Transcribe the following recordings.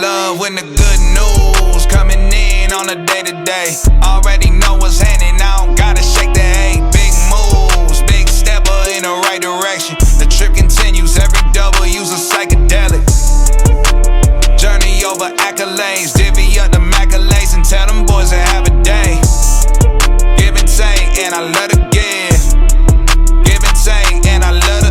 love when the good news coming in on a day-to-day. Already know what's happening, I don't gotta shake the hay. Big moves, big stepper in the right direction. The trip continues, every W's a psychedelic. Journey over accolades, divvy up the accolades and tell them boys to have a day. Give and take, and I love to give. Give and take, and I love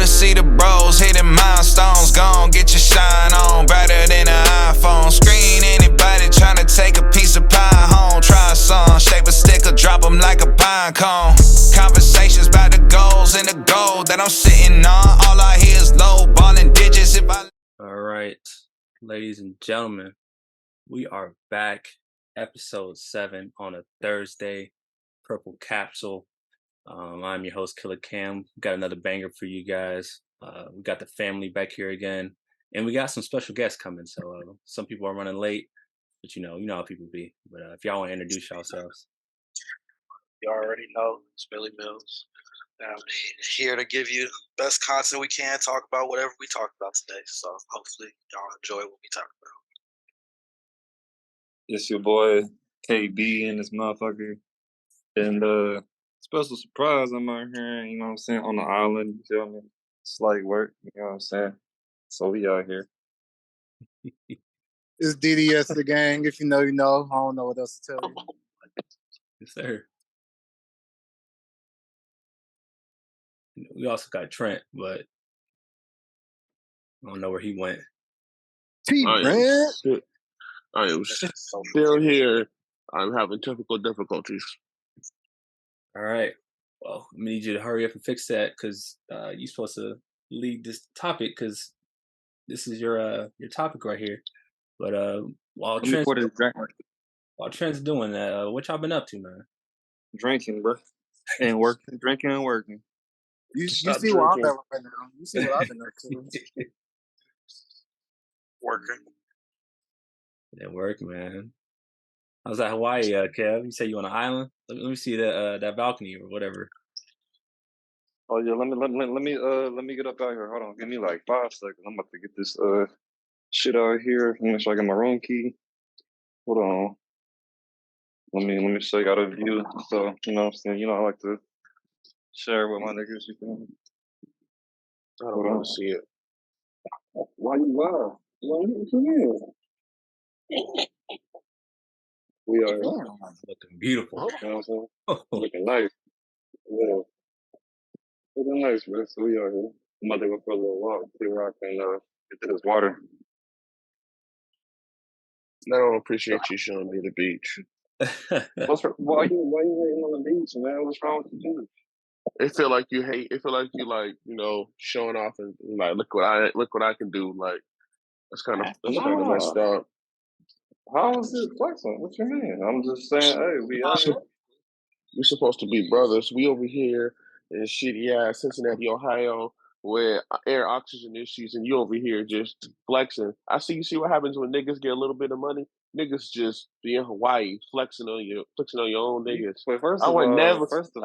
to see the bros hitting milestones. Gon' get your shine on, brighter than an iPhone. Screen anybody tryna take a piece of pie home. Try a song, shape a stick or drop them like a pine cone. Conversations about the goals and the gold that I'm sitting on. All I hear is low ballin' digits if I... All right, ladies and gentlemen, we are back. Episode 7 on a Thursday, Purple Capsule. I'm your host, Killer Cam. Got another banger for you guys. We got the family back here again, and we got some special guests coming. So some people are running late, but you know how people be. But if y'all want to introduce yourselves, you already know it's Billy Mills. I'm here to give you the best content we can, talk about whatever we talk about today. So hopefully y'all enjoy what we talk about. It's your boy KB and this motherfucker. And special surprise, I'm out here, you know what I'm saying, on the island, you feel me? Slight work, you know what I'm saying? So we out here. It's DDS the gang. If you know, you know. I don't know what else to tell you. yes, sir. We also got Trent, but I don't know where he went. I am still here. I'm having technical difficulties. All right. Well, I need you to hurry up and fix that because you're supposed to lead this topic because this is your topic right here. But while Trent's doing that, what y'all been up to, man? Drinking, bro. And working. Drinking and working. You see what I've been right now. You see what I've been up to. Working. Yeah, work, man. How's that Hawaii, Kev? You say you on an island? Let me see that balcony or whatever. Oh yeah, let me get up out here. Hold on, give me like 5 seconds. I'm about to get this shit out here. Make sure I get my room key. Hold on. Let me show you out a view. So you know what I'm saying. You know I like to share with my niggas. You feel me? I don't want to see it. Why you lie? Why you come in? We are looking beautiful. You know what I'm saying? Looking nice. Yeah. Looking nice, man. So we are here. I'm about to go for a little walk, see where I can get to this water. I don't appreciate you showing me the beach. Why you hating on the beach, man? What's wrong with you? It feel like you hate. It feel like you like, showing off and like look what I can do. Like that's kind of messed up. How is it flexing? What you mean? I'm just saying, hey, We're supposed to be brothers. We over here in shitty ass Cincinnati, Ohio, with air oxygen issues, and you over here just flexing. You see what happens when niggas get a little bit of money? Niggas just be in Hawaii flexing on your own niggas. Wait, I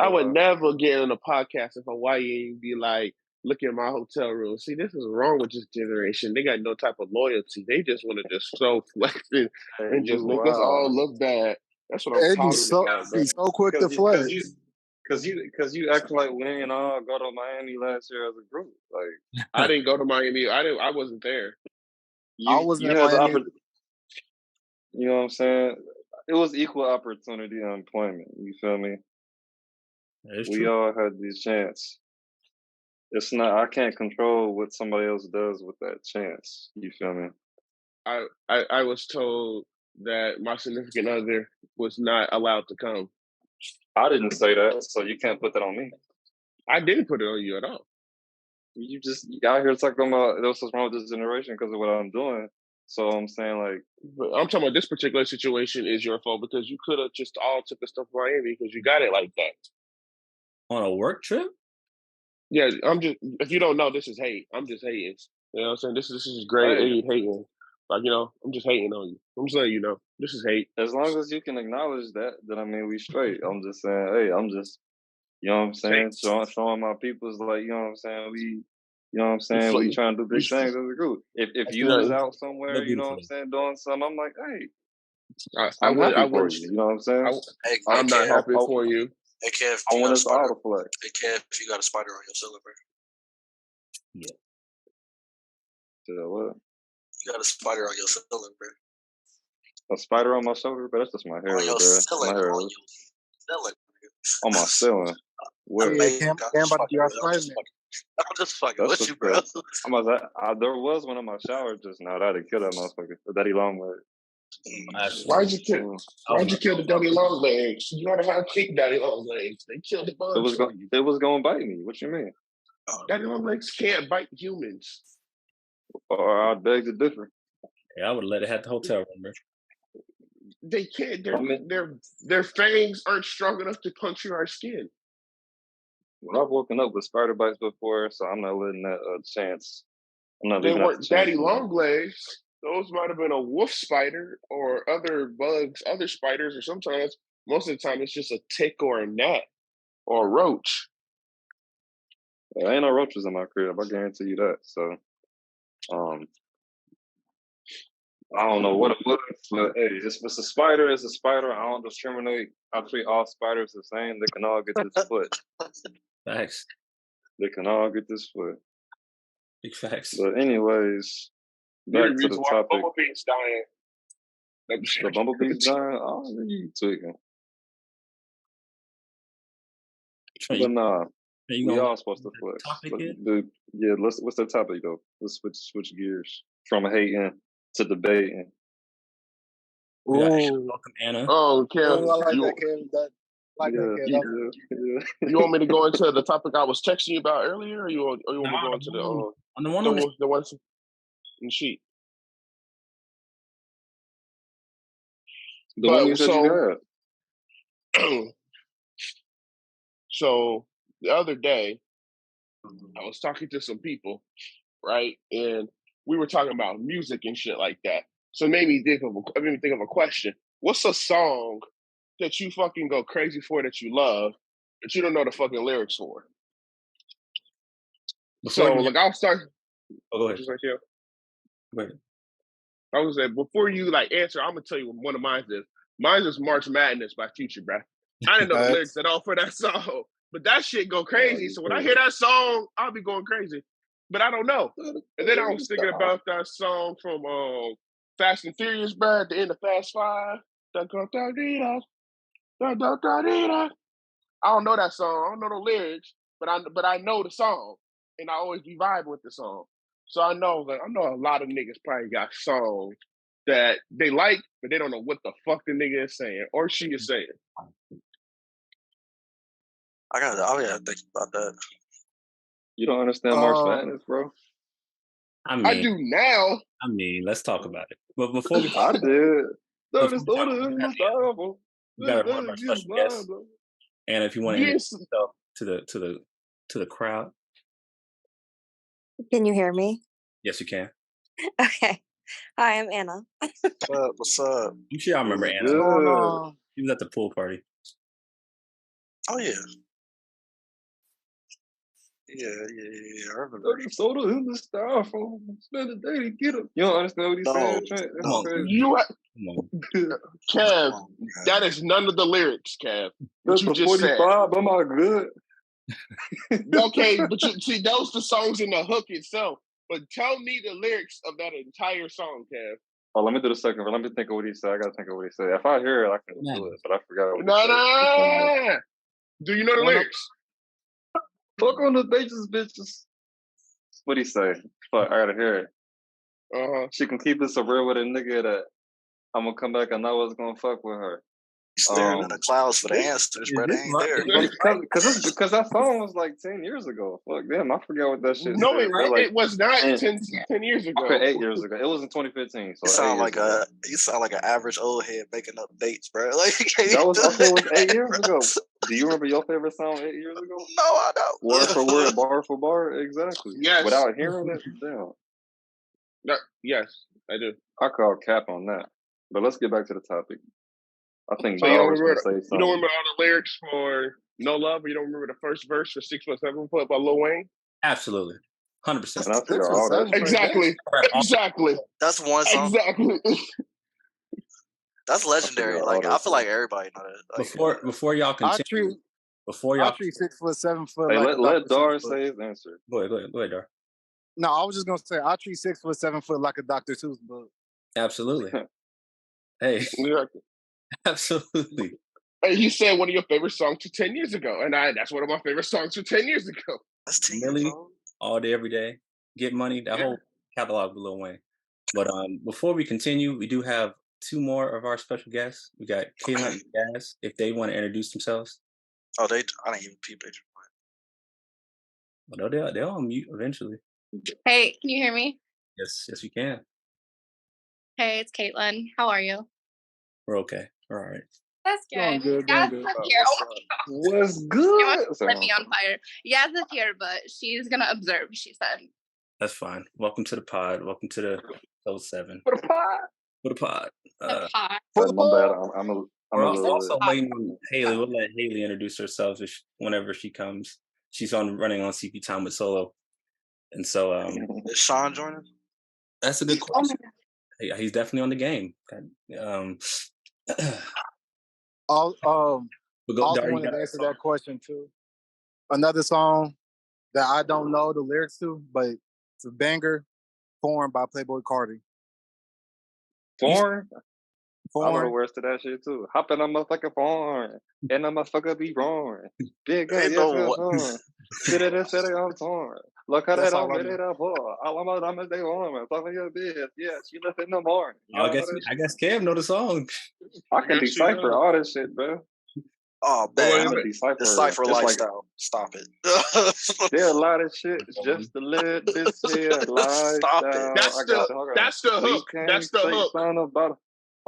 would never get on a podcast in Hawaii and be like, look at my hotel room. See, this is wrong with this generation. They got no type of loyalty. They just want to just so flexing and just make us all look bad. That's what I'm talking about. Be so quick to flex. Because you act like we ain't all go to Miami last year as a group. Like I didn't go to Miami. I wasn't there. I wasn't in Miami. You know what I'm saying? It was equal opportunity employment. You feel me? We all had this chance. It's not. I can't control what somebody else does with that chance. You feel me? I was told that my significant other was not allowed to come. I didn't say that, so you can't put that on me. I didn't put it on you at all. You out here talking about what's wrong with this generation because of what I'm doing. So I'm saying, like, but I'm talking about this particular situation is your fault because you could have just all took the stuff to Miami because you got it like that. On a work trip? Yeah, if you don't know, this is hate. I'm just hating. You know what I'm saying? This is great hating. Like, I'm just hating on you. I'm just letting you know. This is hate. As long as you can acknowledge that, then I mean, we straight. I'm just saying, hey, I'm just, you know what I'm saying? Showing my people's like, you know what I'm saying? You know what I'm saying? We trying to do big things as a group. If you was out somewhere, you know what I'm saying, doing something, I'm like, hey, I'm happy for you. You know what I'm saying? I'm not happy for you. Hey, Kev, I want us all to flex. Hey, Kev, if you got a spider on your cylinder. Yeah. What? You got a spider on your cylinder. A spider on my shoulder? But that's just my hair, On your bro. cylinder. My hair. On your cylinder. On my ceiling. Where? Yeah, Cam about to be our Spider-Man. I'm just fucking with you, bro. There was one in my shower just now. That'd kill that motherfucker. The daddy long leg. Why'd you kill the daddy long legs? You gotta have thick daddy long legs. They killed the bugs. It was gonna bite me. What you mean? Daddy long legs can't bite humans. Or I beg to differ. Yeah, I would let it have the hotel room, bro. They can't. Their fangs aren't strong enough to puncture our skin. Well, I've woken up with spider bites before, so I'm not letting that chance. I'm not They leaving weren't that daddy long legs. Those might have been a wolf spider or other bugs, other spiders, or sometimes, most of the time, it's just a tick or a gnat or a roach. There ain't no roaches in my crib. I guarantee you that. So, I don't know what it was, but hey, if it's a spider, it's a spider. I don't discriminate. I treat all spiders the same. They can all get this foot. Facts. They can all get this foot. Big facts. But anyways, back to the topic. Bumblebee's dying. The bumblebee's dying? Oh, you tweaking. But nah, we all supposed to flex. What's the topic though? Let's switch gears from hating to debating. Welcome, Anna. Oh, Kev. I like that, Kev. You want me to go into the topic I was texting you about earlier, or you want me to go into the ones in the sheet? The one you said you had. So the other day, I was talking to some people, right, and we were talking about music and shit like that. So it made me think of a question. What's a song that you fucking go crazy for, that you love, but you don't know the fucking lyrics for? I'll start. Oh, go ahead. Just like you. Go ahead. I was saying, before you answer, I'm gonna tell you what one of mine is. Mine is March Madness by Future, bro. I didn't know the lyrics at all for that song, but that shit go crazy. So when I hear that song, I'll be going crazy, but I don't know. And then I was thinking about that song from Fast and Furious, bro, at the end of Fast 5. I don't know that song. I don't know the lyrics, but I know the song, and I always be vibing with the song. So I know a lot of niggas probably got songs that they like, but they don't know what the fuck the nigga is saying or she is saying. I gotta think about that. You don't understand March Madness, bro? I do now. I mean, let's talk about it. But before we I did. You gotta remember our special guest. And if you want to introduce yourself to the crowd. Can you hear me? Yes, you can. Okay. Hi, I'm Anna. What's up? I'm sure y'all remember Anna. She was at the pool party. Oh yeah. Yeah. I remember. Soda in the styrofoam. Spend the day to get him. You don't understand what he's saying, Trent? Kev, that is none of the lyrics, Kev. That's you just 45. Am I good? Okay, but you see, those the songs in the hook itself. But tell me the lyrics of that entire song, Kev. Oh, let me do the second one. Let me think of what he said. I gotta think of what he said. If I hear it, I can do it. But I forgot what he said. No. Do you know the lyrics? Fuck on the bitches. What'd he say? Fuck, I gotta hear it. She can keep it so real with a nigga that I'm gonna come back and know what's gonna fuck with her. Staring in the clouds for the answers, bro. They ain't there. Because that song was like 10 years ago. Fuck, damn, I forgot what that shit No, said. it was not 10 years ago. Okay, 8 years ago. It was in 2015. So you sound like an average old head making up dates, bro. Like that was 8 years ago. Do you remember your favorite song 8 years ago? No, I don't. Word for word, bar for bar, exactly. Yes. Without hearing it, damn. Yes, I do. I call cap on that. But let's get back to the topic. I think so you don't remember all the lyrics for No Love, or you don't remember the first verse for 617 by Lil Wayne? Absolutely. 100%. And I figure 6 for all that 7 shit. for a day. Exactly. That's one song. Exactly. That's legendary. figure Like all I that feel like everybody know that. Like, Before y'all I continue, treat 6 foot, 7 foot Hey, like a let Dr. Dar Seuss book. say his answer. go ahead, Dar. No, I was just gonna say I treat 6 foot, 7 foot like a Dr. Seuss book. Absolutely. Hey, Exactly. absolutely. Hey, you said one of your favorite songs for 10 years ago, and that's one of my favorite songs for 10 years ago. that's 10 Millie, years old. all day, every day. Get Money, that whole catalog with Lil Wayne. But before we continue, we do have 2 more of our special guests. We got Katelyn and Jazz, if they want to introduce themselves. Oh, I didn't even peep it. Well, they'll on mute eventually. Hey, can you hear me? Yes, we can. Hey, it's Katelyn. How are you? We're okay. We're all right. That's Doing good. good, doing Yaz good. is here. Oh my god. What's She good? wants to light me on fire. Yaz is here, but she's gonna observe, she said. That's fine. Welcome to the pod. Welcome to the episode 7. For the pot. For the pod. The pot. My bad. I'm We're a little. also waiting on Haley. We'll let Haley introduce herself whenever she comes. She's running on CP time with Solo. And so Is Sean joining? that's a good Oh my question. god. He's definitely on the game. Also Dar, wanted to answer that question too. Another song that I don't know the lyrics to, but it's a banger, Foreign by Playboy Cardi. Foreign? I know the Foreign. words to that shit too. Hop in a motherfucking foreign. And a motherfucker be roaring. Big guy, Ain't yes, no yes, what. foreign. Sit it, I'm torn. Look at That's it, all I'm I with it, know. I'm poor. I'm a day on. Talking your bitch. Yeah, she left in the morning. You I know guess that I shit? guess Cam know the song. I can decipher all this shit, bro. Oh What man, I'm is a it? decipher. decipher It's like lifestyle. Stop it. there are a lot of shit. It's just to live this here Stop it. lifestyle. That's I got the it. Hold on. that's the So you hook. can't That's the say hook. something about it.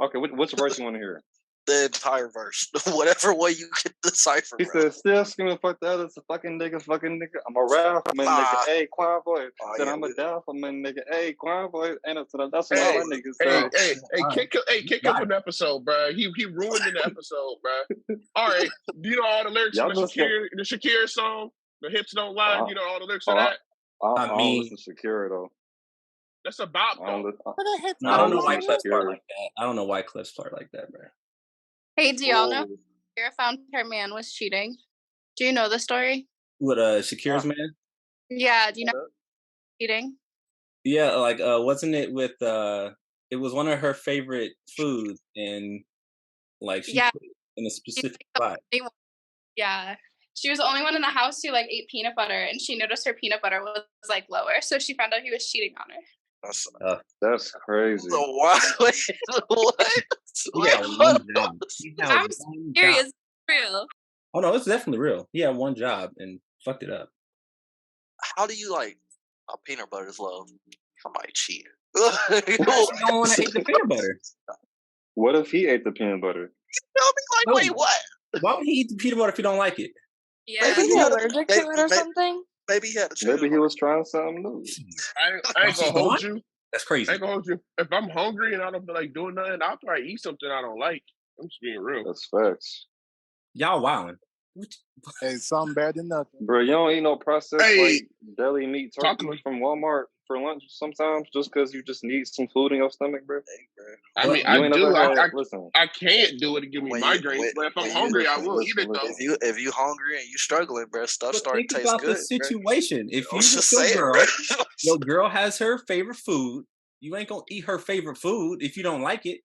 Okay, which verse you want to hear? The entire verse. Whatever way you can decipher, He bro. said, still screaming, fuck the others, fucking nigga. I'm a rap for my nigga. Hey, Quan boy. Oh, Said yeah, I'm a down for my nigga. Hey, Quan boy. Ain't up to that. That's what Hey, all my niggas say. kick up an episode, bro. He ruined an episode, bro. All right, do you know all the lyrics Y'all from the listen. Shakira song? The hips don't lie. Uh, You know all the lyrics oh, of that. I I don't mean, listen to Shakira, though. That's a bop I don't though. listen. I don't know listen why to Clef's part Shakira. like that. I don't know why Clef's part like that, bro. Hey, do y'all know Ooh. Shakira found her man was cheating? Do you know the story? With Shakira's man? Yeah, do you know cheating? Yeah, like wasn't it with it was one of her favorite foods and like she Yeah. put it in a She's specific like the spot. only one. Yeah. She was the only one in the house who like ate peanut butter, and she noticed her peanut butter was like lower, so she found out he was cheating on her. That's crazy. So why? Wait, what? He Wait, had one job. He had I'm one serious, job. real. Oh no, it's definitely real. He had one job and fucked it up. how do you like a peanut butter's love? Somebody cheating. She don't want to eat the peanut butter. What if he ate the peanut butter? I'll be like, No. wait, what? Why would he eat the peanut butter if he don't like it? Yeah. Maybe Is he he had allergic to it or something? Maybe he had a Maybe he was trying something new. I ain't gonna hold you. That's crazy. I ain't gonna hold you. If I'm hungry and I don't feel like doing nothing, I'll probably eat something I don't like. I'm just being real. That's facts. Y'all wildin'. Hey, something better than nothing. Bro, you don't eat no processed Hey, like deli meat turkey from Walmart for lunch sometimes just because you just need some food in your stomach, bro? I mean, You I ain't do. never had, listen. I can't do it to give me migraines, but if I'm hungry, I will eat it though. If you hungry and you struggling, bro, stuff But starting to think taste about good. the situation. If I you was with just your saying, girl, bro. your girl has her favorite food. You ain't gonna eat her favorite food if you don't like it.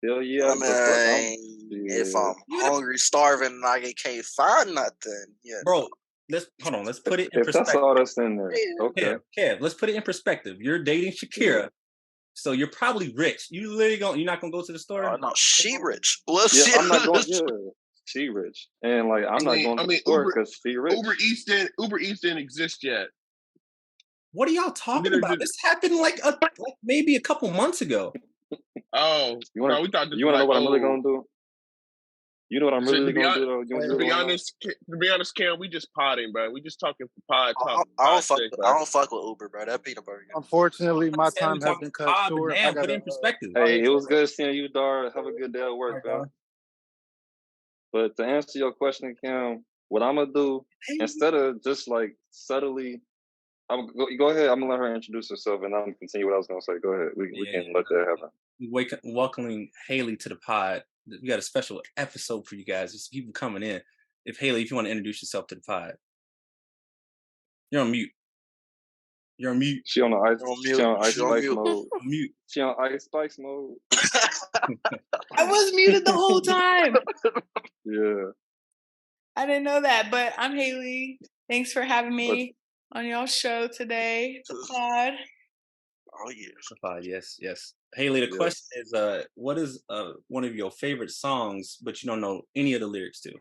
Hell yeah, I mean, if I'm hungry, starving, and I can't find nothing, yeah. Bro, let's put it in if perspective. that's all that's in there, okay. Kev, let's put it in perspective. You're dating Shakira, so you're probably rich. You're not gonna go to the store. No, she rich. Well, yeah, I'm not going. Yeah, she rich, and like I'm not going to the store because she rich. Uber Eats didn't exist yet. What are y'all talking about? This happened like maybe a couple months ago. Oh, we thought you want to know what I'm really gonna do? You know what I'm really gonna do though? To be honest, Cam, we just potting, bro. We just talking for pod talk. I don't fuck with Uber, bro. That peanut butter. Unfortunately, my time has been cut short. Damn, put it in perspective. Hey, it was good seeing you, Dar. Have a good day at work, bro. But to answer your question, Cam, what I'm gonna do instead of just like subtly Go ahead. I'm gonna let her introduce herself, and I'm gonna continue what I was gonna say. Go ahead. We can let that happen. Welcoming Haley to the pod. We got a special episode for you guys. Just people coming in. If Haley, if you want to introduce yourself to the pod, you're on mute. You're on mute. She on the ice. She on ice spice mode. Mute. She on ice spice mode. I was muted the whole time. Yeah. I didn't know that, but I'm Haley. Thanks for having me on y'all's show today, the pod. Oh yeah. The pod, yes. Haley, the question is, what is one of your favorite songs, but you don't know any of the lyrics to?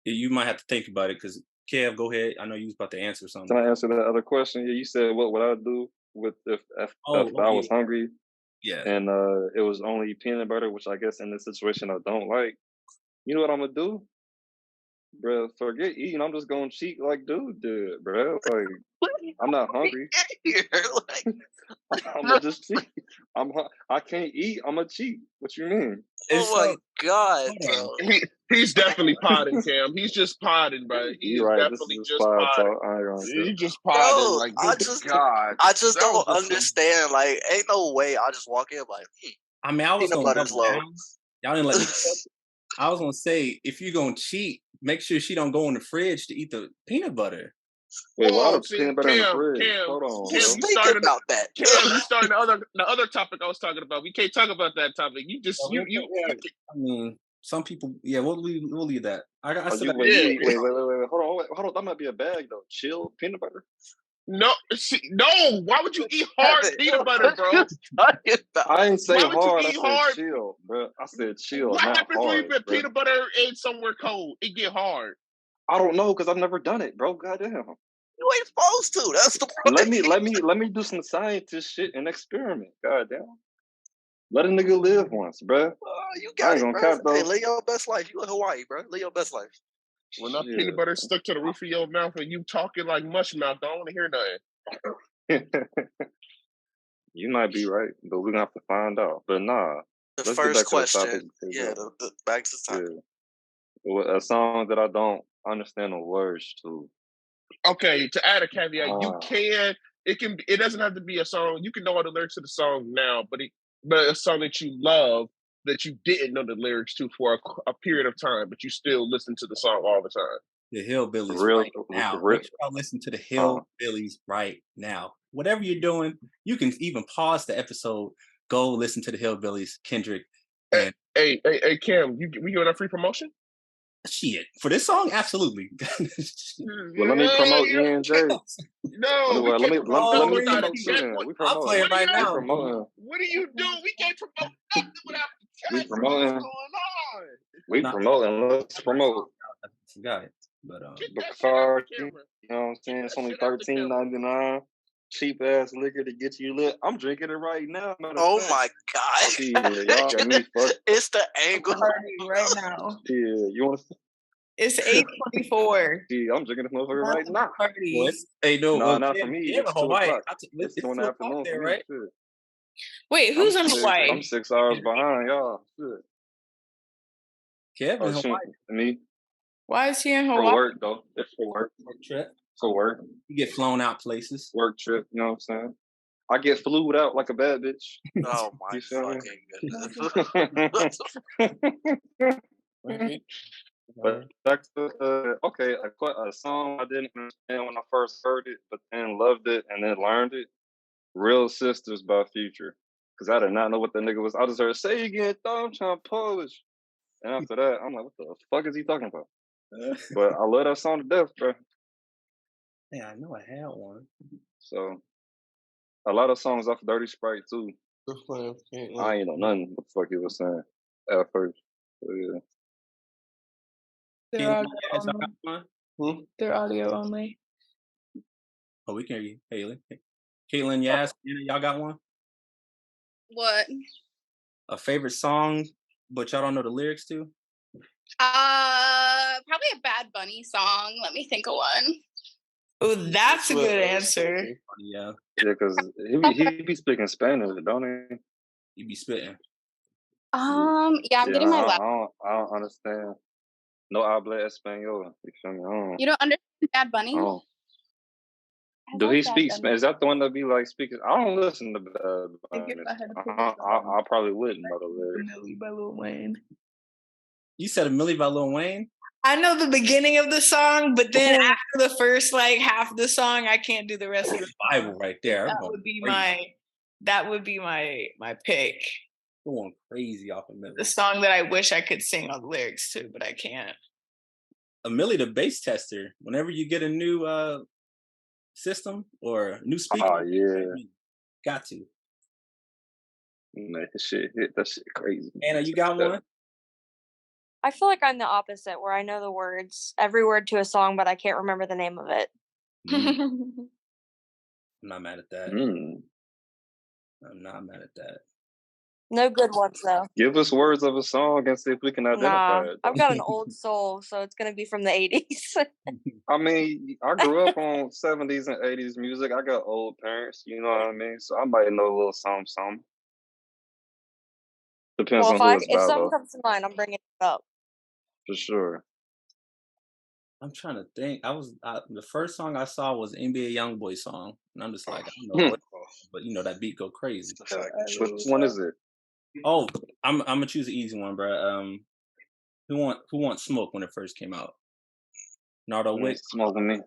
You might have to think about it, because Kev, go ahead. I know you was about to answer something. Can I answer that other question? Yeah, you said what would I do with if I was hungry? Yeah. And it was only peanut butter, which I guess in this situation I don't like. You know what I'm gonna do? Bro, forget eating. I'm just gonna cheat like dude did, bro. Like, I'm not hungry. I'm gonna just cheat. I can't eat. I'm gonna cheat. What you mean? Oh my God, bro. He's definitely potting, Cam. He's just potting, bro. He's right. Definitely just potting. He's just potting. Bro, like, I just don't was understand. Like, ain't no way I just walk in like, I mean, I was peanut gonna butter's double low. down. Y'all didn't let me. I was gonna say, if you're gonna cheat, make sure she don't go in the fridge to eat the peanut butter. Wait, why the peanut butter in the fridge? Hold on. Who's thinking about that? Cam, you starting the other topic I was talking about. We can't talk about that topic. You just I mean, some people. Yeah, we'll leave that. I wait. Hold on. That might be a bag though. Chill peanut butter. No. Why would you eat hard peanut butter, bro? I didn't say hard. I said hard? chill, bro. I said chill. What not happens hard, when you put bro. peanut butter in somewhere cold? It get hard. I don't know because I've never done it, bro. Goddamn. You ain't supposed to. That's the point. Let me do some scientist shit and experiment. Goddamn. Let a nigga live once, bro. You got it, bro. Though. Hey, live your best life. You in Hawaii, bro. Live your best life. When that peanut butter stuck to the roof of your mouth and you talking like mush mouth, I don't want to hear nothing. You might be right, but we're gonna have to find out. But nah. The first question. The back to the topic. Yeah. A song that I don't understand the words to. Okay, to add a caveat, you can. It doesn't have to be a song. You can know all the lyrics to the song now, but a song that you love that you didn't know the lyrics to for a period of time, but you still listen to the song all the time. The Hillbillies right now. Make sure y'all listen to the Hillbillies right now. Whatever you're doing, you can even pause the episode, go listen to the Hillbillies, Kendrick. And hey, Cam, we giving a free promotion? Shit, for this song, absolutely. Well, let me promote ENJ. No, let me promote I'll play it right now. What do you do? We can't promote nothing without we promoting. What's going on? We promoting. Let's promote. I forgot it, but card, you know what I'm saying? It's only $13.99. Cheap ass liquor to get you lit. I'm drinking it right now. Oh my God! Y'all got me fucked. It's the angle right now. Yeah, you want to? It's 8:24. Yeah, I'm drinking this motherfucker right now. Not for me. It's Hawaii. It's 2 in the afternoon there, right? Wait, who's in Hawaii? I'm 6 hours behind y'all. Kevin, Hawaii. Me. Why is he in Hawaii? For work though. It's for work. Trip. For work. You get flown out places. Work trip. You know what I'm saying? I get flued out like a bad bitch. Oh my fucking goodness. But back to a song I didn't understand when I first heard it, but then loved it and then learned it. Real Sisters by Future. Because I did not know what that nigga was. I just heard say again, I'm trying to Polish. And after that, I'm like, what the fuck is he talking about? But I love that song to death, bro. Yeah, I know I had one. So a lot of songs off Dirty Sprite too. I ain't know nothing what the fuck he was saying at first. But yeah. They're audio only. Oh, we can hear you, Haley. Katelyn, yes, y'all got one? What? A favorite song, but y'all don't know the lyrics to? Probably a Bad Bunny song. Let me think of one. Oh, that's a good answer. Yeah, because he be speaking Spanish, don't he? He be spitting. I'm getting my last. I don't understand. No habla español. You feel me? You don't understand Bad Bunny? Do love he that speak? dynamic. Is that the one that be like speaking? I don't listen to I think if I had to pick a I song, probably wouldn't know the The lyrics. Millie by Lil Wayne. You said a Millie by Lil Wayne? I know the beginning of the song, but then after the first like half of the song, I can't do the rest of the song. Bible right there. That would be my pick. Going crazy off of Millie. The song that I wish I could sing all the lyrics to, but I can't. A Millie the bass tester. Whenever you get a new system or a new speaker, Oh yeah, got to. man, that shit crazy. Anna, you got one? I feel like I'm the opposite, where I know the words, every word to a song, but I can't remember the name of it. I'm not mad at that. Mm. I'm not mad at that. No good ones though. Give us words of a song and see if we can identify it. I've got an old soul, so it's gonna be from the 80s. I mean, I grew up on 70s and 80s music. I got old parents, you know what I mean? So I might know a little something. Depends Well, on who it's if by, something though, comes to mind, I'm bringing it up. for sure. I'm trying to think. The first song I saw was NBA YoungBoy song, and I'm just like, I don't know what, but you know that beat go crazy. Which one is it? Oh, I'm gonna choose an easy one, bro. Who want smoke when it first came out? Nardo Wick. Smoking me.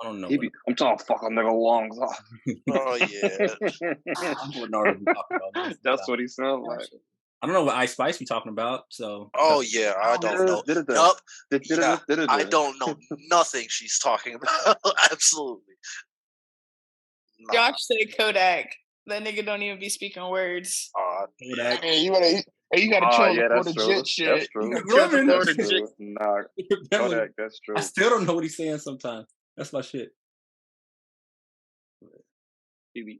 I don't know. I'm trying to fuck a nigga lungs off. Oh yeah. I'm what Nardo be talking about. That's what he sounds like. I don't know what Ice Spice be talking about. So. Oh yeah, I don't know. Yup. Yeah, I don't know nothing she's talking about. Absolutely. Nah. Josh said Kodak. That nigga don't even be speaking words. Kodak. Hey, you gotta chill for the legit shit. That's true. That's true. Nah, Kodak, that's true. I still don't know what he's saying sometimes. That's my shit. He be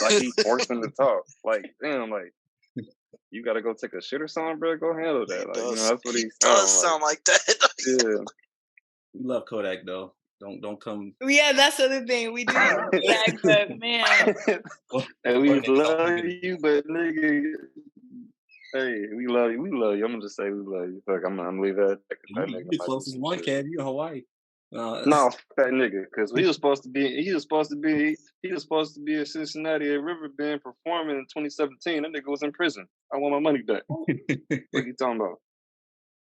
like he forcing to talk. Like, damn, like you gotta go take a shit or something, bro. Go handle that. Like, you know, that's what he does sound like that. Yeah. We love Kodak though. Don't come. Yeah, that's the other thing. We do love Kodak, but man. And we love you, but nigga. Hey, we love you. We love you. I'm gonna just say we love you. Fuck, I'm gonna leave that. You the closest one, Kev. You in Hawaii. No, that nigga, because he was supposed to be in Cincinnati at Riverbend performing in 2017. That nigga was in prison. I want my money back. What are you talking about?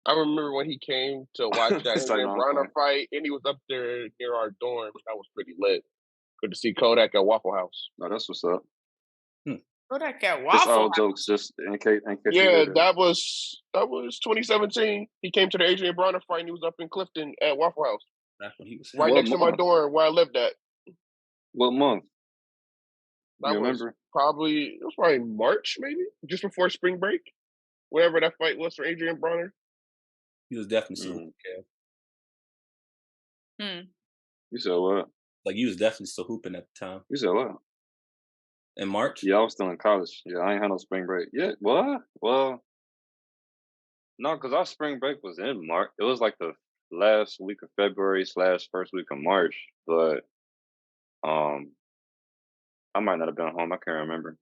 I remember when he came to watch that Bronner fight, and he was up there near our dorm. That was pretty lit. Good to see Kodak at Waffle House. No, that's what's up. Kodak at Waffle House. Just all jokes, just in case. Yeah, that was 2017. He came to the Adrian Bronner fight, and he was up in Clifton at Waffle House. That's when he was right next to my dorm where I lived at. What month? You remember? It was probably March, maybe, just before spring break. Wherever that fight was for Adrian Bronner. He was definitely still hooping, Kev. You said what? Like, you was definitely still hooping at the time. You said what? In March? Yeah, I was still in college. Yeah, I ain't had no spring break. Yeah, what? Well, no, because our spring break was in March. It was like the last week of February / first week of March. But I might not have been home. I can't remember.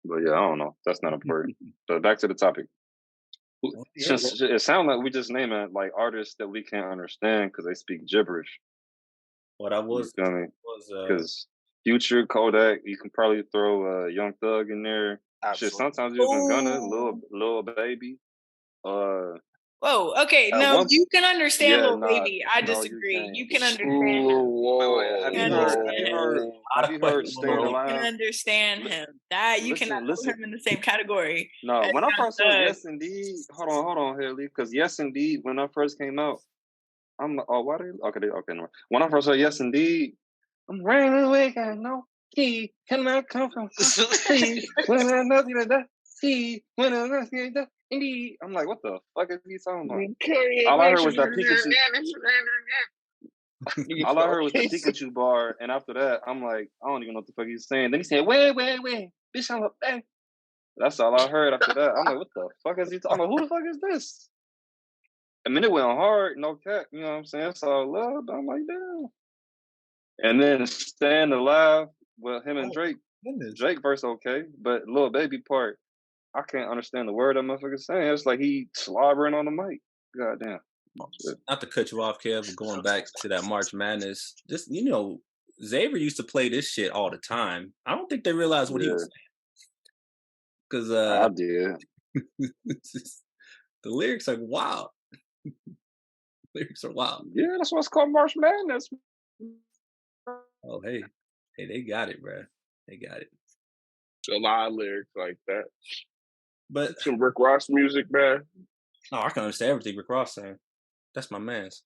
But yeah, I don't know. That's not important. But back to the topic. It sounds like we just naming like artists that we can't understand because they speak gibberish. What I was because Future, Kodak, you can probably throw Young Thug in there. Shit, sometimes you can Gunna, Lil Baby. Whoa, okay, no, you can understand Lil Baby. I disagree. You can understand him. Have you heard Staying Alive? You can understand him. You cannot put him in the same category. No, when I first saw Yes Indeed, hold on, Haley, because Yes Indeed, when I first came out, I'm like, oh, why did okay, no. When I first saw Yes Indeed, I'm running away, got no key, can I come from sea? When I know that sea, when I know that indeed, I'm like, what the fuck is he talking about? All I heard was that Pikachu. All I heard was the Pikachu bar, and after that, I'm like, I don't even know what the fuck he's saying. Then he said, wait, bitch, I'm a That's all I heard after that. I'm like, what the fuck is he talking about? Who the fuck is this? I mean, it went hard, no cap, you know what I'm saying? It's all love, but I'm like, damn. And then Staying Alive with him and Drake. Drake verse okay, but Lil Baby part, I can't understand the word that motherfucker's saying. It's like he slobbering on the mic. Goddamn. Not to cut you off, Kev, but going back to that March Madness, just Xavier used to play this shit all the time. I don't think they realized what he was saying. Because I did. The lyrics are wild. Lyrics are wild. Yeah, that's what's called March Madness. Oh, hey, they got it, bro. They got it. A lot of lyrics like that. But some Rick Ross music, man. Oh, I can understand everything Rick Ross saying. That's my man's.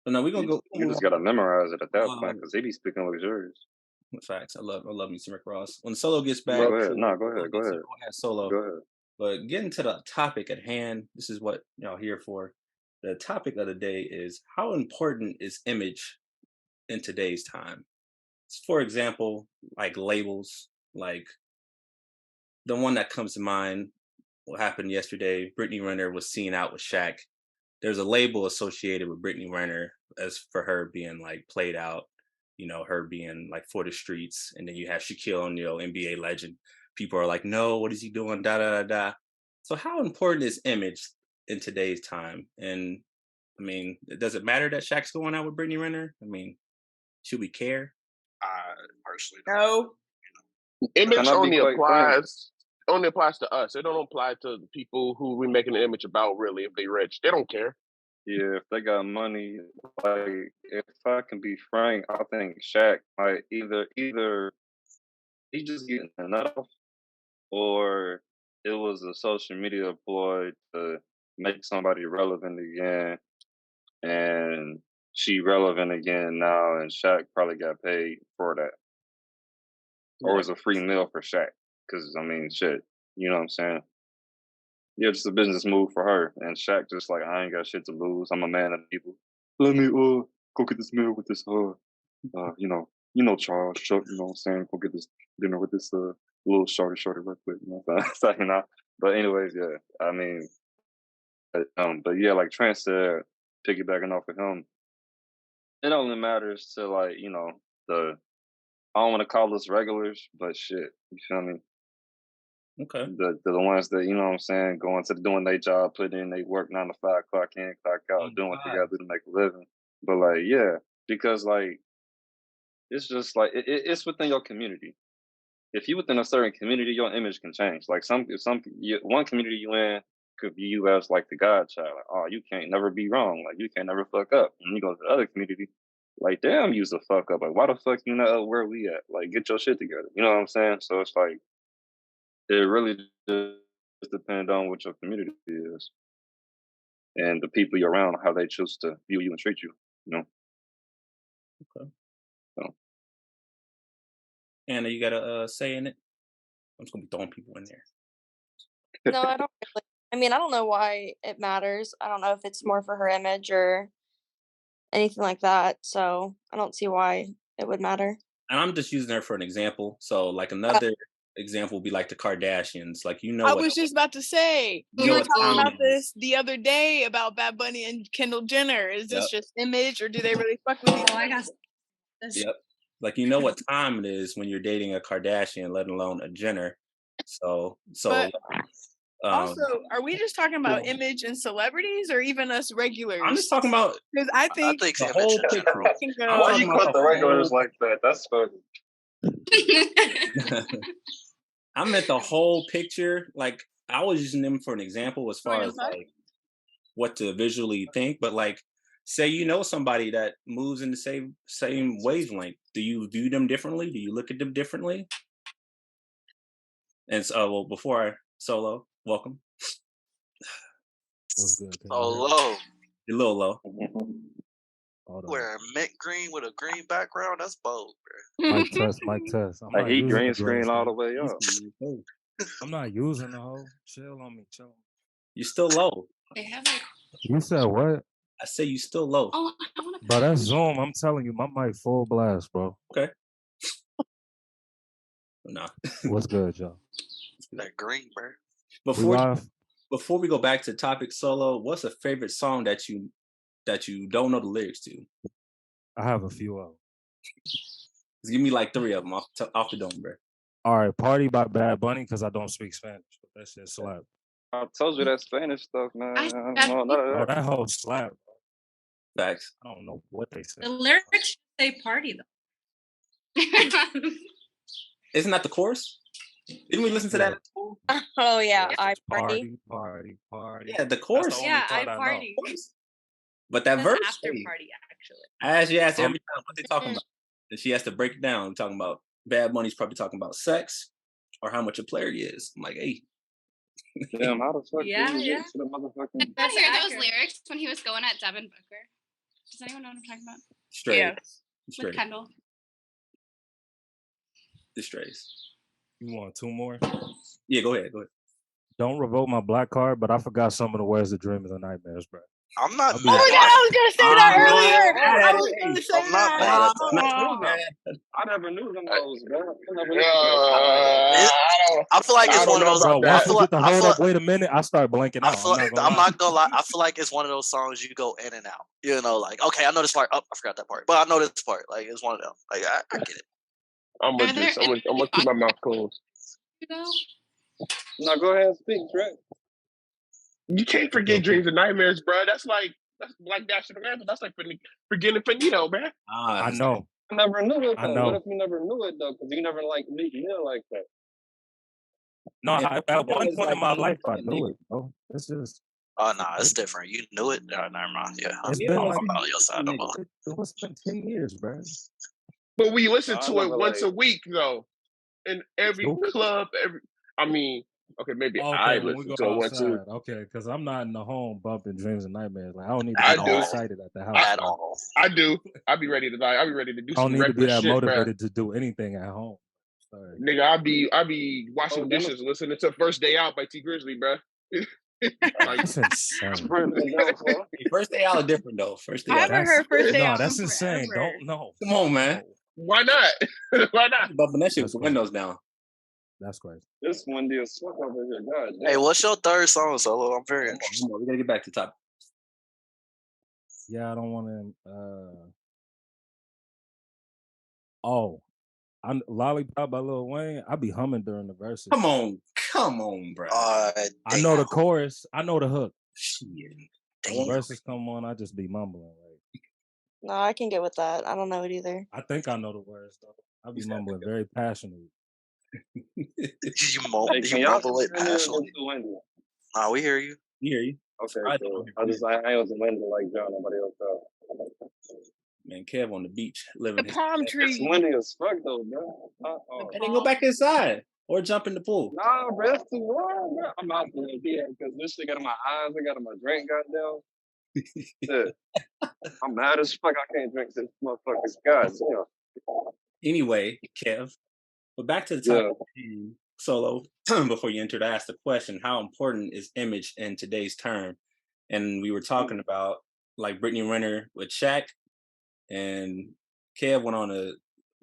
But no, we're gonna go. You just gotta memorize it at that point because they be speaking luxurious. Facts. I love me some Rick Ross. When Solo gets back, go ahead. Go ahead. Solo. Go ahead. But getting to the topic at hand, this is what y'all here for. The topic of the day is how important is image in today's time? For example, like labels, like the one that comes to mind, what happened yesterday, Brittany Renner was seen out with Shaq. There's a label associated with Brittany Renner as for her being like played out, her being like for the streets. And then you have Shaquille O'Neal, NBA legend. People are like, no, what is he doing? Da, da, da, da. So how important is image in today's time? And I mean, does it matter that Shaq's going out with Brittany Renner? I mean, should we care? Personally, no. Image only applies to us. It don't apply to the people who we making an image about. Really, if they rich, they don't care. Yeah, if they got money, like if I can be frank, I think Shaq might either he just getting enough, or it was a social media ploy to make somebody relevant again, and she relevant again now, and Shaq probably got paid for that, or it was a free meal for Shaq. Because I mean, shit, you know what I'm saying? Yeah, just a business move for her. And Shaq just like, I ain't got shit to lose. I'm a man of the people. Let me go get this meal with this Charles, Chuck, you know what I'm saying? Go get this dinner with this little shorty real quick, you know what I'm saying? But anyways, yeah. I mean, but yeah, like Trent said, piggybacking off of him, it only matters to like, I don't want to call us regulars, but shit, you feel me? Okay. The ones that, you know what I'm saying, going to doing their job, putting in they work 9 to 5, clock in, clock out, doing what they gotta do to make a living. But like, yeah, because like it's just like it's within your community. If you within a certain community, your image can change. Like one community you in could view you as like the godchild. Like, oh, you can't never be wrong. Like you can't never fuck up. And you go to the other community, like damn, you's a fuck up. Like why the fuck you not where we at? Like get your shit together. You know what I'm saying? So it's like it really just depends on what your community is and the people you're around, how they choose to view you and treat you. Okay. So. Anna, you got a say in it? I'm just gonna be throwing people in there. No, I don't really. I mean, I don't know why it matters. I don't know if it's more for her image or anything like that. So I don't see why it would matter. And I'm just using her for an example. So like another example would be like the Kardashians. Like I was just about to say we were talking about this the other day about Bad Bunny and Kendall Jenner. Is this just image, or do they really fuck with each other? Yep. Like you know what time it is when you're dating a Kardashian, let alone a Jenner. So. But also, are we just talking about image and celebrities, or even us regulars? I'm just talking about because I think the whole picture. Why you cut the regulars like that? That's funny. I meant the whole picture. Like I was using them for an example as far as like what to visually think, but like say somebody that moves in the same wavelength. Do you view them differently? Do you look at them differently? And so, before I Solo, welcome. What's good? So low. You're a little low. Wearing mint green with a green background, that's bold, bro. Mic test. Like he green screen all the way up. I'm not using the whole. Chill on me. You're still low. They have like. You said what? I say you still low. Oh, I want to. But that's Zoom. I'm telling you, my mic full blast, bro. Okay. Nah. What's good, y'all? That green, bro. Before we go back to the topic, Solo, what's a favorite song that you don't know the lyrics to? I have a few of them. Just give me like 3 of them off the dome, bro. All right, Party by Bad Bunny, because I don't speak Spanish. But that shit slap. I told you that Spanish stuff, man. I don't I- know none of Oh, that. that whole slap. Facts. I don't know what they said. The lyrics say party though. Isn't that the chorus? Didn't we listen to that? Oh yeah, Yeah, I it's party. party. Yeah, the That's chorus. the only Yeah, part I I know. party. But that That's verse, after hey, party actually. she asked Um, every time what they talking about. And she has to break it down. Talking about Bad Bunny's probably talking about sex or how much a player he is. I'm like, hey, Damn, how the fuck Yeah, do you yeah. get to the motherfucking? Did you That's hear those accurate. lyrics when he was going at Devin Booker? Does anyone know what I'm talking about? straight, Yeah. With straight, Kendall. the strays. You want two more? Yeah, go ahead. Don't revoke my black card, but I forgot some of the words of dreams and nightmares, bro. I'm not I'll be Oh mad my right god, at I was gonna say that I'm not earlier. mad I at was it. gonna Hey, say I'm not that. mad at I'm that. not mad. I never knew them hoes, bro. I never knew It, I feel like I it's don't one of know those. Bro, about I once that. we feel like get the I hold feel up, wait a minute, I start blanking I out. feel I'm not gonna I'm lie. not gonna lie. I feel like it's one of those songs you go in and out. You know, like okay, I know this part. Oh, I forgot that part, but I know this part. Like it's one of them. Like I get it. I'm Are gonna there just I'm gonna keep my mouth closed. though? No, go ahead, speak, Trent. You can't forget dreams and nightmares, bro. That's like national anthem. That's like forgetting Finito, man. I know. I never knew it I though. know. What if you never knew it though? Because you never like Meek Mill like that. No, Yeah, at one it's point in like my he- life, I knew it, bro. It's just, Oh no, it's different. You knew it. No, never mind. Yeah, it's Yeah, been I'm like, on your side no more. it's been 10 years, bro. But we listen I to never it once like. a week though, in every Who? club. I mean, okay, maybe I Okay, when we listen go to it once a week. outside. Okay, because I'm not in the home bumping dreams and nightmares. Like, I don't need to I be At that do. all. excited at the house, I, At bro. all. I do. I'll be ready to die. I'll be ready to do I don't some need to be reckless that shit, bro. motivated to do anything at home. Sorry. Nigga, I'll be washing dishes, listening to First Day Out by T Grizzly, bro. Like, That's insane. First day out is different though. First I day out. haven't heard First Day No, Out that's in insane. forever. Don't know. Come on, man. why not? Why not? Bumping that shit with That's the crazy. windows down. That's crazy. This windy as fuck over here. God damn. Hey, what's your third song, Solo? I'm very Come interested. on, we gotta get back to the top. Yeah, I don't want to. Oh, I'm Lollipop by Lil Wayne. I be humming during the verses. Come on, bro. I know the chorus. I know the hook. Shit. When the verses come on, I just be mumbling. Like, No, I can get with that. I don't know it either. I think I know the words though. I be mumbling very passionately. You Hey, can y'all mumble it hear me or is passionately. it too windy? Nah, we hear you. We hear you. Okay, I cool. don't I wasn't windy like John. Nobody else thought. Man, Kev on the beach The living his palm It's tree. windy as fuck though, bro. Uh-oh. And then go back inside or jump in the pool. Nah, bro, it's too warm, bro. I'm out there because this shit got in my eyes. I got in my drink, goddamn. Shit. I'm mad as fuck. I can't drink this motherfucker's goddamn. Anyway, Kev, but back to the Yeah. topic. Solo, before you entered, I asked the question, how important is image in today's term? And we were talking about like Brittany Renner with Shaq, and Kev went on a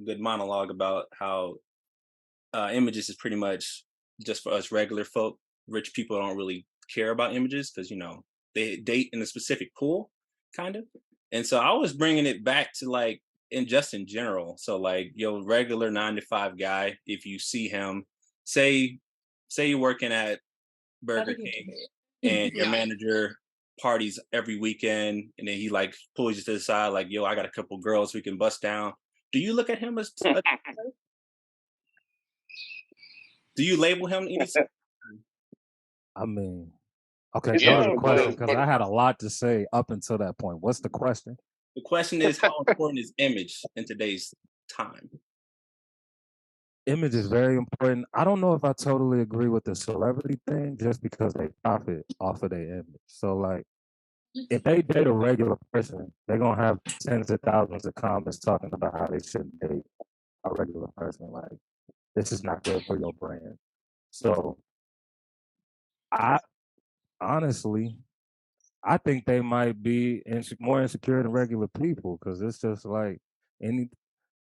good monologue about how images is pretty much just for us regular folk. Rich people don't really care about images because, you know, they date in a specific pool, kind of. And so I was bringing it back to like, in general. So like your regular 9-to-5 guy, if you see him, say you're working at Burger King and your manager parties every weekend, and then he like pulls you to the side like, yo, I got a couple girls we can bust down. Do you look at him as do you label him anything? I mean, okay, Yeah, that was a question because but I had a lot to say up until that point. What's the question? The question is, how important is image in today's time? Image is very important. I don't know if I totally agree with the celebrity thing just because they profit off of their image. So like, if they date a regular person, they're gonna have tens of thousands of comments talking about how they shouldn't date a regular person. Like, this is not good for your brand. So I honestly, I think they might be more insecure than regular people because it's just like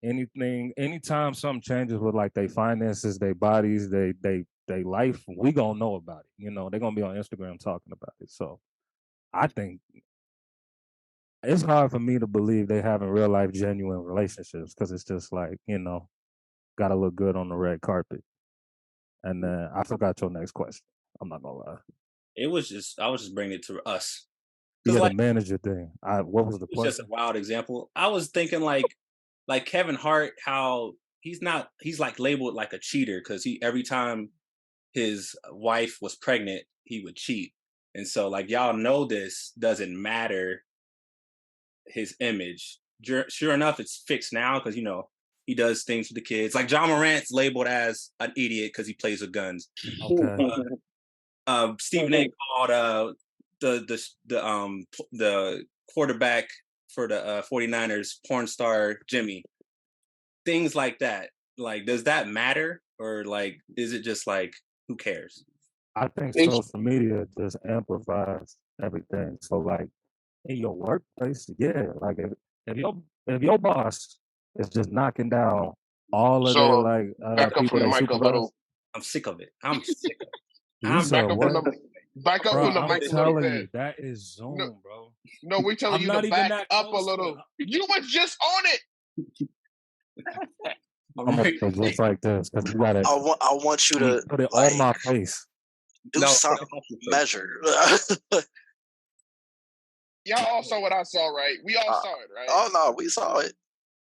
anytime something changes with like their finances, their bodies, they life, we gonna know about it. You know, they're gonna be on Instagram talking about it. So I think it's hard for me to believe they having real life genuine relationships because it's just like, you know, gotta look good on the red carpet. And then I forgot your next question. I'm not gonna lie. It was just I was just bringing it to us. Yeah, Like the manager thing. What was the it's just a question? wild example. I was thinking like Kevin Hart, how he's like labeled like a cheater because he every time his wife was pregnant, he would cheat. And so like y'all know this doesn't matter his image. Sure enough, it's fixed now because he does things with the kids. Like John Morant's labeled as an idiot because he plays with guns. Okay. Stephen A. called the quarterback for the 49ers porn star Jimmy. Things like that. Like, does that matter, or like, is it just like, who cares? I think social media just amplifies everything. So like in your workplace, yeah, like if your boss is just knocking down all of their So like back up people from the they mic a supervise. little. I'm sick of it. I'm sick of it. You said Back up what? from the back up Bro, from the I'm mic a little telling bit. you, that is Zoom, No, bro. no, we're telling I'm you not to even back that up a close to little. it. You was just on it. I'm gonna go just like this because you gotta I want you to put it like on my face. do No, some put it off your face. measure. Y'all all saw what I saw, right? We all saw it, right? Oh no, we saw it.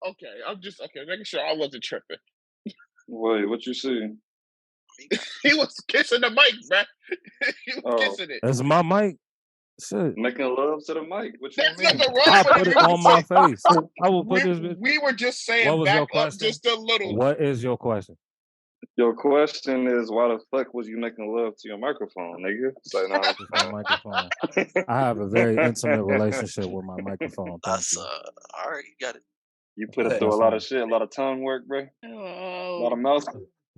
Okay, I'm just making sure I wasn't tripping. Wait, what you see? He was kissing the mic, man. He was kissing it. That's my mic. Shit. Making love to the mic. What you There's mean? nothing wrong I with put it. it on my face. I will put this. We were just What saying was back your up question? just a little. What is your question? Your question is, why the fuck was you making love to your microphone, nigga? Say no. It's my microphone. I have a very intimate relationship with my microphone. Thank That's you. all right. You got it. You put it through a lot of shit, a lot of tongue work, bro. A lot of mouth.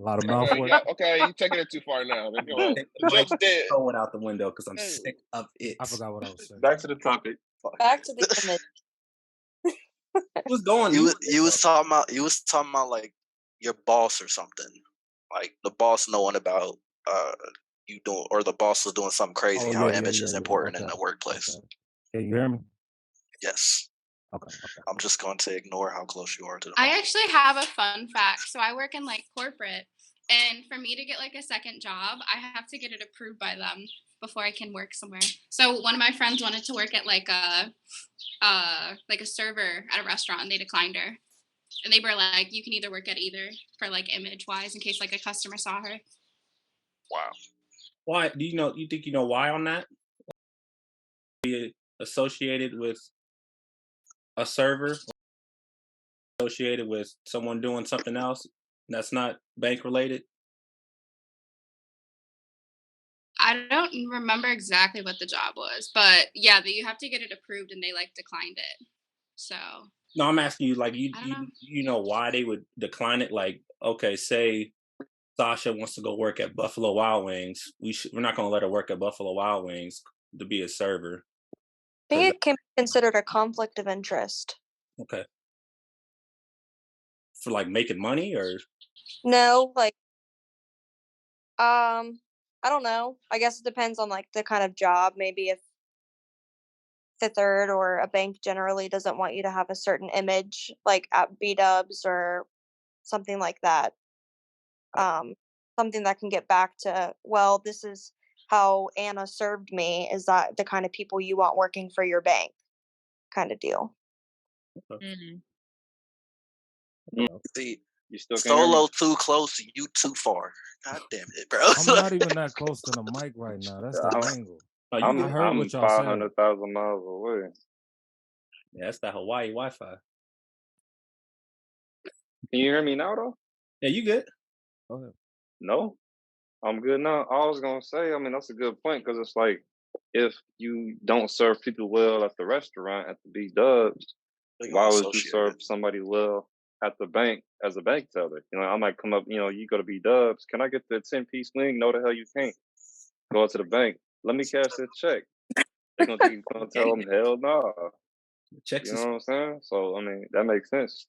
A lot of mouth work. Okay, you taking it too far now. Then go on. The joke's dead. Throw it out the window because I'm sick of it. I forgot what I was saying. Back to the topic. Back to the image. What's going? You was talking about like your boss or something. Like the boss knowing about you doing, or the boss was doing something crazy. How image is important in the workplace. Can you hear me? Yes. Okay. I'm just going to ignore how close you are to the I actually have a fun fact. So I work in like corporate, and for me to get like a second job, I have to get it approved by them before I can work somewhere. So one of my friends wanted to work at like a server at a restaurant, and they declined her. And they were like, you can either work at either for like image wise in case like a customer saw her. Wow. Why do you think you know why on that? Be associated with a server, associated with someone doing something else that's not bank related? I don't remember exactly what the job was, but yeah, you have to get it approved, and they like declined it. So No, I'm asking you, like, you know why they would decline it? Like, okay, say Sasha wants to go work at Buffalo Wild Wings. We're not going to let her work at Buffalo Wild Wings to be a server. I think it can be considered a conflict of interest. Okay. For like making money, or no, like I don't know. I guess it depends on like the kind of job. Maybe if Fifth Third or a bank generally doesn't want you to have a certain image, like at B-dubs or something like that. Something that can get back to, well, this is how Anna served me. Is that the kind of people you want working for your bank? Kind of deal. See, you still Solo too close, you too far. God damn it, bro. I'm not even that close to the mic right now. That's the angle. I'm I heard what y'all said. 500,000 miles away. Yeah, that's that Hawaii Wi-Fi. Can you hear me now, though? Yeah, you good? Go ahead. No, I'm good now. I was gonna say, I mean, that's a good point because it's like if you don't serve people well at the restaurant at the B-dubs, why would you serve somebody well at the bank as a bank teller? You know, I might come up, you go to B-dubs. Can I get the 10-piece wing? No, the hell you can't. Go to the bank. Let me cash this check. They're gonna tell them, hell no. Checks, you know what I'm saying? So I mean, that makes sense.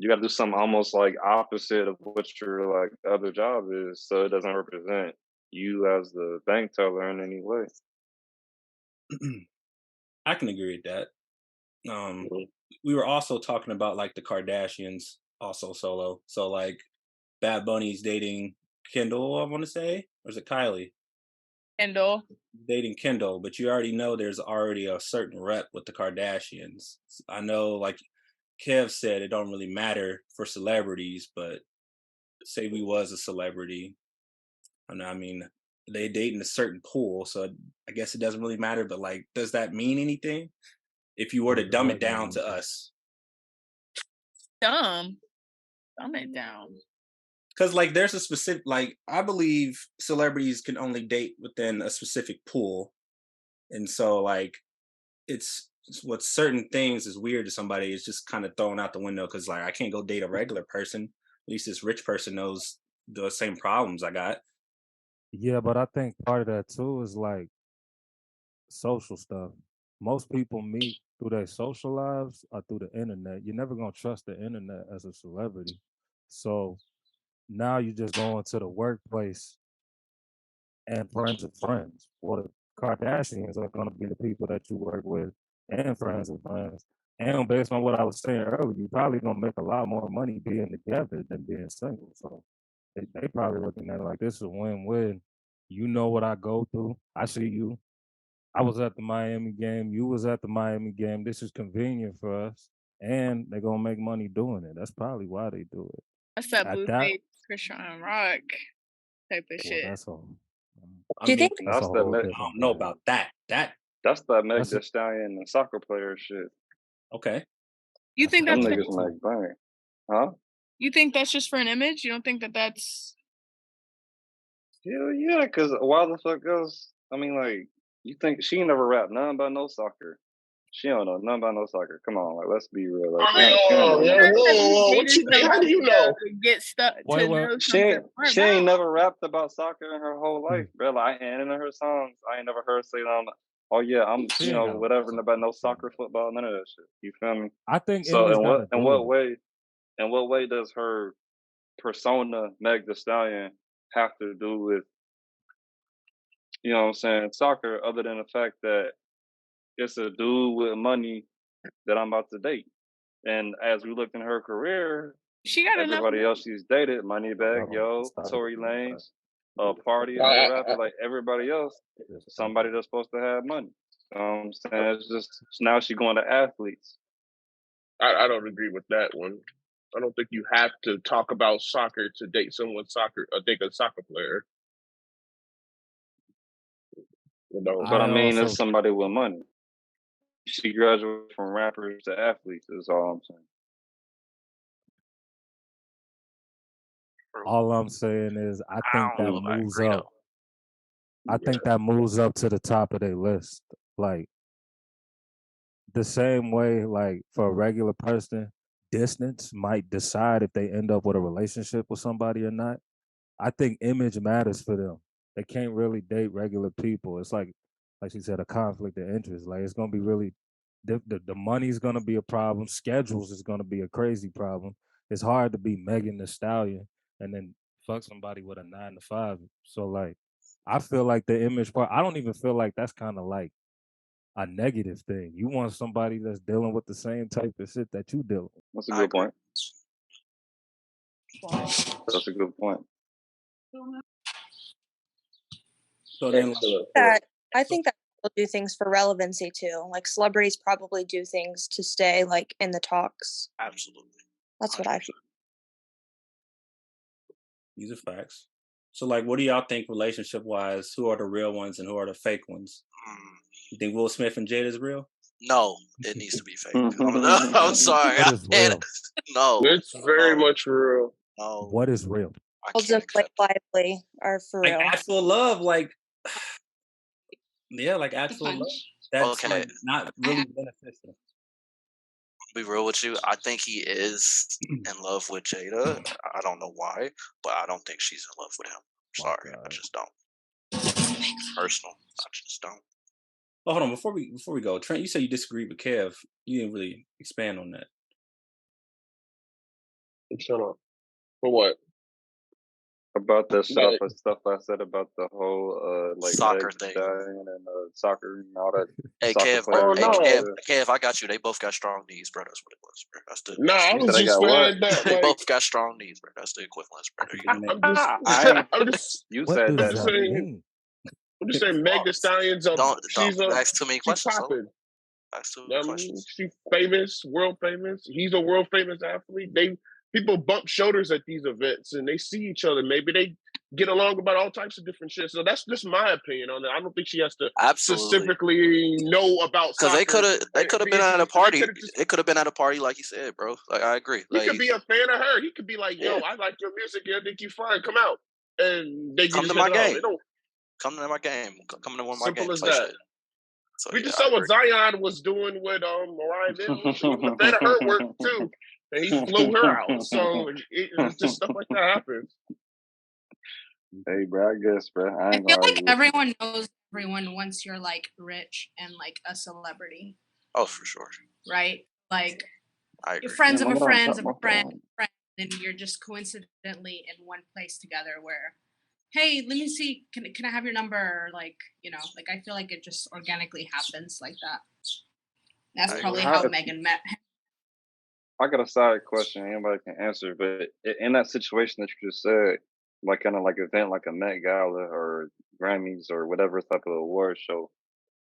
You got to do something almost like opposite of what your like other job is, so it doesn't represent you as the bank teller in any way. I can agree with that. We were also talking about like the Kardashians, also Solo. So like Bad Bunny's dating Kendall, I want to say, or is it Kylie? Kendall. dating Kendall, but you already know there's already a certain rep with the Kardashians. I know, like Kev said, it don't really matter for celebrities, but say we was a celebrity, and I mean, they date in a certain pool, so I guess it doesn't really matter. But like, does that mean anything if you were to dumb it down to us? Dumb it down. Because like, there's a specific, like, I believe celebrities can only date within a specific pool, and so like, it's what certain things is weird to somebody is just kind of thrown out the window because like I can't go date a regular person. At least this rich person knows the same problems I got. Yeah, but I think part of that too is like social stuff. Most people meet through their social lives or through the internet. You're never gonna trust the internet as a celebrity. So now you just go into the workplace and friends of friends. Well, the Kardashians are gonna be the people that you work with and friends of friends. And based on what I was saying earlier, you're probably gonna make a lot more money being together than being single. So they probably looking at it like this is a win-win. You know what I go through. I see you. I was at the Miami game. You was at the Miami game. This is convenient for us, and they're gonna make money doing it. That's probably why they do it. That's that At blue that, face Christian Rock type of well, shit. that's all. Do you think that's a That's whole that. I different don't know thing. about that. That's that Meg That's Thee a, Stallion and soccer player shit. Okay. You that's think a Them that's whole for, niggas too. make bang, huh? you think that's just for an image? You don't think that that's Hell yeah, cause why the fuck else? I mean, like, you think she ain't never rapped nothing about no soccer? She don't know nothing about no soccer. Come on, like, let's be real. Like, I mean, she don't know nothing. whoa, what you mean? How do you know? get stuck Wait, to wait. know She something ain't, more she about? ain't never rapped about soccer in her whole life, Hmm. bro. Like, and in her songs, I ain't never heard say on. Oh yeah, I'm She ain't got a whatever soccer. about no soccer, football, none of that shit. You feel me? I think So image got to do with it. in what way does her persona Meg Thee Stallion have to do with, you know what I'm saying, soccer, other than the fact that it's a dude with money that I'm about to date? And as we looked in her career, She got enough everybody else money. she's dated, Moneybag Y'all don't Yo, start Tory with me, Lanez, Party, other rapper, like everybody else, somebody that's supposed to have money. I'm saying it's just now she going to athletes. I don't agree with that one. I don't think you have to talk about soccer to date someone's soccer or date a soccer player. You know, But I I mean, also it's somebody with money. She graduated from rappers to athletes. Is all I'm saying. all I'm saying is I think that moves agree up. though. I think that moves up to the top of their list. Like the same way, like for a regular person, distance might decide if they end up with a relationship with somebody or not. I think image matters for them. They can't really date regular people. It's like she said, a conflict of interest. Like it's gonna be really, the money's gonna be a problem. Schedules is gonna be a crazy problem. It's hard to be Megan Thee Stallion and then fuck somebody with a 9 to 5. So like, I feel like the image part. I don't even feel like that's kind of like a negative thing. You want somebody that's dealing with the same type of shit that you deal with. That's a good point. That's a good point. So then, I think that people do things for relevancy too. Like celebrities probably do things to stay like in the talks. Absolutely. That's what I feel. these are facts. So like, what do y'all think relationship wise? Who are the real ones and who are the fake ones? You think Will Smith and Jada is real? No, it needs to be fake. I'm sorry. What I is can't. real? No. it's very much real. No. What is real? I Holds can't up like accept it. lively are for Like real. actual love, like yeah, like actual love. That's Okay. like not really beneficial. Be real with you. I think he is in love with Jada. I don't know why, but I don't think she's in love with him. Sorry, I just don't. Personal, I just don't. Oh, hold on, before we go, Trent, you said you disagree with Kev. You didn't really expand on that. Shut up. For what? About the stuff I said about the whole like soccer Meg thing and soccer and all that. Hey soccer Kev, players. Kev, I got you. They both got strong knees, bro. That's what it was, bro. That's the. No, I was just saying that. They Like, both got strong knees, bro. That's the equivalence, bro. I'm just, You What said does that. that mean? I'm just saying, Meg Thee Stallion's Don't she's ask too many questions. popping. Ask too many questions. She's famous, world famous. He's a world famous athlete. People bump shoulders at these events and they see each other. Maybe they get along about all types of different shit. So that's just my opinion on it. I don't think she has to specifically know about because they could have been at a party. It could have been at a party, like you said, bro. Like I agree. He could be a fan of her. He could be like, "Yo, I like your music. I think you fine. Come out." And they come to my game. Come to my game. Come to one of my games. Simple as that. So, we just saw what Zion was doing with Mariah. He was a fan of her work too, and he flew her out. So it's just stuff like that happens. Hey, bro, I guess, bro. I feel like everyone knows everyone once you're like rich and like a celebrity. Oh, for sure. Right? Like you're friends of a friend of a friend, and you're just coincidentally in one place together where, hey, let me see, can I have your number? Or like, you know, like I feel like it just organically happens like that. That's probably how Megan met him. I got a side question anybody can answer, but in that situation that you just said, like kind of like event like a Met Gala or Grammys or whatever type of award show,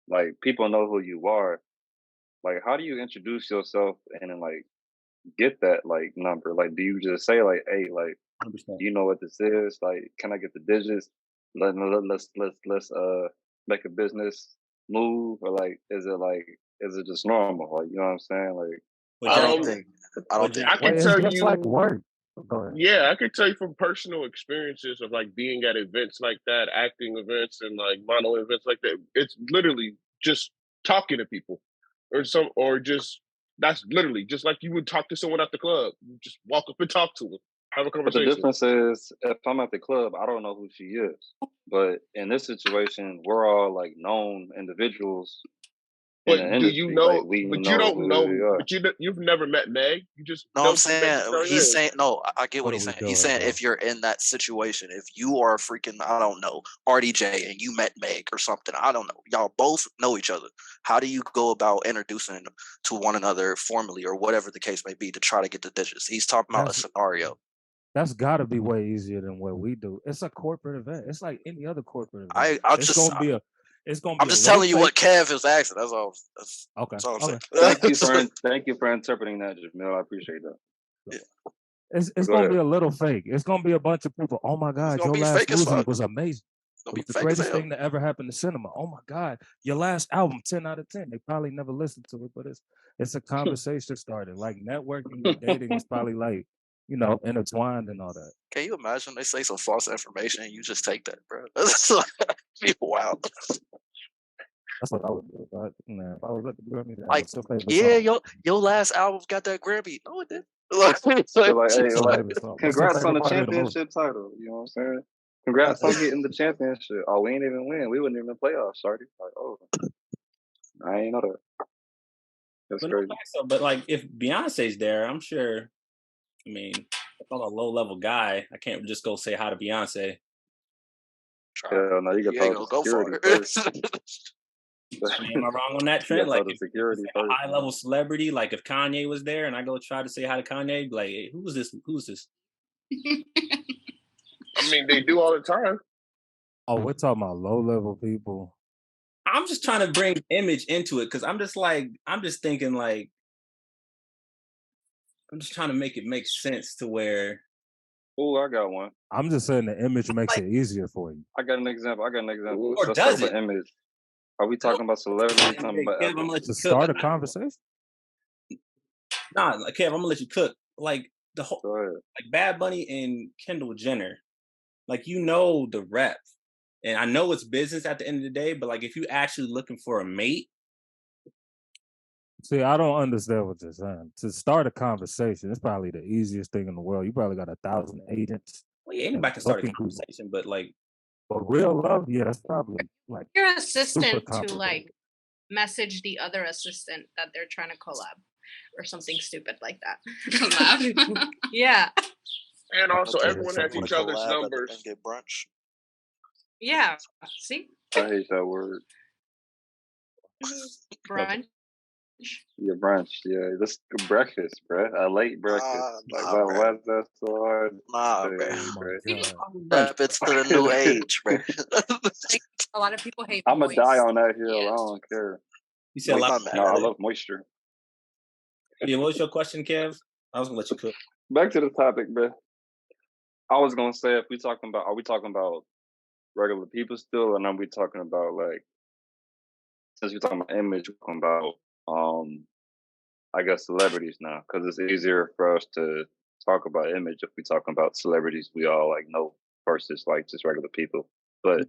like people know who you are. Like, how do you introduce yourself and then like get that like number? Like, do you just say like, hey, like, 100%. Do you know what this is? Like, can I get the digits? Let's make a business move, or like, is it just normal? Like, you know what I'm saying? Like, I don't think. I can tell you. Like work. Yeah, I could tell you from personal experiences of like being at events like that, acting events and like mono events like that. It's literally just talking to people, that's literally just like you would talk to someone at the club. You just walk up and talk to them, have a conversation. But the difference is, if I'm at the club, I don't know who she is. But in this situation, we're all like known individuals. But do you know? But you don't know. But you've never met Meg. You just no. I'm saying he's saying no. I get what he's saying. He's saying if you're in that situation, if you are freaking, I don't know, RDJ, and you met Meg or something, I don't know. Y'all both know each other. How do you go about introducing to one another formally or whatever the case may be to try to get the digits? He's talking about a scenario. That's got to be way easier than what we do. It's a corporate event. It's like any other corporate event. I'm just telling you what Kev is asking. That's all. Okay. That's all I'm saying. Thank you for interpreting that, Jamil. I appreciate that. Yeah. It's going to be a little fake. It's going to be a bunch of people. Oh my God, your last movie was amazing. It was the greatest thing that ever happened to cinema. Oh my God, your last album, 10 out of 10. They probably never listened to it, but it's a conversation started. Like networking and dating is probably like, you know, intertwined and all that. Can you imagine they say some false information and you just take that, bro? That's like, wow. That's what I would do. But, man, if I was at the Grammy, like, yeah, your last album got that Grammy. No, it didn't. Congrats on the championship title. You know what I'm saying? Congrats on getting the championship. Oh, we ain't even win. We wouldn't even playoffs, Shorty. Like, oh, I ain't know that. That's crazy. But like, if Beyonce's there, I'm sure. I mean, if I'm a low-level guy, I can't just go say hi to Beyonce. Hell no, you can talk to security first. Am I wrong on that, Trent? Like, if a high-level celebrity, like if Kanye was there and I go try to say hi to Kanye, like, hey, who is this? Who's this? I mean, they do all the time. Oh, we're talking about low-level people. I'm just trying to bring image into it because I'm just thinking like, I'm just trying to make it make sense to where. Oh, I got one. I'm just saying the image makes it easier for you. I got an example. Or does it? Image. Are we talking about celebrity? To start a conversation? Nah, Kev, I'm gonna let you cook. Like the whole, like Bad Bunny and Kendall Jenner. Like, you know the rep, and I know it's business at the end of the day. But like, if you actually looking for a mate. See, I don't understand what you're saying. To start a conversation, it's probably the easiest thing in the world. You probably got 1,000 agents. Well, yeah, anybody can start a conversation, but like, but real love, yeah, that's probably like your assistant to like message the other assistant that they're trying to collab or something stupid like that. Collab, yeah. And also, everyone has each other's numbers. And get brunch. Yeah. See. I hate that word. Brunch. Yeah, brunch. Yeah, this breakfast, bro. A late breakfast. Why is that so hard? Nah, bro. It's to the new age, bro. A lot of people hate I'm moist. gonna die on that hill. Yeah. I don't care. You said a lot. No, I love moisture. Yeah, what was your question, Kev? I was gonna let you cook. Back to the topic, bro. I was gonna say, are we talking about regular people still, and are we talking about like, since we're talking about image, we're talking about I guess celebrities now, because it's easier for us to talk about image if we talking about celebrities we all like know versus like just regular people. But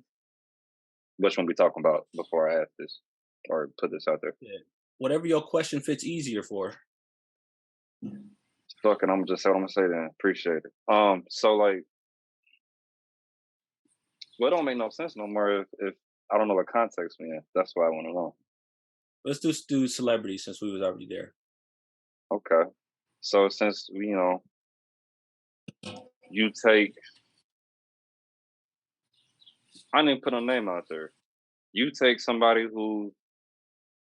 which one we talking about before I ask this or put this out there? Yeah. Whatever your question fits easier for. Fucking, I'm just saying what I'm gonna say then. Appreciate it. So like, well, it don't make no sense no more if I don't know what context we in. That's why I want to know. Let's just do celebrities since we was already there. Okay. So since you take, I didn't put a name out there. You take somebody who,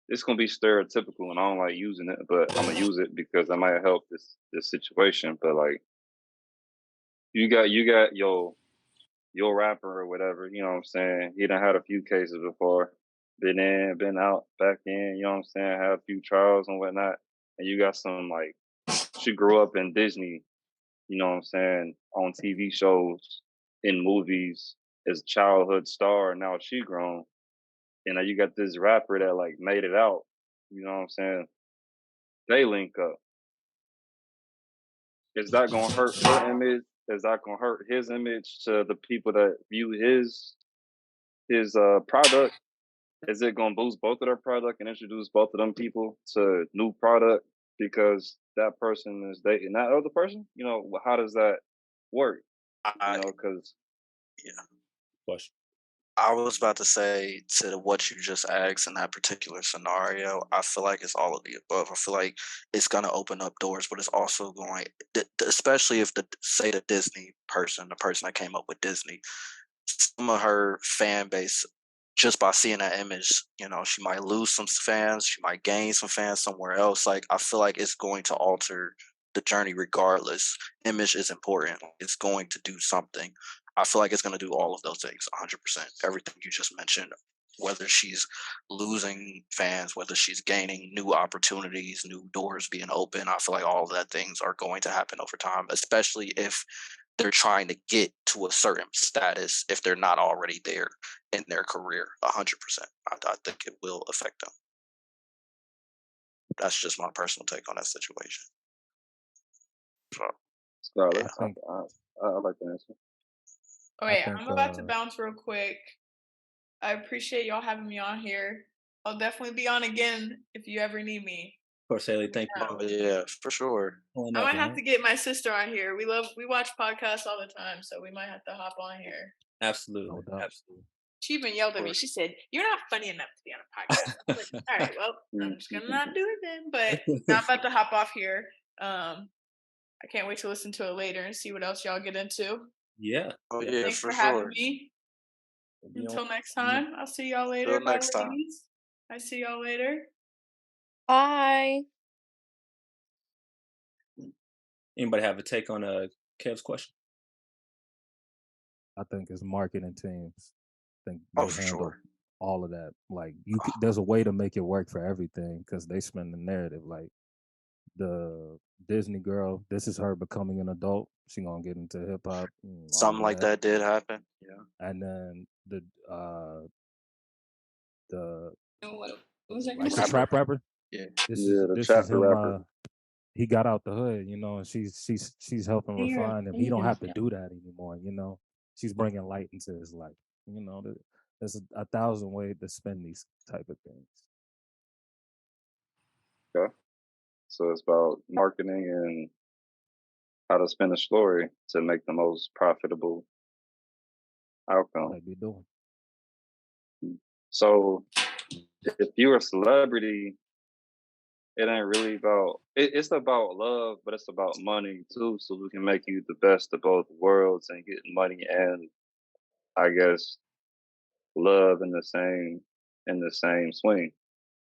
it's gonna be stereotypical, and I don't like using it, but I'm gonna use it because it might help this situation. But like, you got your rapper or whatever, you know what I'm saying? He done had a few cases before, been in, been out, back in, you know what I'm saying? Had a few trials and whatnot. And you got some like, she grew up in Disney, you know what I'm saying, on TV shows, in movies, as a childhood star, and now she grown. And now you got this rapper that like made it out, you know what I'm saying? They link up. Is that gonna hurt her image? Is that gonna hurt his image to the people that view his product? Is it gonna boost both of their product and introduce both of them people to new product because that person is dating that other person? You know, how does that work? You know, because question. I was about to say to what you just asked in that particular scenario, I feel like it's all of the above. I feel like it's going to open up doors, but it's also going, especially if say the Disney person, the person that came up with Disney, some of her fan base, just by seeing that image, you know, she might lose some fans, she might gain some fans somewhere else. Like, I feel like it's going to alter the journey regardless. Image is important. It's going to do something. I feel like it's going to do all of those things 100%. Everything you just mentioned, whether she's losing fans, whether she's gaining new opportunities, new doors being open, I feel like all of that things are going to happen over time, especially if they're trying to get to a certain status if they're not already there in their career. 100%. I think it will affect them. That's just my personal take on that situation. So I like the answer. Okay, I'm about to bounce real quick. I appreciate y'all having me on here. I'll definitely be on again if you ever need me. Of course, Haley, thank you. Oh, yeah, for sure. I might have to get my sister on here. We watch podcasts all the time, so we might have to hop on here. Absolutely. Absolutely. She even yelled at me. She said, "You're not funny enough to be on a podcast." I was like, all right, well, I'm just gonna not do it then. But I'm about to hop off here. I can't wait to listen to it later and see what else y'all get into. Yeah. Oh yeah, Thanks for having me. Until next time, I'll see y'all later. Until next time. Ladies. I see y'all later. Bye. Anybody have a take on Kev's question? I think it's marketing teams. I think Oh, they for handle sure. all of that. Like there's a way to make it work for everything because they spin the narrative. Like the Disney girl, this is her becoming an adult. She gonna get into hip hop. Something like that did happen. Yeah. And then the What was I like gonna the trap rapper. Yeah. This the is trapper him. rapper. He got out the hood, you know, and she's helping Here, refine him. let He me don't have to finish do that anymore, you know. She's bringing light into his life, you know. There's 1,000 ways to spend these type of things. Okay. So it's about marketing and how to spin a story to make the most profitable outcome. They be doing. So if you're a celebrity, it ain't really about it's about love, but it's about money too. So we can make you the best of both worlds and get money and I guess love in the same swing.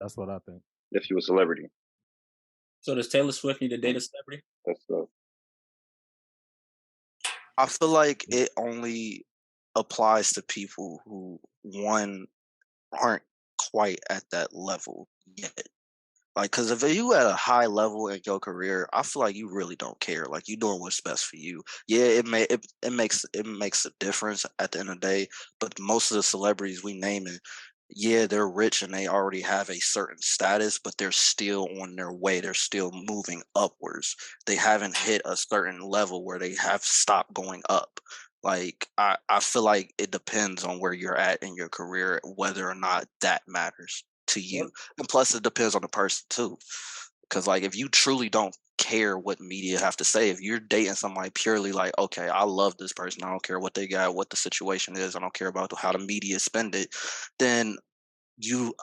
That's what I think. If you're a celebrity. So does Taylor Swift need to date a celebrity? That's the I feel like it only applies to people who aren't quite at that level yet. Like, because if you at a high level in your career, I feel like you really don't care. Like, you doing what's best for you. Yeah, it makes a difference at the end of the day. But most of the celebrities we naming, yeah, they're rich and they already have a certain status, but they're still on their way. They're still moving upwards. They haven't hit a certain level where they have stopped going up. Like, I feel like it depends on where you're at in your career, whether or not that matters to you. And plus it depends on the person too. Because like if you truly don't care what media have to say, if you're dating somebody purely like, okay, I love this person, I don't care what they got, what the situation is, I don't care about how the media spend it, then you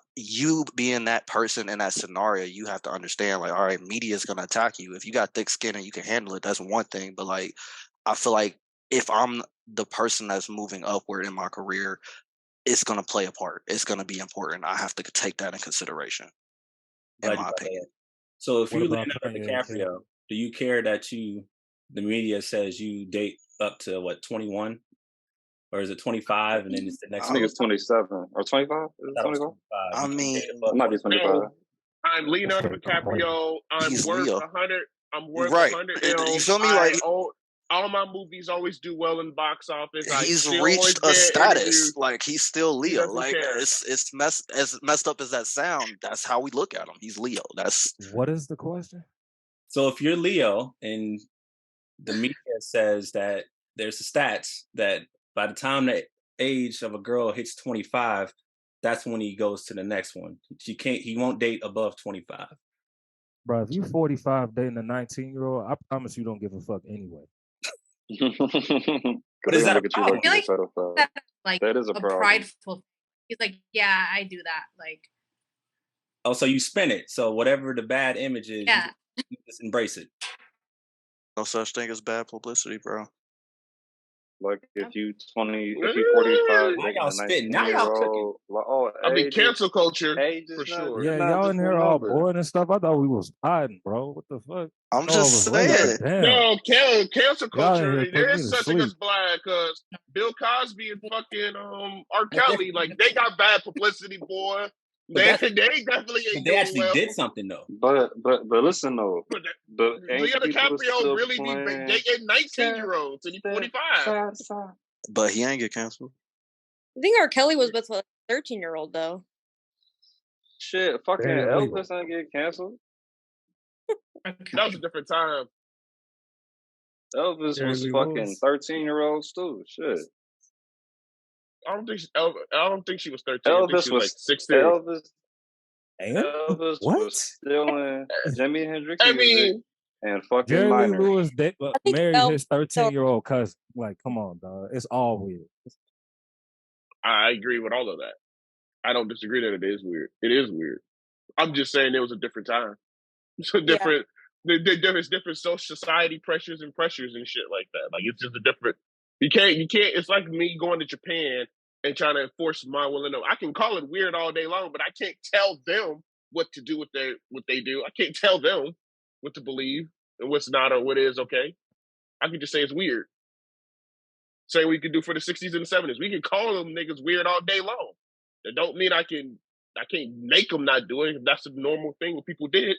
being that person in that scenario, you have to understand like, all right, media is gonna attack you. If you got thick skin and you can handle it, that's one thing. But like I feel like if I'm the person that's moving upward in my career, it's going to play a part. It's going to be important. I have to take that in consideration, in my opinion. So if What you about Leonardo Kanye and Kim? DiCaprio, do you care that the media says you date up to what, 21? Or is it 25 and then it's the next I think it's 27 or 25. Is it 25? I mean, it might be 25. No, I'm Leonardo DiCaprio. I'm he's worth Leo. 100. I'm worth Right. 100 You M's. feel me? Like All my movies always do well in box office. he's I still reached always a get status. interviews. Like he's still He Leo. doesn't Like care. it's messed up as that sound. That's how we look at him. He's Leo. That's What is the question? So if you're Leo and the media says that there's the stats that by the time the age of a girl hits 25, that's when he goes to the next one. He won't date above 25. Bro, if you 45 dating a 19-year-old, I promise you don't give a fuck anyway. But is that a problem? I feel like that's like that is a problem. prideful. He's like, yeah, I do that. Like, oh, so you spin it. So whatever the bad image is, yeah, you just embrace it. no such thing as bad publicity, bro. Like if you 45, now y'all spitting. Now y'all cooking. Like, oh, I mean, cancel culture for sure. Yeah, y'all in here all boring and stuff. I thought we was hiding, bro. What the fuck? I'm just saying. No, cancel culture. There is such thing as sleep. black because Bill Cosby and fucking R. Kelly, like they got bad publicity, boy. They definitely ain't they actually well. did something though. But listen though, Leo DiCaprio really be dating 19-year-olds and he's 45. But he ain't get canceled. I think R. Kelly was with a 13-year-old though. Shit, fucking Elvis ain't get canceled. That was a different time. Elvis was fucking 13-year-olds too. Shit. I don't think she was 13. I think she was like 16. Elvis was stealing Jimi Hendrix music and fucking Jerry Lee minor. Lewis married his 13-year-old cousin. Like, come on, dog. It's all weird. I agree with all of that. I don't disagree that it is weird. It is weird. I'm just saying it was a different time. So different. There's different social society pressures and shit like that. Like it's just a different. You can't. It's like me going to Japan and trying to enforce my will and no. I can call it weird all day long, but I can't tell them what to do with what they do. I can't tell them what to believe and what's not or what is okay. I can just say it's weird. Same we could do for the 60s and the 70s. We can call them niggas weird all day long. That don't mean I can't make them not do it. If that's a normal thing what people did.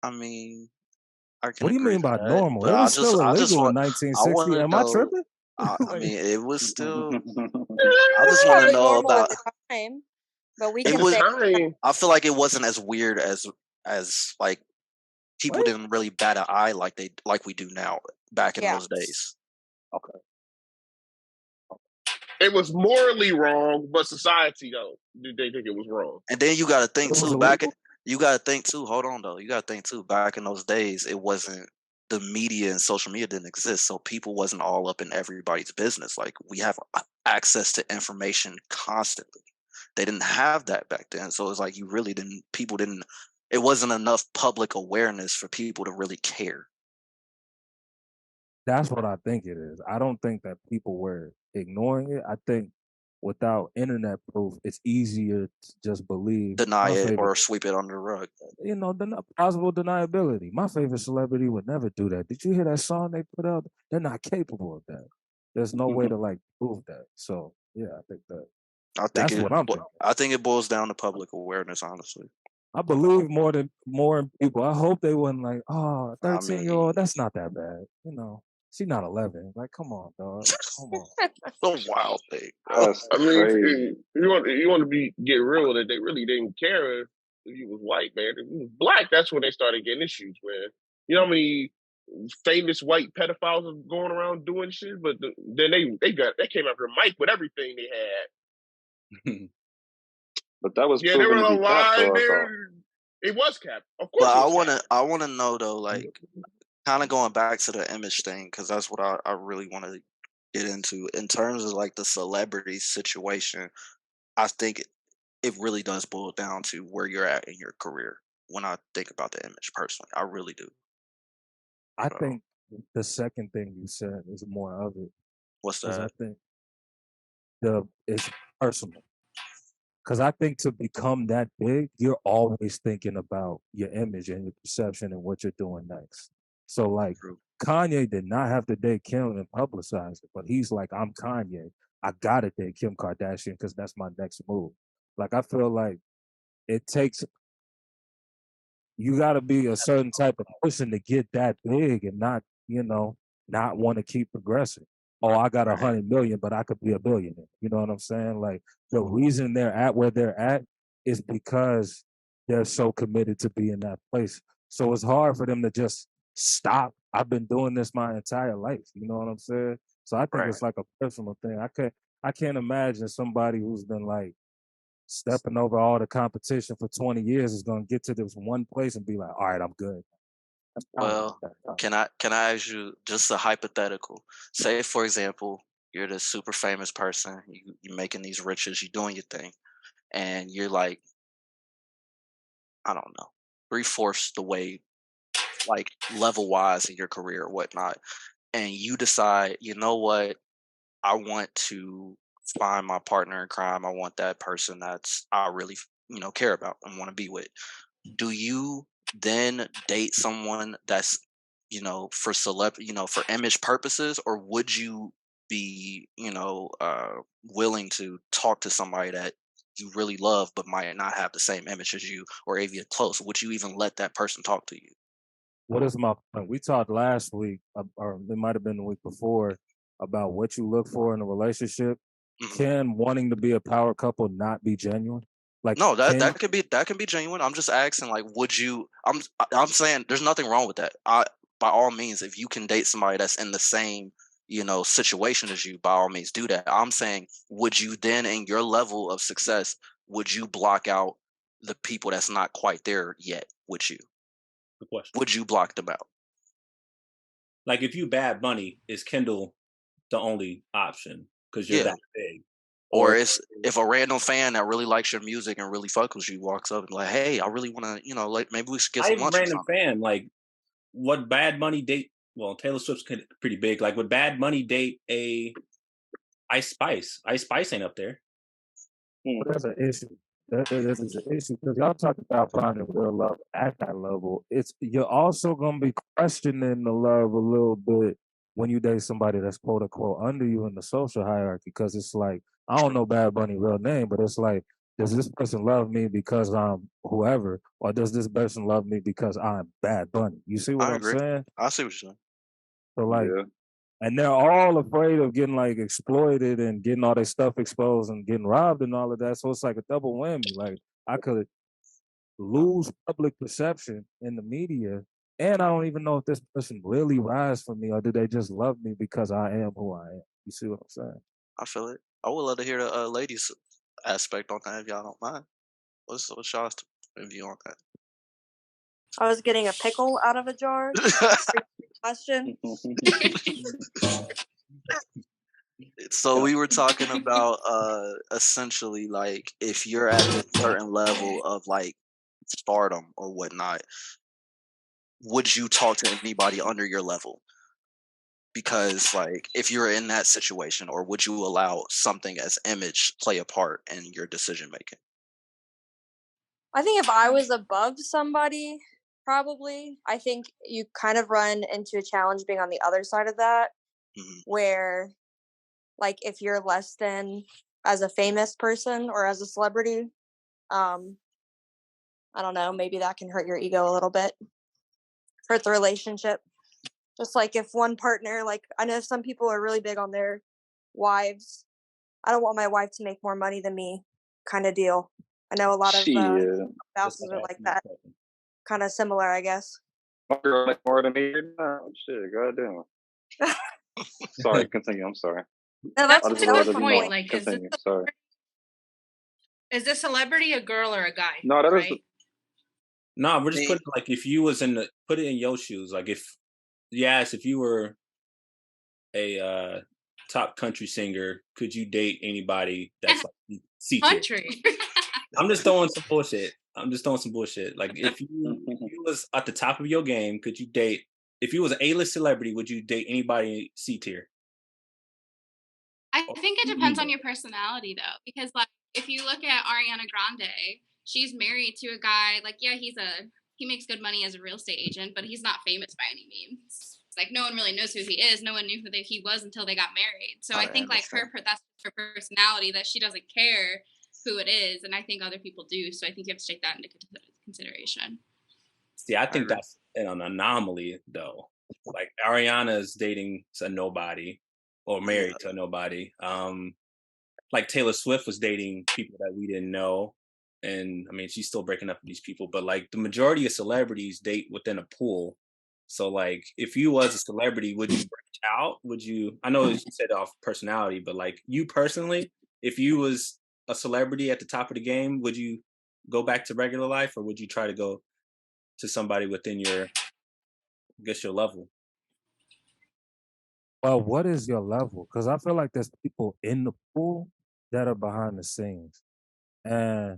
I mean, what do you mean by normal? It was still illegal in 1960. Am I tripping? I mean, it was still. I just want to know about. Time, but we it was. I feel like it wasn't as weird as like people didn't really bat an eye like we do now back in those days. Okay. It was morally wrong, but society though did they think it was wrong? And then you got to think too. Hold on though. You got to think too. Back in those days, it wasn't the media and social media didn't exist, so people wasn't all up in everybody's business. Like we have access to information constantly. They didn't have that back then, so it's like it wasn't enough public awareness for people to really care. That's what I think it is. I don't think that people were ignoring it. I think without internet proof, it's easier to just believe. Deny it or sweep it under the rug. You know, possible deniability. My favorite celebrity would never do that. Did you hear that song they put out? They're not capable of that. There's no way to like prove that. So, yeah, I think that. That's what I'm thinking. I think it boils down to public awareness, honestly. I believe more in people. I hope they wouldn't like, oh, 13-year-old, that's not that bad. You know, she's not 11. Like, come on, dog. Come on. The wild thing. That's I mean, crazy. you want to get real with it. They really didn't care if you was white, man. If you was black, that's when they started getting issues, man. You know how many famous white pedophiles are going around doing shit? But then they came after Mike with everything they had. But that was They proven were to be cap, alive. though, I thought. It was cap, of course. But I wanna know though, like, kind of going back to the image thing, because that's what I really want to get into in terms of like the celebrity situation. I think it really does boil down to where you're at in your career. When I think about the image personally, I really do. I think the second thing you said is more of it. What's Because I that? think it's personal. Because I think to become that big, you're always thinking about your image and your perception and what you're doing next. So, like, True. Kanye did not have to date Kim and publicize it, but he's like, I'm Kanye. I gotta date Kim Kardashian because that's my next move. Like, I feel like it takes, you gotta be a certain type of person to get that big and not, not want to keep progressing. Oh, I got 100 million, but I could be a billionaire. You know what I'm saying? Like, the reason they're at where they're at is because they're so committed to be in that place. So it's hard for them to just stop. I've been doing this my entire life. You know what I'm saying? So I think it's like a personal thing. I can't imagine somebody who's been like stepping over all the competition for 20 years is gonna get to this one place and be like, all right, I'm good. Well, can I ask you just a hypothetical? Say, for example, you're this super famous person, you're making these riches, you're doing your thing, and you're like, I don't know, 3/4 the way, like level wise in your career or whatnot, and you decide, you know what, I want to find my partner in crime. I want that person that's I really, care about and want to be with. Do you then date someone that's, for for image purposes, or would you be, willing to talk to somebody that you really love but might not have the same image as you or even close? Would you even let that person talk to you? What is my point? We talked last week, or it might have been the week before, about what you look for in a relationship. Can wanting to be a power couple not be genuine? Like, no, that can be genuine. I'm just asking, like, would you? I'm saying there's nothing wrong with that. By all means, if you can date somebody that's in the same situation as you, by all means do that. I'm saying, would you then, in your level of success, would you block out the people that's not quite there yet with you? Good question. Would you block them out? Like, if you Bad Bunny, is Kendall the only option because you're that big? Or if a random fan that really likes your music and really fucks with you walks up and like, hey, I really want to, like maybe we should get some lunch. Random fan, like, would Bad Bunny date? Well, Taylor Swift's pretty big. Like, would Bad Bunny date a Ice Spice? Ice Spice ain't up there. That's an issue. That is an issue because y'all talk about finding real love at that level. You're also gonna be questioning the love a little bit when you date somebody that's quote unquote under you in the social hierarchy. Because it's like, I don't know Bad Bunny's real name, but it's like, does this person love me because I'm whoever, or does this person love me because I'm Bad Bunny? You see what I'm saying? I see what you're saying. So like, and they're all afraid of getting like exploited and getting all their stuff exposed and getting robbed and all of that. So it's like a double whammy. Like, I could lose public perception in the media, and I don't even know if this person really rides for me or do they just love me because I am who I am. You see what I'm saying? I feel it. I would love to hear the ladies aspect on that if y'all don't mind. What's y'all's view on that? I was getting a pickle out of a jar. Question. So we were talking about essentially, like, if you're at a certain level of like stardom or whatnot, would you talk to anybody under your level? Because like, if you're in that situation, or would you allow something as image play a part in your decision making? I think if I was above somebody, probably. I think you kind of run into a challenge being on the other side of that, where, like, if you're less than as a famous person or as a celebrity. I don't know, maybe that can hurt your ego a little bit, hurt the relationship. Just like if one partner, like I know some people are really big on their wives. I don't want my wife to make more money than me, kind of deal. I know a lot of spouses are like that. Kind of similar, I guess. My girl make more than me now. Shit, goddamn. Sorry, continue. I'm sorry. No, that's a good point. Know. Like, continue. Sorry. Is this celebrity a girl or a guy? No, that right? No, we're just putting like if you was put it in your shoes. Like if you were a top country singer, could you date anybody that's like C tier? Country. I'm just throwing some bullshit. Like if you was at the top of your game, could you date? If you was an A-list celebrity, would you date anybody C tier? I think it depends on your personality, though, because like if you look at Ariana Grande, she's married to a guy. Like, yeah, he makes good money as a real estate agent, but he's not famous by any means. Like, no one really knows who he is. No one knew who he was until they got married. So I think like that's her personality, that she doesn't care who it is, and I think other people do. So I think you have to take that into consideration. See, I think that's an anomaly, though. Like Ariana's dating a nobody or married to a nobody. Like Taylor Swift was dating people that we didn't know, and I mean she's still breaking up with these people. But like the majority of celebrities date within a pool. So like if you was a celebrity, would you branch out? Would you? I know you said off personality, but like you personally, if you was a celebrity at the top of the game, would you go back to regular life, or would you try to go to somebody within your level? Well, what is your level? Because I feel like there's people in the pool that are behind the scenes, and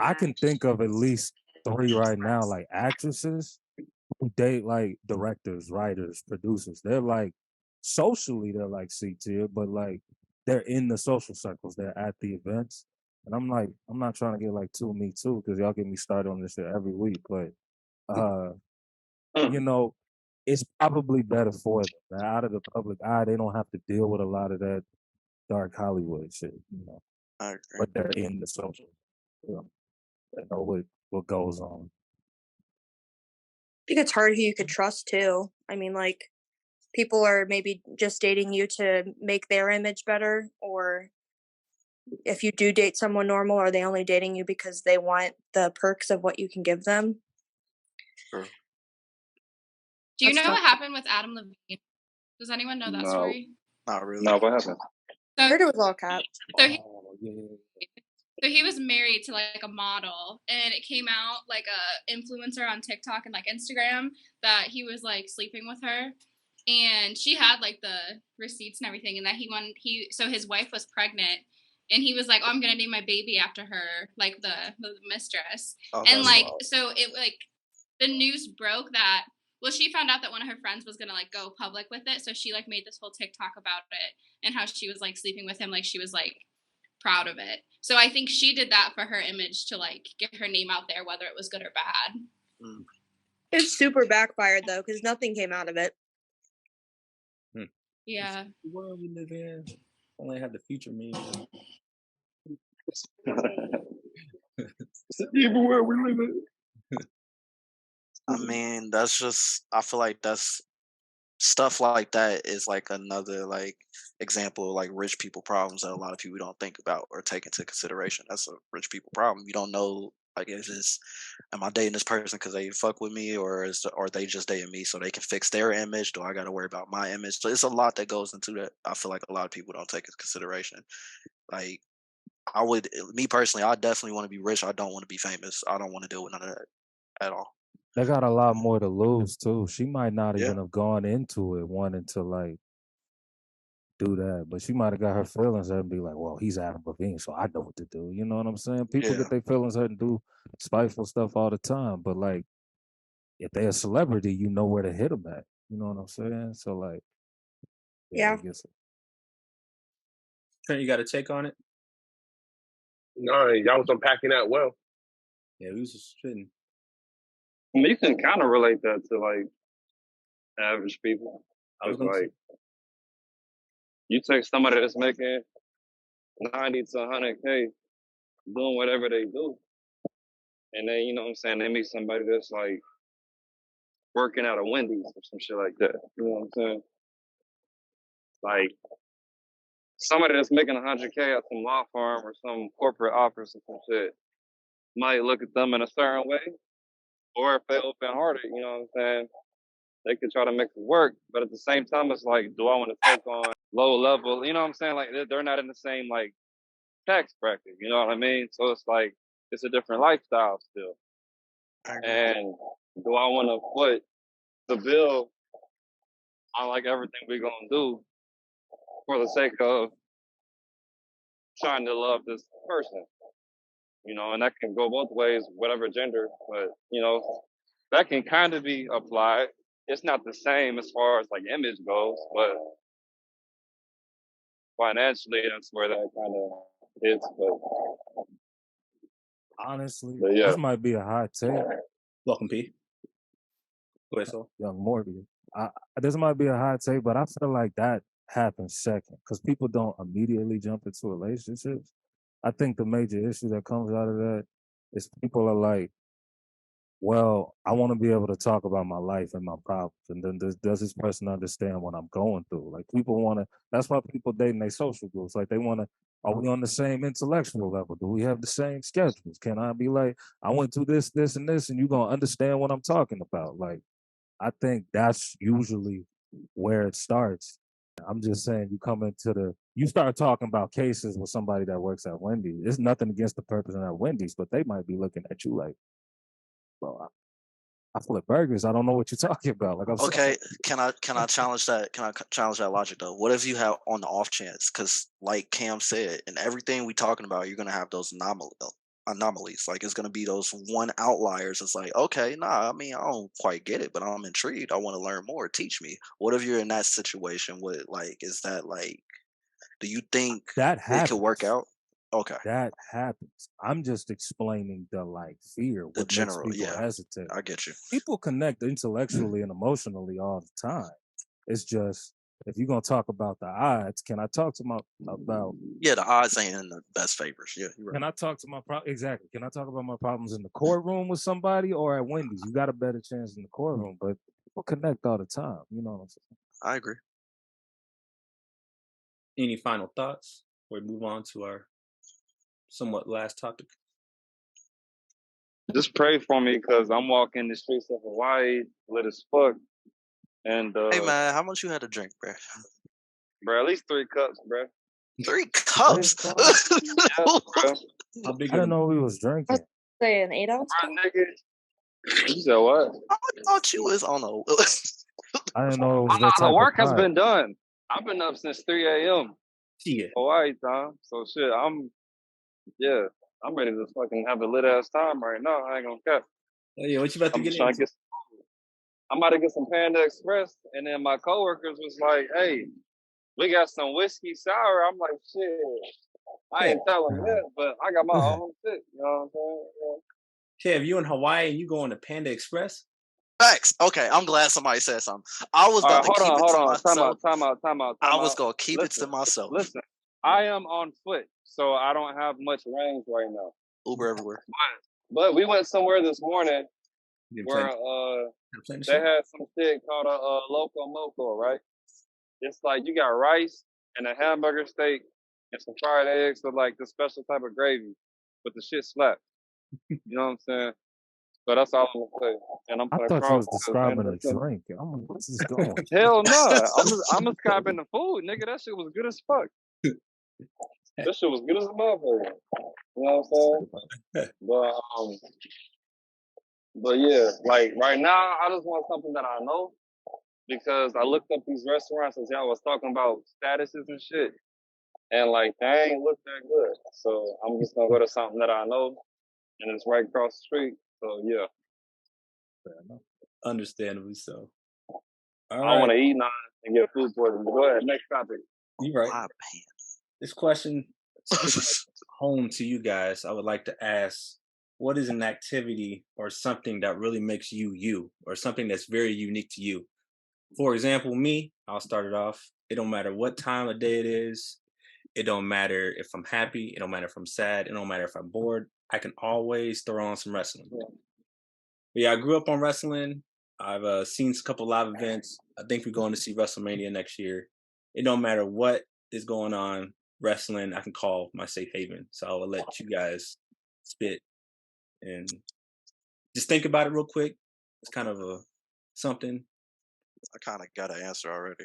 I can think of at least 3 right now, like actresses who date like directors, writers, producers. They're like socially, they're like C tier, but like they're in the social circles. They're at the events, and I'm like, I'm not trying to get like too me too, because y'all get me started on this shit every week, but you know, it's probably better for them. They're out of the public eye. They don't have to deal with a lot of that dark Hollywood shit, you know. I agree. But they're in the social. You know, they know what goes on. I think it's hard who you could trust too. I mean, like people are maybe just dating you to make their image better, or if you do date someone normal, are they only dating you because they want the perks of what you can give them? Sure. Do you know what happened with Adam Levine? Does anyone know that story? Not really. No, what happened? I heard it was all caps. So he was married to like a model, and it came out like a influencer on TikTok and like Instagram that he was like sleeping with her, and she had like the receipts and everything, and that so his wife was pregnant, and he was like, "Oh, I'm gonna name my baby after her, like the mistress," and like so it like the news broke that. Well, she found out that one of her friends was gonna like go public with it, so she like made this whole TikTok about it and how she was like sleeping with him, like she was like proud of it. So I think she did that for her image to like get her name out there, whether it was good or bad. It's super backfired though, because nothing came out of it. Yeah. The world we live in. Only have the future me. Even where we live in. I mean, that's just. I feel like that's stuff like that is like another like example of like rich people problems that a lot of people don't think about or take into consideration. That's a rich people problem. You don't know like am I dating this person because they fuck with me, or they just dating me so they can fix their image? Do I got to worry about my image? So it's a lot that goes into that. I feel like a lot of people don't take into consideration. Like me personally, I definitely want to be rich. I don't want to be famous. I don't want to deal with none of that at all. They got a lot more to lose too. She might not even have gone into it wanting to like do that, but she might have got her feelings hurt and be like, "Well, he's Adam Levine, so I know what to do." You know what I'm saying? People get their feelings hurt and do spiteful stuff all the time, but like if they're a celebrity, you know where to hit them at. You know what I'm saying? So like, yeah. Trent, you got a take on it? No, y'all was unpacking that well. Yeah, we was just spitting. I mean, you can kind of relate that to like average people. I was like, you take somebody that's making 90 to 100K doing whatever they do. And then, you know what I'm saying, they meet somebody that's like working out of Wendy's or some shit like that. You know what I'm saying? Like somebody that's making 100K at some law firm or some corporate office or some shit might look at them in a certain way. Or if they open hearted, you know what I'm saying, they could try to make it work. But at the same time, it's like, do I want to take on low level? You know what I'm saying? Like they're not in the same like tax bracket. You know what I mean? So it's like it's a different lifestyle still. And do I want to put the bill on like everything we're gonna do for the sake of trying to love this person? You know, and that can go both ways, whatever gender. But you know, that can kind of be applied. It's not the same as far as like image goes, but financially, that's where that kind of hits. But Honestly, yeah, this might be a hot take. Welcome, P. Go ahead, so. Young Morty. This might be a hot take, but I feel like that happens second because people don't immediately jump into relationships. I think the major issue that comes out of that is people are like, well, I want to be able to talk about my life and my problems. And then does this person understand what I'm going through? Like people want to, that's why people date in their social groups. Like they want to, are we on the same intellectual level? Do we have the same schedules? Can I be like, I went through this, this, and this, and you're going to understand what I'm talking about? Like, I think that's usually where it starts. I'm just saying, you start talking about cases with somebody that works at Wendy's. It's nothing against the person at Wendy's, but they might be looking at you like, bro, I flip burgers. I don't know what you're talking about. Like I'm Okay, sorry. can I challenge that? Can I challenge that logic though? What if you have on the off chance? Because like Cam said, in everything we talking about, you're gonna have those anomalies. Like it's gonna be those one outliers. It's like, okay, nah, I mean, I don't quite get it, but I'm intrigued. I want to learn more. Teach me. What if you're in that situation? With like, is that like, do you think That it could work happens. out? Okay, That happens. I'm just explaining the like fear, the what makes general, people yeah, hesitate. I get you. People connect intellectually and emotionally all the time. It's just if you're gonna talk about the odds, can I talk to my about? Yeah, the odds ain't in the best favors. Yeah, you're right. Can I talk to my exactly? Can I talk about my problems in the courtroom with somebody or at Wendy's? You got a better chance in the courtroom, but people connect all the time. You know what I'm saying? I agree. Any final thoughts? We move on to our somewhat last topic. just pray for me because I'm walking the streets of Hawaii lit as fuck. And Hey man, how much you had to drink, bro? Bro, at least 3 cups, bro. 3 cups? Yeah, bro. How big I didn't know we was drinking. Say an 8-ounce cup? You said what? I thought you was on a. I didn't know it was Oh, that no, type the work of has pot. been done. I've been up since 3 a.m. Yeah. Hawaii time. So shit, I'm ready to fucking have a lit ass time right now. I ain't gonna cap. Oh, yeah, what you about to I'm get just trying into? to get I'm about to get some Panda Express, and then my coworkers was like, "Hey, we got some whiskey sour." I'm like, "Shit, I ain't telling that, but I got my own shit." You know what I'm saying? Kev, you in Hawaii and you going to Panda Express? Facts. Okay, I'm glad somebody said something. I was All about right, to keep it to myself. Time out. I was gonna keep it to myself. Listen. I am on foot, so I don't have much range right now. Uber everywhere. But we went somewhere this morning where they had some shit called a loco moco, right? It's like you got rice and a hamburger steak and some fried eggs with like this special type of gravy, but the shit slaps. You know what I'm saying? So that's all I'm gonna say. And I'm I gonna thought you was cross. describing a drink. I'm like, what's this going? Hell no! I'm describing the food, nigga. That shit was good as fuck. That shit was good as a motherfucker. You know what I'm saying? But yeah, like right now, I just want something that I know because I looked up these restaurants as y'all was talking about statuses and shit, and like they ain't look that good. So I'm just gonna go to something that I know, and it's right across the street. So yeah, understandably so. I don't want to eat none and get food poisoning. But go ahead, next topic. You're right. This question home to you guys. I would like to ask, what is an activity or something that really makes you you, or something that's very unique to you? For example, me, I'll start it off. It don't matter what time of day it is. It don't matter if I'm happy. It don't matter if I'm sad. It don't matter if I'm bored. I can always throw on some wrestling. Yeah, I grew up on wrestling. I've seen a couple live events. I think we're going to see WrestleMania next year. It don't matter what is going on. Wrestling, I can call my safe haven. So I'll let you guys spit and just think about it real quick. It's kind of a something. I kind of got an answer already.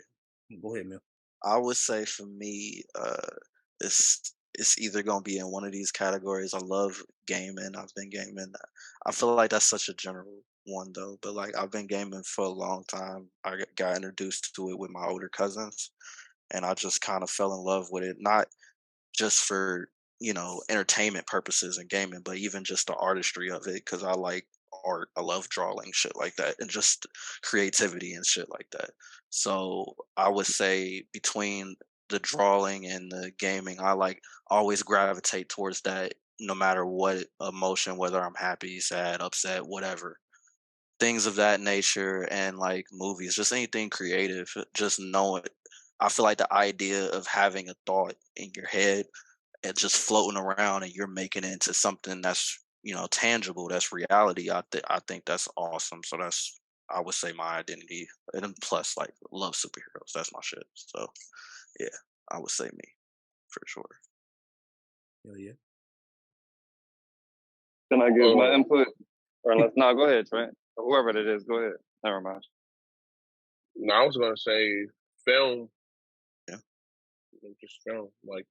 Go ahead, Mil. I would say for me, it's either gonna be in one of these categories. I love gaming. I've been gaming. I feel like that's such a general one though, but like I've been gaming for a long time. I got introduced to it with my older cousins, and I just kind of fell in love with it. Not just for entertainment purposes and gaming, but even just the artistry of it because I like art. I love drawing shit like that and just creativity and shit like that. So I would say between the drawing and the gaming, I like always gravitate towards that no matter what emotion, whether I'm happy, sad, upset, whatever. Things of that nature and like movies, just anything creative, just know it. I feel like the idea of having a thought in your head and just floating around and you're making it into something that's tangible, that's reality. I think that's awesome. So that's, I would say, my identity. And then plus like love superheroes, that's my shit. So yeah, I would say me for sure. Hell yeah. Can I give my input? Or let's no, go ahead, Trent. Whoever it is, go ahead. Never mind. No, I was gonna say film. Yeah. Just film. Like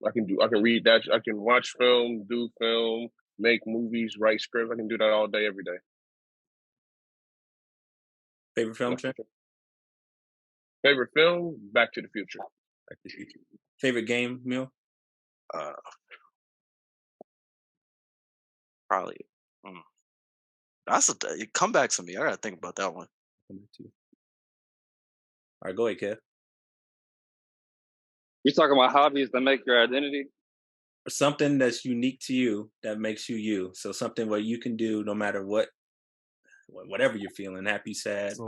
I can read that. I can watch film, do film, make movies, write scripts. I can do that all day, every day. Favorite film, Trent? Favorite film? Back to the Future. Back to the Future. Favorite game, Mil? Probably. That's come back to me. I gotta think about that one. Come back to you. All right, go ahead, Kev. You're talking about hobbies that make your identity? Something that's unique to you that makes you you. So something where you can do no matter whatever you're feeling, happy, sad. It's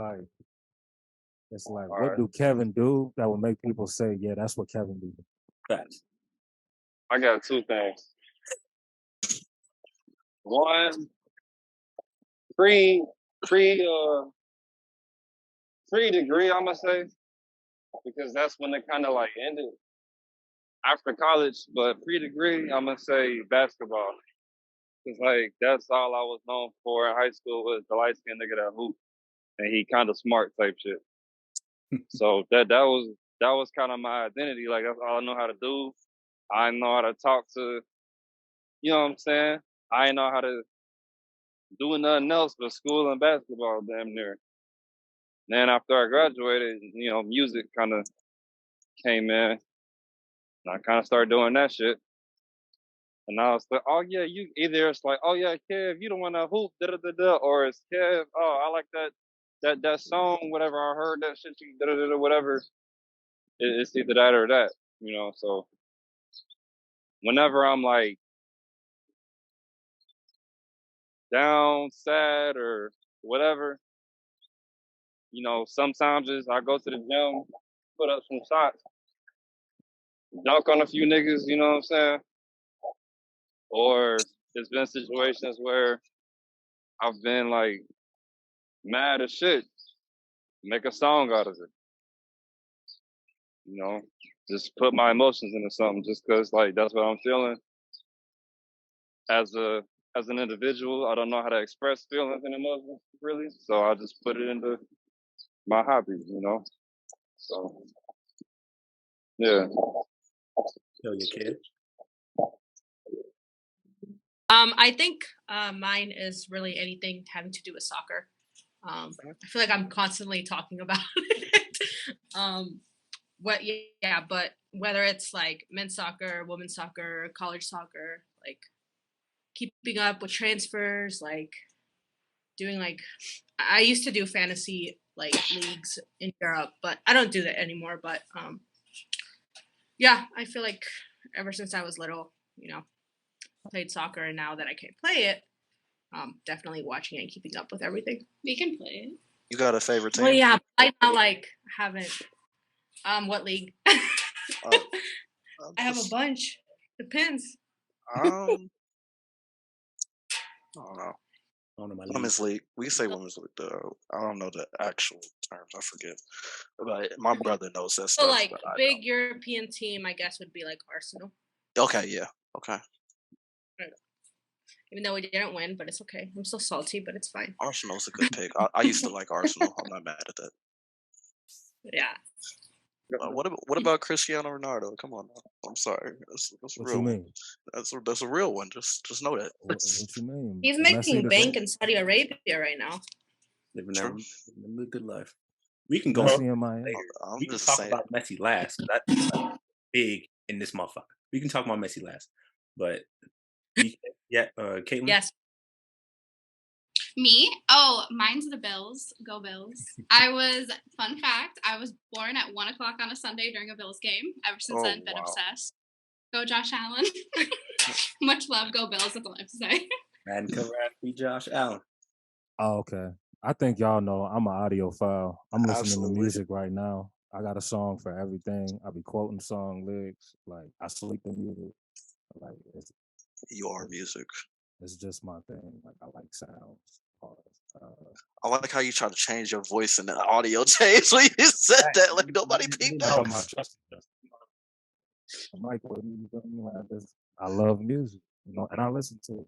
like what do Kevin do that will make people say, yeah, that's what Kevin do? Facts. I got two things. One, pre degree, I'm gonna say, because that's when it kind of like ended after college. But pre-degree, I'm gonna say basketball, because like that's all I was known for in high school was the light skinned nigga that hoop, and he kind of smart type shit. So that was kind of my identity. Like that's all I know how to do. I know how to talk to, you know what I'm saying. I ain't know how to do nothing else but school and basketball damn near. Then after I graduated, music kind of came in. And I kind of started doing that shit. And I was like, oh yeah, you either it's like, oh yeah, Kev, you don't want to hoop, da da da da, or it's Kev, oh I like that song, whatever. I heard that shit, da da da, whatever. It's either that or that, So whenever I'm like down, sad, or whatever, sometimes I go to the gym, put up some shots, dunk on a few niggas, you know what I'm saying? Or there's been situations where I've been like mad as shit, make a song out of it. Just put my emotions into something just because like that's what I'm feeling as an individual. I don't know how to express feelings and emotions really, so I just put it into my hobbies, So yeah. Kill your kid. I think mine is really anything having to do with soccer. I feel like I'm constantly talking about it. But whether it's like men's soccer, women's soccer, college soccer, like keeping up with transfers, like doing like I used to do fantasy like leagues in Europe, but I don't do that anymore. But I feel like ever since I was little, played soccer, and now that I can't play it, definitely watching and keeping up with everything. We can play it. You got a favorite team? Well, yeah, I now like haven't. What league? I have a bunch. Depends. I don't know. Women's league. We can say women's league though. I don't know the actual terms. I forget. But my brother knows that So stuff. like big European team, I guess would be like Arsenal. Okay, yeah. Okay. Even though we didn't win, but it's okay. I'm still salty, but it's fine. Arsenal's a good pick. I used to like Arsenal. I'm not mad at that. Yeah. What about Cristiano Ronaldo? Come on now. I'm sorry. That's a real one. That's a real one. Just know that. What you mean? He's making bank in Saudi Arabia right now. Living a good life. We can go Messi in Miami. We can talk about Messi last. That's like big in this motherfucker. We can talk about Messi last. But Katelyn? Yes. Me? Oh, mine's the Bills. Go Bills. Fun fact, I was born at 1 o'clock on a Sunday during a Bills game. Ever since then, been obsessed. Go Josh Allen. Much love, go Bills, that's all I have to say. And be Josh Allen. Oh, okay. I think y'all know I'm an audiophile. I'm listening to music right now. I got a song for everything. I be quoting song lyrics. Like, I sleep to music. Like, you are music. It's just my thing. Like, I like sounds. I like how you try to change your voice in the audio change when you said that. Like, nobody peeped that. I love music, and I listen to it.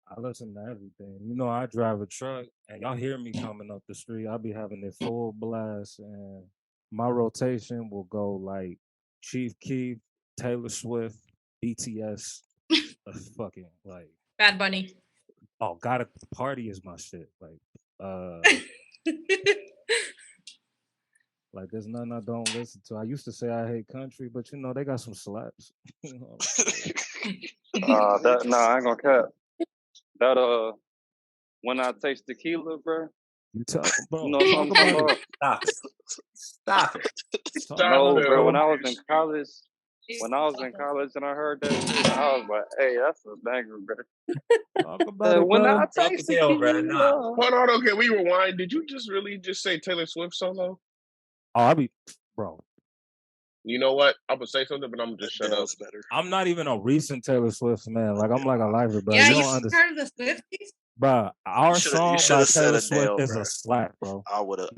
I listen to everything. I drive a truck, and y'all hear me coming up the street. I'll be having it full blast, and my rotation will go like Chief Keef, Taylor Swift, BTS, fucking like Bad Bunny. Oh, God, the party is my shit. Like, like there's nothing I don't listen to. I used to say I hate country, but they got some slaps. I ain't gonna cap. That when I taste tequila, bro. You tell, bro. Talking about? Stop it. No, bro. When I was in college and I heard that shit, I was like, "Hey, that's a banger, bro." When I taste tequila, hold on, okay, we rewind. Did you just really just say Taylor Swift solo? Oh, bro. You know what? I'm gonna say something, but I'm gonna just shut up. Better. I'm not even a recent Taylor Swift man. Like, I'm like a lifer, bro. Yeah, you don't understand. Heard of the Swifties? Bro, our song by Taylor Swift is a slap, bro. I would have.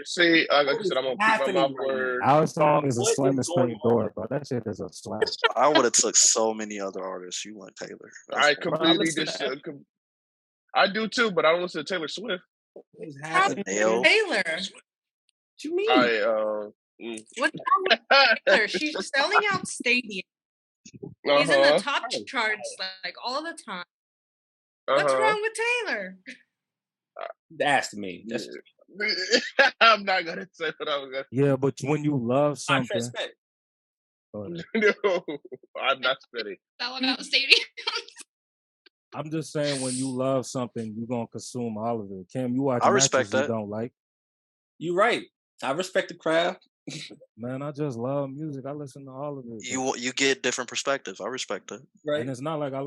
See, like I said, I'm gonna keep my mouth word. Our song is a slam and screen door, bro. That shit is a slap. I would have took so many other artists. You went Taylor. I completely I do too, but I don't listen to Taylor Swift. Taylor. What you mean? What's wrong with Taylor? She's selling out stadiums. She's in the top charts like all the time. What's wrong with Taylor? That's me. I'm not gonna say what I was gonna say. Yeah, but when you love something. No, I'm not spitting. Selling out stadiums. I'm just saying, when you love something, you're gonna consume all of it. Cam, you watch I respect that. You don't like. You're right. I respect the craft. Man, I just love music. I listen to all of it. You get different perspectives. I respect that. Right. And it's not like I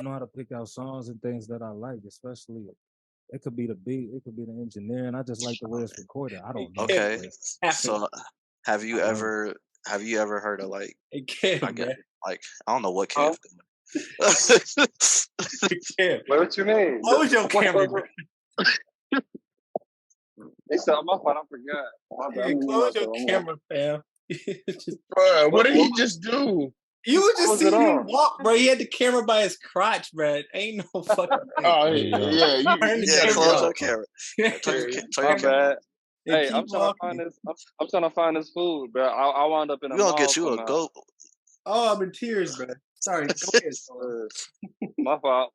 know how to pick out songs and things that I like, especially it could be the beat, it could be the engineering. I just like the way it's recorded. I don't know. Okay. So have you ever heard of like I don't know what Kev doing. What you mean? What was your camera? They said, my fault, I forgot. Hey, close your camera, fam. Bro, what did he just do? You were just seeing him walk, bro. He had the camera by his crotch, bro. Ain't no fucking. Oh, yeah. Close your camera. My bad. Hey, I'm trying to find this food, bro. I wound up in a mall. We gonna get you a goat. Oh, I'm in tears, bro. Sorry. Go ahead. My fault.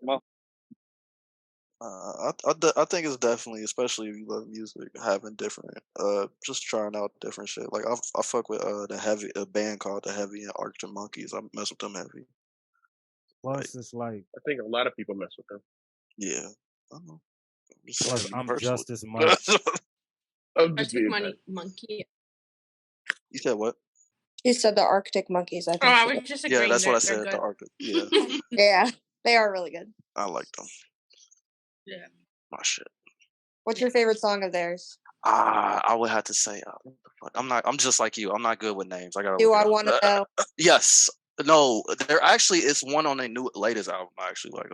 I think it's definitely, especially if you love music, having different, just trying out different shit. Like I fuck with a band called The Heavy and Arctic Monkeys. I mess with them heavy. Plus, it's like I think a lot of people mess with them. Yeah, I don't know. Plus, I'm just as much. Arctic Monkey. You said what? You said the Arctic Monkeys. I think. Oh, I was just agreeing. Yeah, that's what I said. Good. The Arctic. Yeah. Yeah, they are really good. I like them. Yeah. My shit. What's your favorite song of theirs? I would have to say, I'm just like you. I'm not good with names. I gotta. Do I want to know? Yes. No. There actually is one on their latest album. I actually like.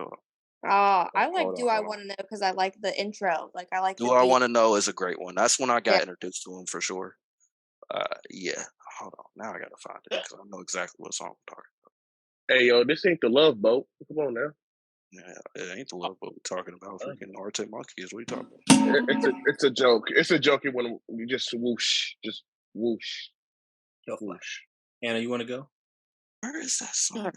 I like Do I Want to Know because I like the intro. Like I like. Do I Want to Know is a great one. That's when I got introduced to him for sure. Yeah. Hold on. Now I gotta find it because I know exactly what song I'm talking about. Hey, yo, this ain't the Love Boat. Come on now. Yeah, it ain't the Love Boat we're talking about. Freaking Arctic Monkeys. What are you talking about? It's a joke. It's a joke when you just whoosh, whoosh. Anna, you want to go? Where is that song?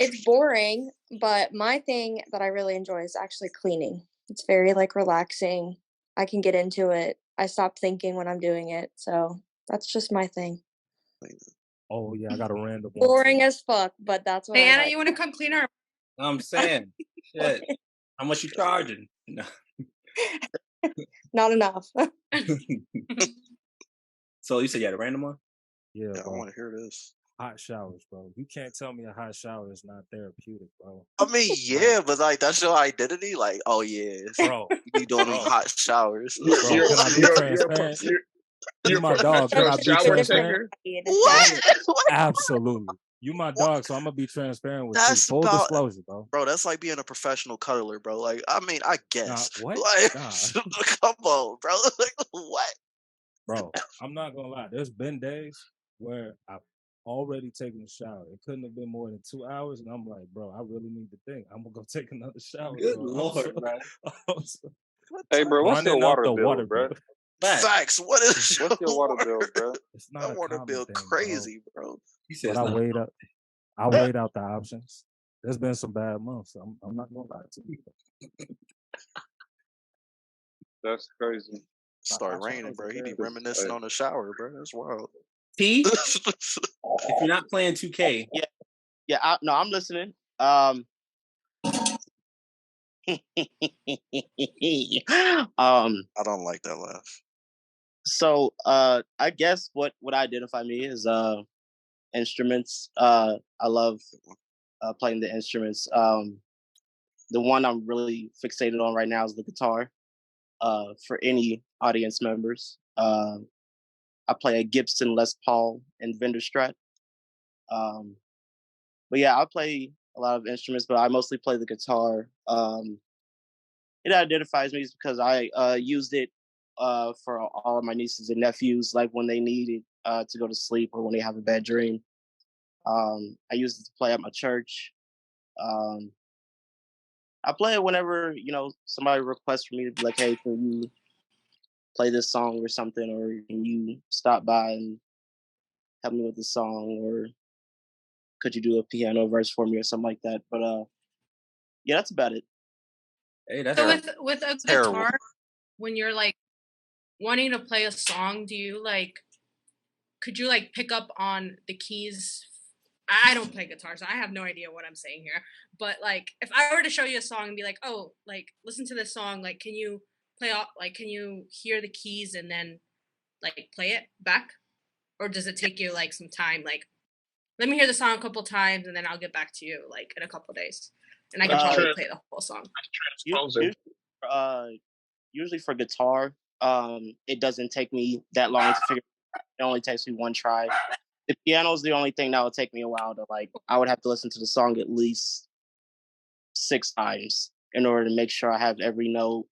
It's boring, but my thing that I really enjoy is actually cleaning. It's very like relaxing. I can get into it. I stop thinking when I'm doing it, so that's just my thing. Oh yeah, I got a random one. Boring as fuck, but that's what. Hey Anna, you want to come clean our? I'm saying, shit. How much you charging? No. Not enough. So you said you had a random one? Yeah, I want to hear this. Hot showers, bro. You can't tell me a hot shower is not therapeutic, bro. I mean, yeah, but like that's your identity. Like, oh yeah, bro, you be doing hot showers. Bro, can I be transparent? You my dog. Can I be transparent? What? Absolutely. You my dog, so I'm gonna be transparent with you. Full disclosure, bro. Bro, that's like being a professional cuddler, bro. Like, I mean, I guess. What? Like, come on, bro. Like, what? Bro, I'm not gonna lie. There's been days where I've already taken a shower. It couldn't have been more than 2 hours, and I'm like, bro, I really need to think. I'm gonna go take another shower. Good Lord, man. Hey, bro, what's your water bill, bro? Facts. What's your water bill, bro? It's not that water bill thing, crazy, bro. He said, I weighed out the options. There's been some bad months. I'm not gonna lie to you. That's crazy. Start raining, bro. He be reminiscing on the shower, bro. That's wild. P, if you're not playing 2K, I'm listening. I don't like that laugh. So I guess what would identify me is instruments. I love playing the instruments. The one I'm really fixated on right now is the guitar. For any audience members, I play a Gibson Les Paul and Fender Strat. But yeah, I play a lot of instruments, but I mostly play the guitar. It identifies me because I used it for all of my nieces and nephews, like when they needed to go to sleep or when they have a bad dream. I used it to play at my church. I play it whenever, somebody requests for me to be like, hey, can you play this song or something, or can you stop by and help me with the song, or could you do a piano verse for me or something like that? But yeah, that's about it. Hey, that's so with a guitar, when you're like wanting to play a song, could you like pick up on the keys? I don't play guitar, so I have no idea what I'm saying here. But like, if I were to show you a song and be like, "Oh, like listen to this song," like, can you play off? Like, can you hear the keys and then like play it back, or does it take you like some time? Like, let me hear the song a couple times and then I'll get back to you like in a couple days, and I can probably play the whole song. Usually for guitar, it doesn't take me that long to figure. It only takes me one try. The piano is the only thing that would take me a while to like. I would have to listen to the song at least 6 times in order to make sure I have every note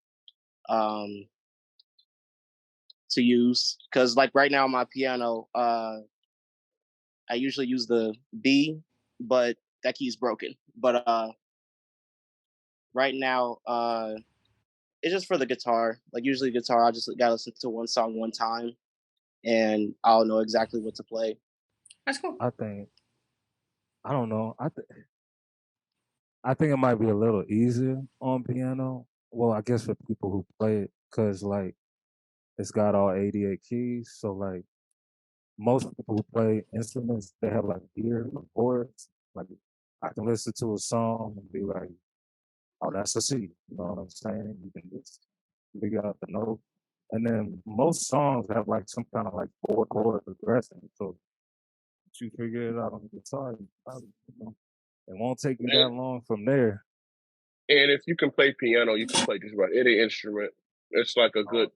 to use. Because like right now on my piano, I usually use the B, but that key's broken. But right now, it's just for the guitar. Like usually guitar, I just gotta listen to one song one time, and I'll know exactly what to play. That's cool. I don't know. I think it might be a little easier on piano. Well, I guess for people who play it, because like it's got all 88 keys. So like most people who play instruments, they have like ear chords. Like I can listen to a song and be like, "Oh, that's a C." You know what I'm saying? You can just figure out the note. And then most songs have like some kind of like 4-chord progression. So you figure it out on the guitar, it won't take you that long from there. And if you can play piano, you can play just about any instrument. It's like a good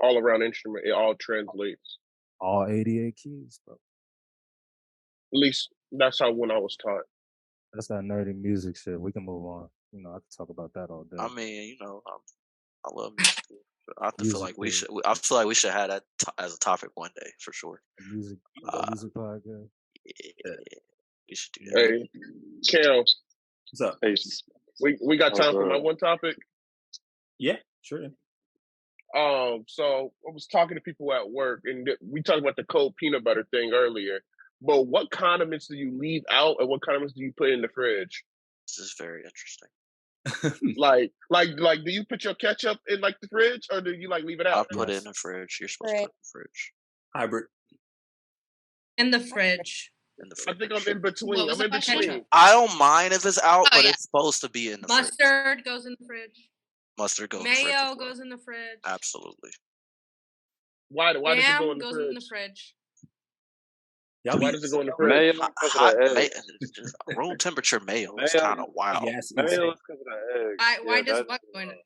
all around instrument. It all translates. All 88 keys, bro. At least that's how when I was taught. That's that nerdy music shit. We can move on. You know, I can talk about that all day. I mean, you know, I love music. I feel like we should. I feel like we should have that as a topic one day for sure. Music podcast. Yeah, we should do that. Hey, Kel, what's up? Hey, we got time for my one topic. Yeah, sure. So I was talking to people at work, and we talked about the cold peanut butter thing earlier. But what condiments do you leave out, and what condiments do you put in the fridge? This is very interesting. like, do you put your ketchup in like the fridge, or do you like leave it out? I put it in the fridge. You're supposed to put it in the fridge. Hybrid. In the fridge. I think I'm in between. I'm in between. I don't mind if it's out, but it's supposed to be in the fridge. Mustard goes in the fridge. Mustard goes. Mayo goes in the fridge. Absolutely. Why does it go in the goes fridge? in the fridge. Why does it go in the fridge? Room temperature mayo is kind of wild. Mayo is because of the eggs. Why does what go in it?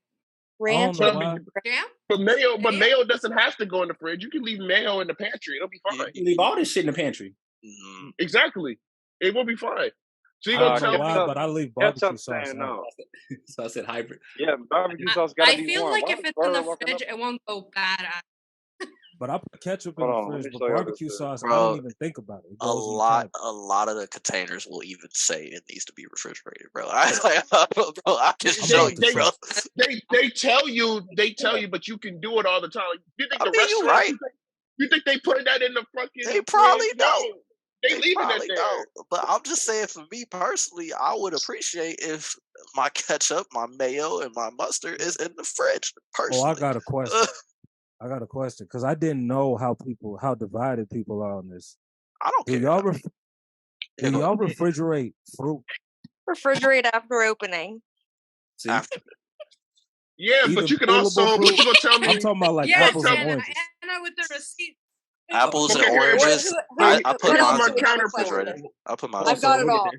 Ranch jam? But mayo doesn't have to go in the fridge. You can leave mayo in the pantry. It'll be fine. You leave all this shit in the pantry. Mm-hmm. Exactly. It will be fine. So you gonna tell me? But I leave barbecue sauce. No. So I said hybrid. Yeah, barbecue sauce gotta be I feel warm. like Why if the it's in bird the walking fridge, up? it won't go bad. But I put ketchup in the fridge, but barbecue sauce, I Bro, don't even think about it. A lot of the containers will even say it needs to be refrigerated, bro. I can show you, bro. They tell you, but you can do it all the time. You think you're right. You think they put that in the fucking? They probably fridge? don't. They leaving it there. Don't. But I'm just saying, for me personally, I would appreciate if my ketchup, my mayo, and my mustard is in the fridge. Personally. Oh, I got a question. Because I didn't know how divided people are on this. I don't care. Do y'all refrigerate fruit? Refrigerate after opening. See? Yeah, but you can also. But you gonna tell me? I'm talking about like apples and oranges. Anna with the receipt. Apples and oranges. I put mine in the refrigerator. I put mine. I've got it all.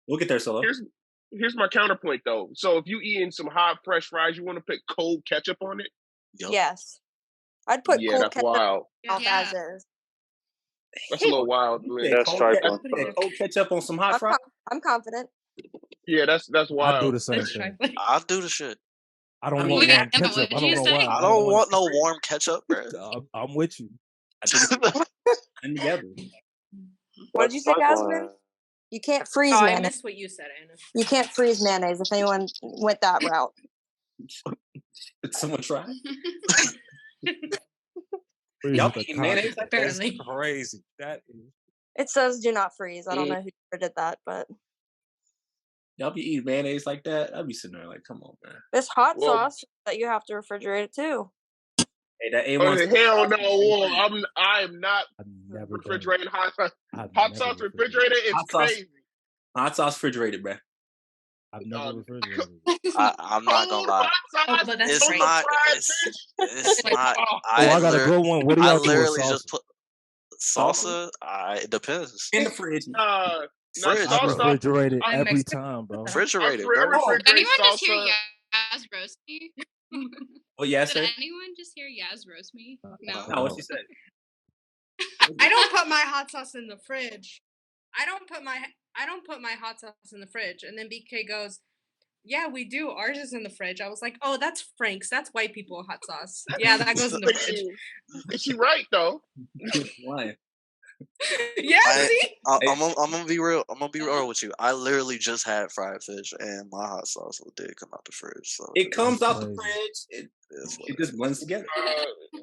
We'll get there, Solo. Here's my counterpoint though. So if you eating some hot fresh fries, you want to put cold ketchup on it? Yep. Yes. I'd put cold that's ketchup wild. as is. That's a little wild. That's trifling. Cold ketchup on some hot fries. I'm confident. Yeah, that's wild. I do the same thing. I'll do the shit. I don't want warm ketchup. I don't know why. I don't want no warm ketchup, bro. I'm with you. And together. What did you say, Jasmine? You can't freeze I mayonnaise. missed what you said, Anna. You can't freeze mayonnaise if anyone went that route. Did someone try? Y'all eating mayonnaise? That's crazy. That is. It says do not freeze. I don't know who did that, but y'all be eating mayonnaise like that? I'll be sitting there like, come on, man. this hot sauce that you have to refrigerate it too. Hey, that A1. Hell no! I'm not refrigerating hot sauce. Hot sauce refrigerator is crazy. Hot sauce refrigerated, bro. I've never refrigerated. I'm not gonna lie. It's not. It's not. I got a good one. What do y'all do with salsa? Just put salsa. It depends. In the fridge. Fridge, I refrigerate it every time, bro. Refrigerated, bro. Anyone just hear Yaz roast me? Oh, yes, sir. Did anyone just hear Yaz roast me? No. No, what she said? I don't put my hot sauce in the fridge. I don't put my hot sauce in the fridge. And then BK goes, yeah, we do. Ours is in the fridge. I was like, oh, that's Frank's. That's white people hot sauce. Yeah, that goes in the fridge. Is she right though? Why? Yeah, see? I'm gonna be real. I'm gonna be real with you. I literally just had fried fish, and my hot sauce did come out the fridge. So it comes out the fridge. It just blends together.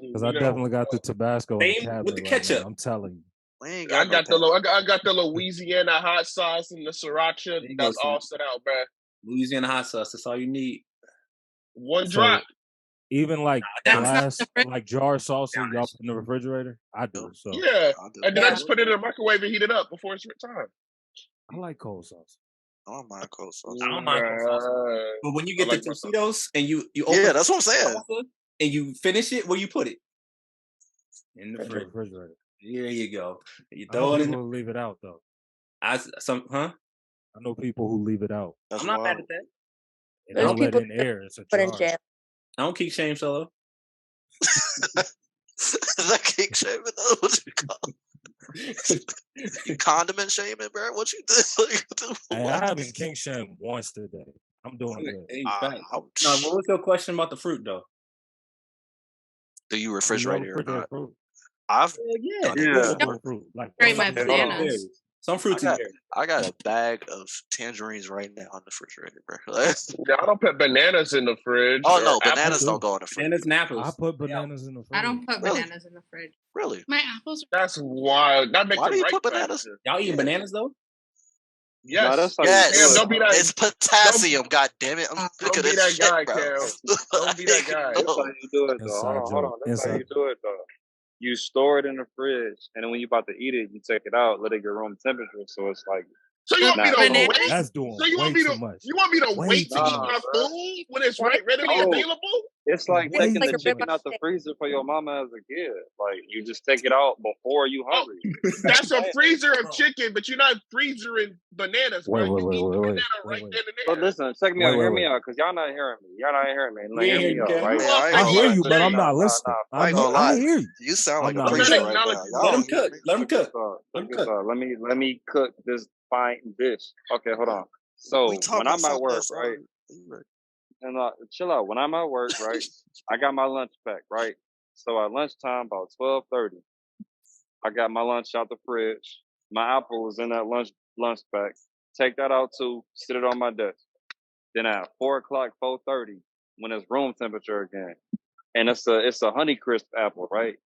Because I definitely got the Tabasco in the cabinet with the ketchup. I'm telling you. I got the Louisiana hot sauce and the sriracha. That's all set out, bro. Louisiana hot sauce. That's all you need. One drop. Even like glass, like jar salsa, y'all put in the refrigerator. I do. So yeah, and then I just put it in the microwave and heat it up before it's time. I like cold sauce. I don't mind cold sauce. I don't mind cold sauce. But when you get the Tostitos and you open that's what I'm saying. And you finish it, where you put it? In the refrigerator. There you go. You throw it in. People leave it out though. I know people who leave it out. I'm not mad at that. They don't let it in air. It's a jar. I don't keep shame, Solo. Is that king shaming? What you call it? Condiment shaming, bro? What you do? Hey, I haven't king shamed once today. I'm doing good. Hey, now, what was your question about the fruit, though? Do you refrigerate it or not? Fruit? I've yeah. Fruit. Like my bananas. Some fruits I got a bag of tangerines right now in the refrigerator, bro. Yeah, I don't put bananas in the fridge. Oh no, bananas don't go in the fridge. Bananas and apples. I put bananas in the fridge. I don't put bananas in the fridge. Really? My apples. That's wild. That makes Why do you right put bananas? Y'all eating bananas though? Yes. No, that's how Yes. Cam, don't be that. It's potassium. God damn it! I'm Don't sick of be this that shit, guy, bro. Cam. Don't be that guy. That's how you do it, though. Inside Hold on. That's how Inside. you do it, though. You store it in the fridge, and then when you about to eat it, you take it out, let it get room temperature, so it's like. So you want me to Bananas? wait? That's doing So you want way me to? too much. You want me to Way wait to too eat much. my food when it's readily available? It's like Way taking too the much. chicken out the freezer for your mama as a kid. Like you just take it out before you hungry. That's a freezer of chicken, but you're not freezering bananas, bro. You eat the banana right then and But there. listen, check me out. Hear me out, cause y'all not hearing me. Y'all not hearing me. We Hear ain't me hear out, you, right? Cam. I hear you, but I'm not Nah, listening. I ain't gonna I lie. hear you. You sound like I'm a not preacher listening. right now. Y'all Let him don't hear cook. me. Let him cook. Let him cook. Let me cook this fine dish. Okay, hold on. So We talking when about I'm at something work, that's right? And chill out. When I'm at work, right? I got my lunch pack, right? So at lunchtime, about 12:30, I got my lunch out the fridge. My apple was in that lunch pack. Take that out too. Sit it on my desk. Then at 4:00, 4:30, when it's room temperature again, and it's a Honeycrisp apple, right?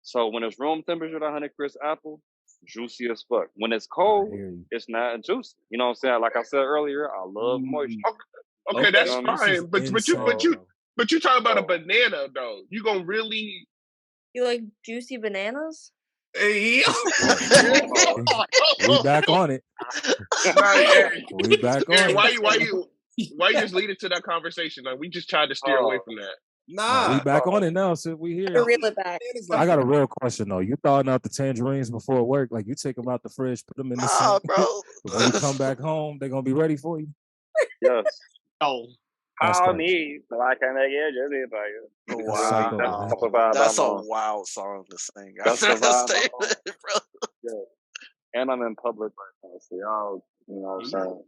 So when it's room temperature, the Honeycrisp apple, juicy as fuck. When it's cold, it's not juicy. You know what I'm saying? Like I said earlier, I love moisture. Okay, that's You know what I mean? fine. But you talking about a banana though? You gonna really? You like juicy bananas? Hey, We back on it. We back on it. Why you just lead it to that conversation? Like we just tried to steer away from that. Nah, we back on it now. So we here. Reel it back. I got a real question though. You thawing out the tangerines before work? Like you take them out the fridge, put them in the sink, bro. When you come back home, they're gonna be ready for you. Yes. Oh. Call me so I can make it juicy for you. Wow. That's a wild song to sing. That's the vibe, statement, bro. Yeah. And I'm in public right now, so y'all, you know what I'm saying?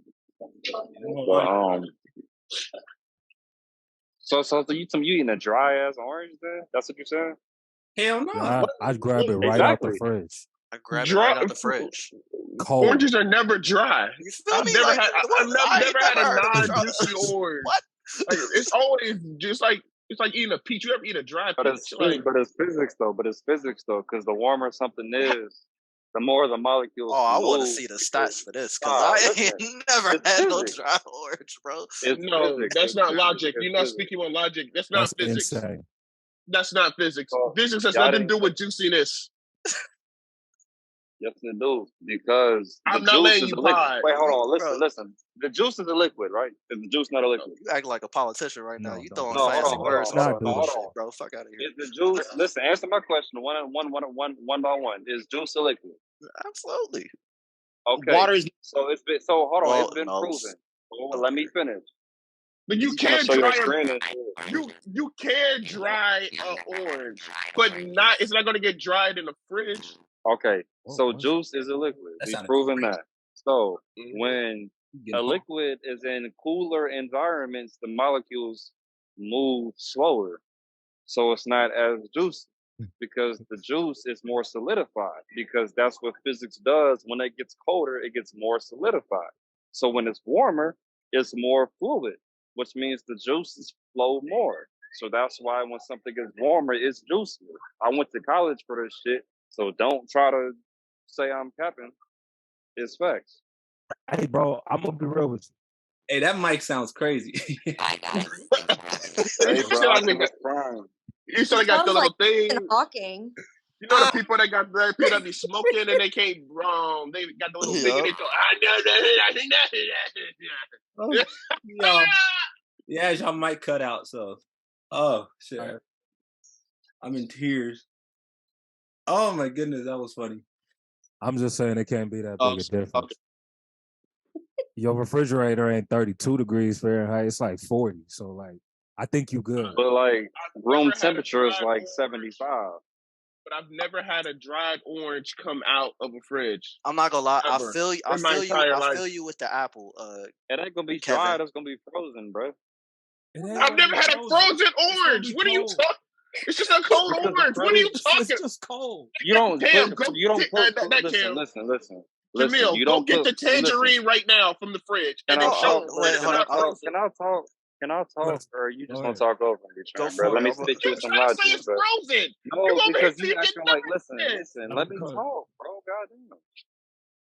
But so you eating a dry ass orange then? That's what you're saying? Hell no. Yeah, I'd grab it right out the fridge. I grab it right out the fridge. Cold. Oranges are never dry. You feel I've me? never Like, I've never had a heard of non-juicy orange. What? Like, it's always just like it's like eating a peach. You ever eat a dry peach? But it's physics though. Because the warmer something is, the more the molecules. Oh, I want to move. see the stats for this because I ain't never had no dry orange, bro. No, that's not logic. You're not speaking on logic. That's not physics. Insane. That's not physics. Physics has nothing to do with juiciness. Yes, it do. Because I'm the not juice letting is you a liquid. pod. Wait, hold on. Listen. The juice is a liquid, right? Is the juice not a liquid? You act like a politician right now. You throwing hold fancy on, words hold on on, bullshit, bro. Fuck out of here. Is the juice? Listen, answer my question one by one. Is juice a liquid? Absolutely. Okay. Water is. So it's been. So hold on. Well, It's been no. proven. Well, let me finish. But you can dry you can dry an orange, but not. It's not going to get dried in the fridge. Okay, so juice is a liquid. We've proven that. So when a liquid is in cooler environments, the molecules move slower. So it's not as juicy because the juice is more solidified because that's what physics does. When it gets colder, it gets more solidified. So when it's warmer, it's more fluid, which means the juices flow more. So that's why when something gets warmer, it's juicier. I went to college for this shit. So don't try to say I'm capping. It's facts. Hey, bro, I'm gonna be real with you. Hey, that mic sounds crazy. Hey, bro, You still got the little thing. Hawking. You know the people that got the people that be smoking and they can't they got the little thing in it. Yeah, y'all might cut out. So, oh shit, I'm in tears. Oh my goodness, that was funny. I'm just saying it can't be that big a difference. Your refrigerator ain't 32 degrees Fahrenheit; it's like 40. So like, I think you good. But like room temperature is like 75. But I've never had a dried orange come out of a fridge. I'm not gonna lie. Ever. I feel you. I feel you with the apple. It ain't gonna be Kevin. dried. It's gonna be frozen, bro. I've never had a frozen orange. What are you talking? It's just a cold orange. What are you talking? It's just cold. You don't. Cam, Listen. Jamil, You go don't get the tangerine right now from the fridge and then show me. Can I talk? Or you just want to talk over me, bro? Let me spit you some logic, bro. Frozen. No, because you acting like, listen. Let me talk, bro. Goddamn.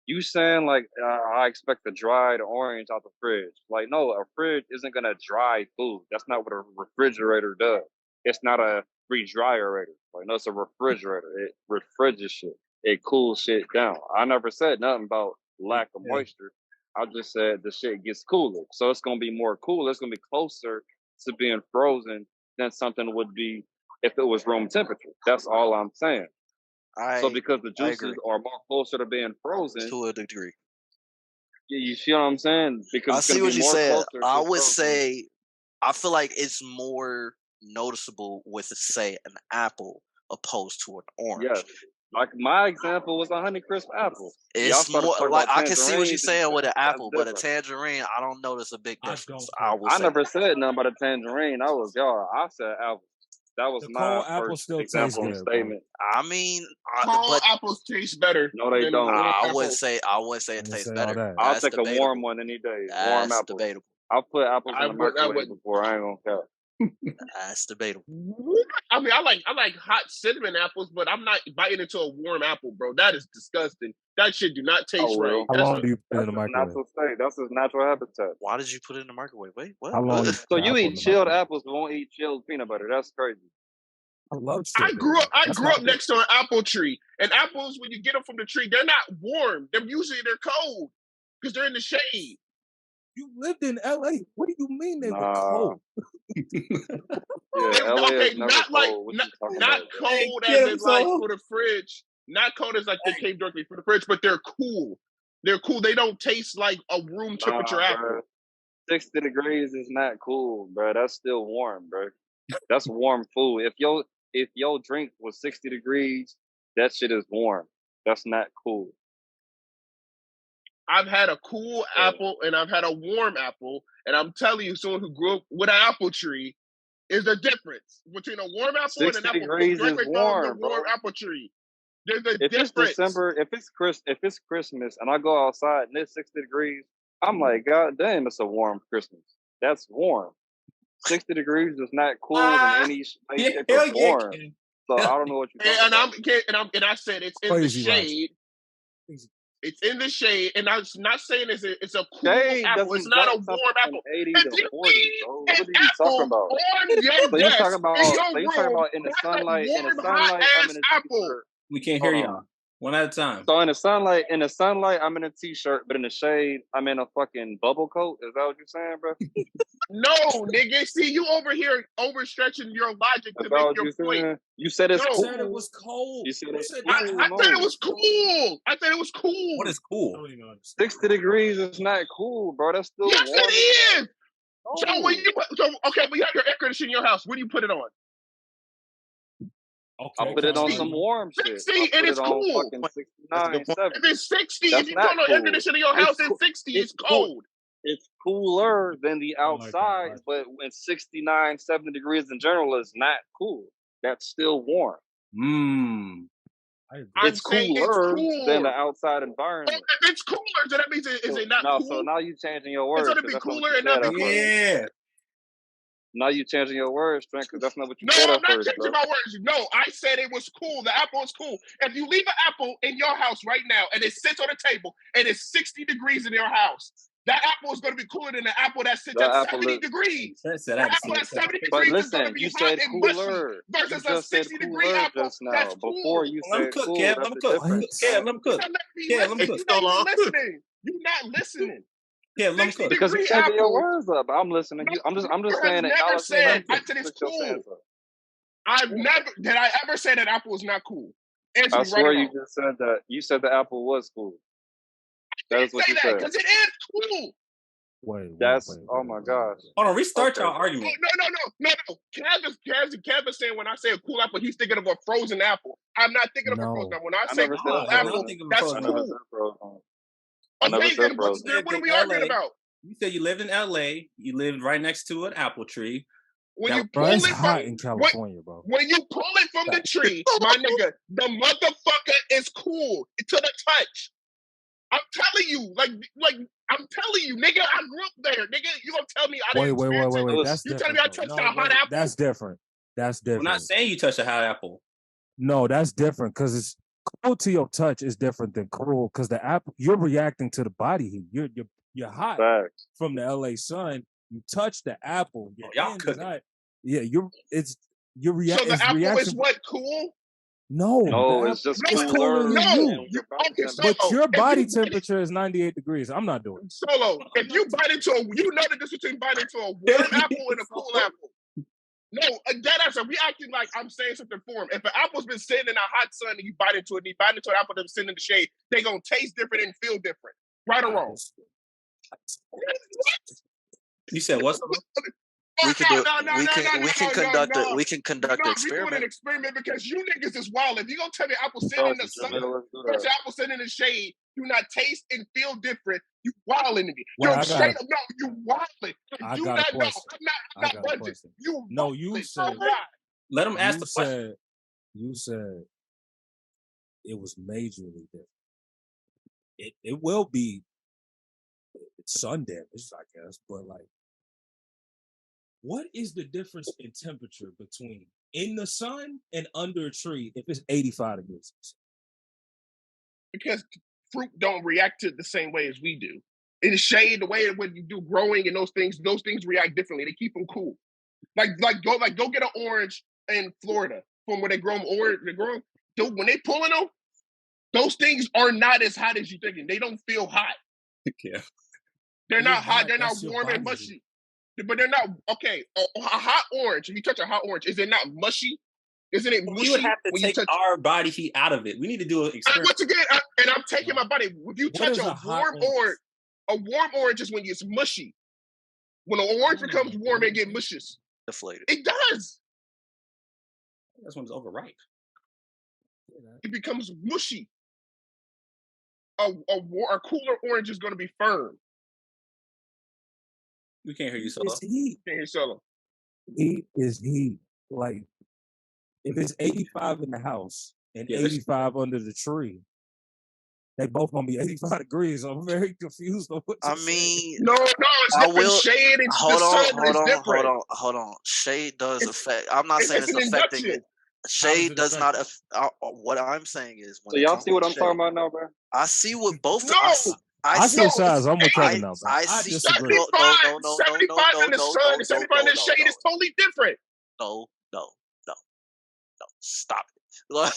You saying like I expect a dried orange out the fridge? Like, no, a fridge isn't gonna dry food. That's not what a refrigerator does. It's not a redryerator. Like, no, it's a refrigerator. It refrigerates shit. It cools shit down. I never said nothing about lack of moisture. I just said the shit gets cooler. So it's going to be more cool. It's going to be closer to being frozen than something would be if it was room temperature. That's all I'm saying. So because the juices are more closer to being frozen. To a degree. You see what I'm saying? Because I see what you said. I would say, I feel like it's more noticeable with, say, an apple opposed to an orange. Yes. Like my example was a Honeycrisp apple. It's more like I can see what you're saying with an apple, but a tangerine, I don't notice a big difference. I never said nothing about a tangerine. I said apple. That was my first example and statement. I mean, cold apples taste better. No, they don't. I wouldn't say it tastes better. I'll take a warm one any day. Warm apple. Debatable. I'll put apples in the microwave before. I ain't gonna count. That's debatable. I mean, I like hot cinnamon apples, but I'm not biting into a warm apple, bro. That is disgusting. That shit do not taste right. How long do you put it in the microwave? That's his natural habitat. Why did you put it in the microwave? Wait, what? How long So you eat chilled apples, but won't eat chilled peanut butter. That's crazy. I grew up next to an apple tree, and apples, when you get them from the tree, they're not warm. They're cold because they're in the shade. You lived in LA. What do you mean they were cold? LA is never cold. Not cold as in like for the fridge. Not cold as like they came directly from the fridge, but they're cool. They're cool. They don't taste like a room temperature apple. Bro. 60 degrees is not cool, bro. That's still warm, bro. That's warm food. If your drink was 60 degrees, that shit is warm. That's not cool. I've had a cool apple and I've had a warm apple, and I'm telling you, someone who grew up with an apple tree is the difference between a warm apple and an apple tree. Warm, the warm apple tree. There's a if difference. It's December, if it's Christmas, and I go outside and it's 60 degrees, I'm like, God damn, it's a warm Christmas. That's warm. 60 degrees is not cool in any shape or form. So I don't know what you're talking about. And I said it's in the shade. It's in the shade, and I'm not saying it's a cool apple. It's not a warm apple. 80 to 40, bro. What are you talking about? So you're talking about in the sunlight, I'm in a t-shirt. We can't hear y'all. One at a time. So in the sunlight, I'm in a t-shirt, but in the shade, I'm in a fucking bubble coat. Is that what you're saying, bro? No, nigga. See, you over here overstretching your logic to make your point. You said it's cool. You said it was cold. You said it's cool. I said it was cool. I said it was cool. What is cool? 60 degrees is not cool, bro. That's still warm. Yes, it is. So okay, but you have your air conditioner in your house. Where do you put it on? Okay, I put it on some warm shit. 60 and it's cool. 69, 70. If it's 60, if you turn on air conditioner in your house, it's 60. It's cold. It's cooler than the outside, but when 69, 70 degrees in general is not cool. That's still warm. It's cooler than the outside environment. If it's cooler, then that means is it not cool? So now you're changing your words. It's going to be cooler and not be cool. Now you're changing your words, Trent, because that's not what you said. No, I'm not bro. changing my words. No, I said it was cool. The apple is cool. If you leave an apple in your house right now and it sits on the table and it's 60 degrees in your house, that apple is going to be cooler than the apple that sits at 70 degrees. The apple at 70 degrees is going to be hot and mushy versus a 60-degree apple that's cool. Before you said cool, let me cook. You're not listening. Yeah, let me cook. Because you're changing your words up. I'm listening. I'm just saying never said it's cool. I've never did I ever say that apple is not cool. I swear you just said that. You said the apple was cool. That is what you said. Because it is cool. Wait. Oh my gosh. Hold on, restart your argument. No. Kev is saying when I say a cool apple, he's thinking of a frozen apple. I'm not thinking of a frozen apple. When I say cool apple, that's cool. Then what are we arguing about? You said you lived in LA. You lived right next to an apple tree. When you pull it from in California, bro. When you pull it from the tree, my nigga, the motherfucker is cool to the touch. I'm telling you, like I'm telling you, nigga, I grew up there, nigga. You gonna tell me I didn't experience it? Wait. That's you telling me I touched a hot apple? That's different. I'm not saying you touched a hot apple. No, that's different because it's cool to your touch is different than cool because the apple you're reacting to the body heat. You're hot from the LA sun. You touch the apple. Y'all cooking. You're reacting. So the apple is what, cool? No, it's just cooler than you. Okay, but your body temperature is 98 degrees. I'm not doing it. Solo, if you bite into you know the difference between biting into a warm apple and a cool apple. No, that answer. We acting like I'm saying something for him. If an apple's been sitting in a hot sun and you bite into it, and you bite into an apple that's sitting in the shade, they gonna taste different and feel different. Right or wrong? You said what? We can conduct an experiment. We doing an experiment because you niggas is wild. If you gonna tell me apple sitting in the sun, apple sitting in the shade, do not taste and feel different. You wilding me. Well, straight up, no, you wilding. I you got not, a question. I'm not budging. You no, you said. Let him ask the question. You said it was majorly different. It will be sun damage, I guess, but like, what is the difference in temperature between in the sun and under a tree if it's 85 degrees? Because fruit don't react to it the same way as we do. In the shade, the way when you do growing and those things react differently. They keep them cool. Like go get an orange in Florida from where they grow them orange. They grow them. When they pulling them, those things are not as hot as you thinking. They don't feel hot. Yeah. They're not hot. They're not warm and mushy. But they're not okay. A hot orange. If you touch a hot orange, is it not mushy? Isn't it mushy? You would have to take our body heat out of it. We need to do an experiment. Once again, I'm taking my body. If you touch a warm orange, a warm orange is when it's mushy. When an orange becomes warm, it gets mushes. Deflated. It does. That's when it's overripe. It becomes mushy. A cooler orange is going to be firm. We can't hear you, Solo. It's heat. Can't hear Solo. Heat is heat. Like, if it's 85 in the house and 85 under the tree, they both gonna be 85 degrees. So I'm very confused on what you're saying. No, it's different. Shade and Hold on. Shade does affect. I'm not saying it's affecting it. Shade does not. What I'm saying is, so y'all see what I'm talking about now, bro? I see what both. I see size. I'm with Kevin now, bro. I see 75 in the sun and 75 in the shade is totally different. No. Stop it. Like,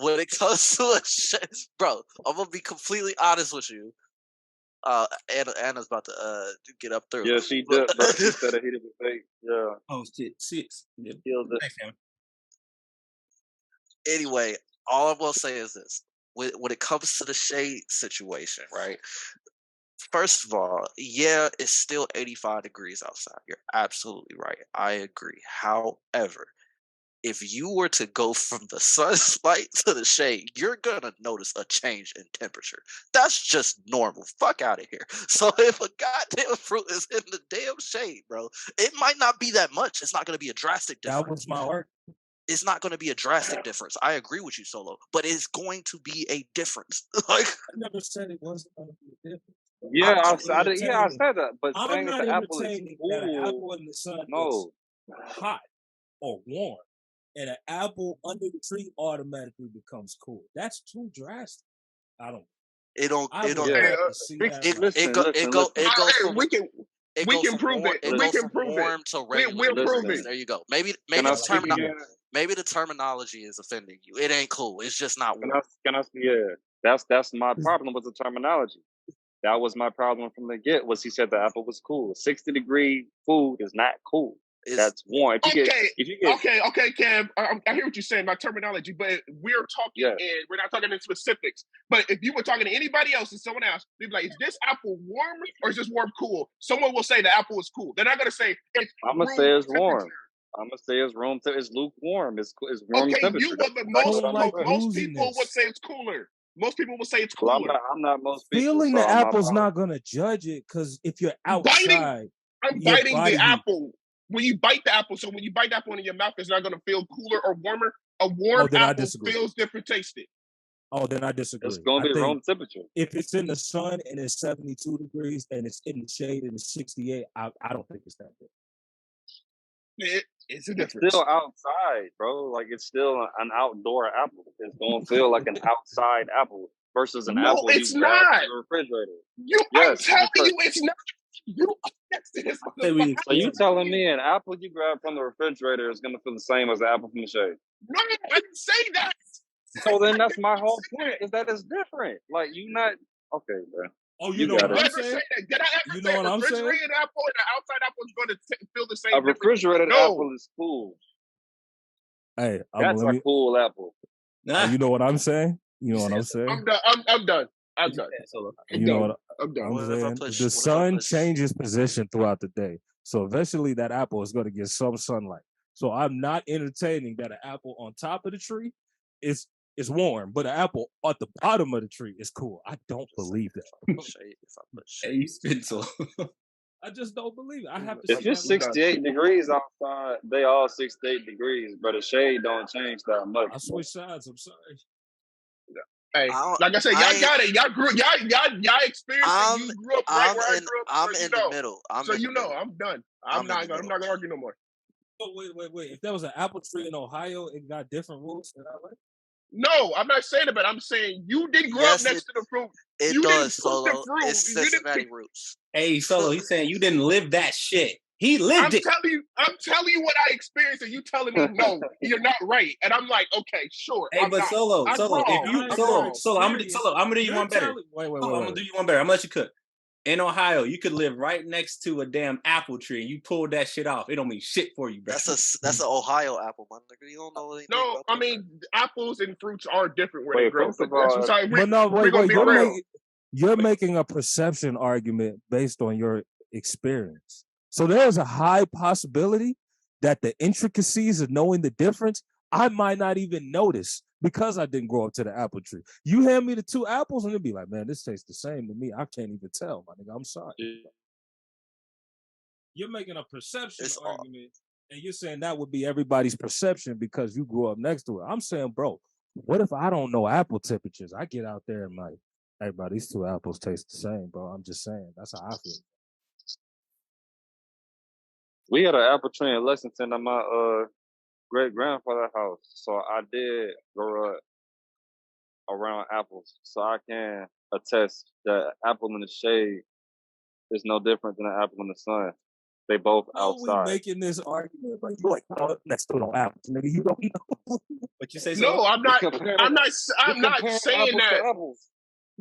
when it comes to a shade, bro, I'm gonna be completely honest with you. Anna's about to get up through. Yeah, she did, bro. She said it hit it with fake. Yeah. Oh shit. 6. Yeah. Thanks, man. Anyway, all I will say is this. When it comes to the shade situation, right? First of all, yeah, it's still 85 degrees outside. You're absolutely right. I agree. However, if you were to go from the sunlight to the shade, you're going to notice a change in temperature. That's just normal. Fuck out of here. So if a goddamn fruit is in the damn shade, bro, it might not be that much. It's not going to be a drastic difference. That was my work. It's not going to be a drastic difference. I agree with you, Solo, but it's going to be a difference. Like, I never said it wasn't going to be a difference. Yeah, I said that. But I'm saying not that the apple is that an apple in the sun is hot or warm, and an apple under the tree automatically becomes cool. That's too drastic. I don't. It don't. We can prove it. We can prove it. We'll prove it. There you go. Maybe the terminology is offending you. It ain't cool. It's just not. That's my problem with the terminology. That was my problem from the get. Was he said the apple was cool. 60-degree food is not cool. That's warm. Okay, Cam. I hear what you're saying about terminology, but we're talking, and we're not talking in specifics. But if you were talking to anybody else and someone else, they'd be like, "Is this apple warm or is this warm cool?" Someone will say the apple is cool. They're not gonna say it's. I'm gonna say it's warm. I'm gonna say it's room. It's lukewarm. It's warm temperature. You would, but most people would say it's cooler. Most people will say it's cooler. Well, I'm not most people. Feeling the apple's not gonna judge it because if you're outside, I'm biting the apple. When you bite the apple, so when you bite the apple in your mouth, it's not gonna feel cooler or warmer. A warm apple feels different tasted. Oh, then I disagree. It's gonna be room temperature. If it's in the sun and it's 72 degrees and it's in the shade and it's 68, I don't think it's that good. It's a difference. It's still outside, bro. Like it's still an outdoor apple. It's gonna feel like an outside apple versus an apple it's you grab not. from the refrigerator. I'm telling you, it's not. So you telling me an apple you grab from the refrigerator is gonna feel the same as the apple from the shade? No, I didn't say that. So then that's my whole point, is that it's different. Like you not okay, bro. Oh, you know what I'm saying? Did I ever say a refrigerated apple and an outside apple is going to feel the same? A refrigerated apple is cool. Hey, that's a cool apple. You know what I'm saying? You know what I'm saying? I'm done. I'm done. You know what I'm done. I'm saying? The sun changes position throughout the day. So eventually that apple is going to get some sunlight. So I'm not entertaining that an apple on top of the tree is warm, but an apple at the bottom of the tree is cool. I don't believe that. Hey, you spit so. I just don't believe it. I have to. If it's 68 degrees outside, they all 68 degrees, but the shade don't change that much. I switch sides. I'm sorry. Hey, like I said, y'all got it. Y'all grew. Y'all experienced it. You grew up right where I grew up. I'm in the middle. I'm done. I'm not gonna argue no more. Oh, wait. If there was an apple tree in Ohio, it got different rules than LA? No, I'm not saying it, but I'm saying you didn't grow up next to the fruit. It does, Solo. It's Cincinnati roots. Hey, Solo, he's saying you didn't live that shit. He lived it. I'm telling you what I experienced, and you telling me no, you're not right. And I'm like, okay, sure. Hey, but Solo, I'm gonna do you one better. Wait. I'm gonna do you one better. I'm gonna let you cook. In Ohio, you could live right next to a damn apple tree, and you pulled that shit off. It don't mean shit for you, bro. That's an Ohio apple, man. You don't know anything. No, I mean apples and fruits are different where they grow. You're making a perception argument based on your experience. So there's a high possibility that the intricacies of knowing the difference, I might not even notice because I didn't grow up to the apple tree. You hand me the two apples and it'd be like, man, this tastes the same to me. I can't even tell, my nigga. I'm sorry. You're making a perception argument, and you're saying that would be everybody's perception because you grew up next to it. I'm saying, bro, what if I don't know apple temperatures? I get out there and like, hey, bro, these two apples taste the same, bro. I'm just saying. That's how I feel. We had an apple tree in Lexington at my great-grandfather's house. So I did grow up around apples. So I can attest that apple in the shade is no different than an apple in the sun. They both outside. We making this argument, but you like, oh, let's do no apples, nigga. You don't know. What you say? No, I'm not saying that.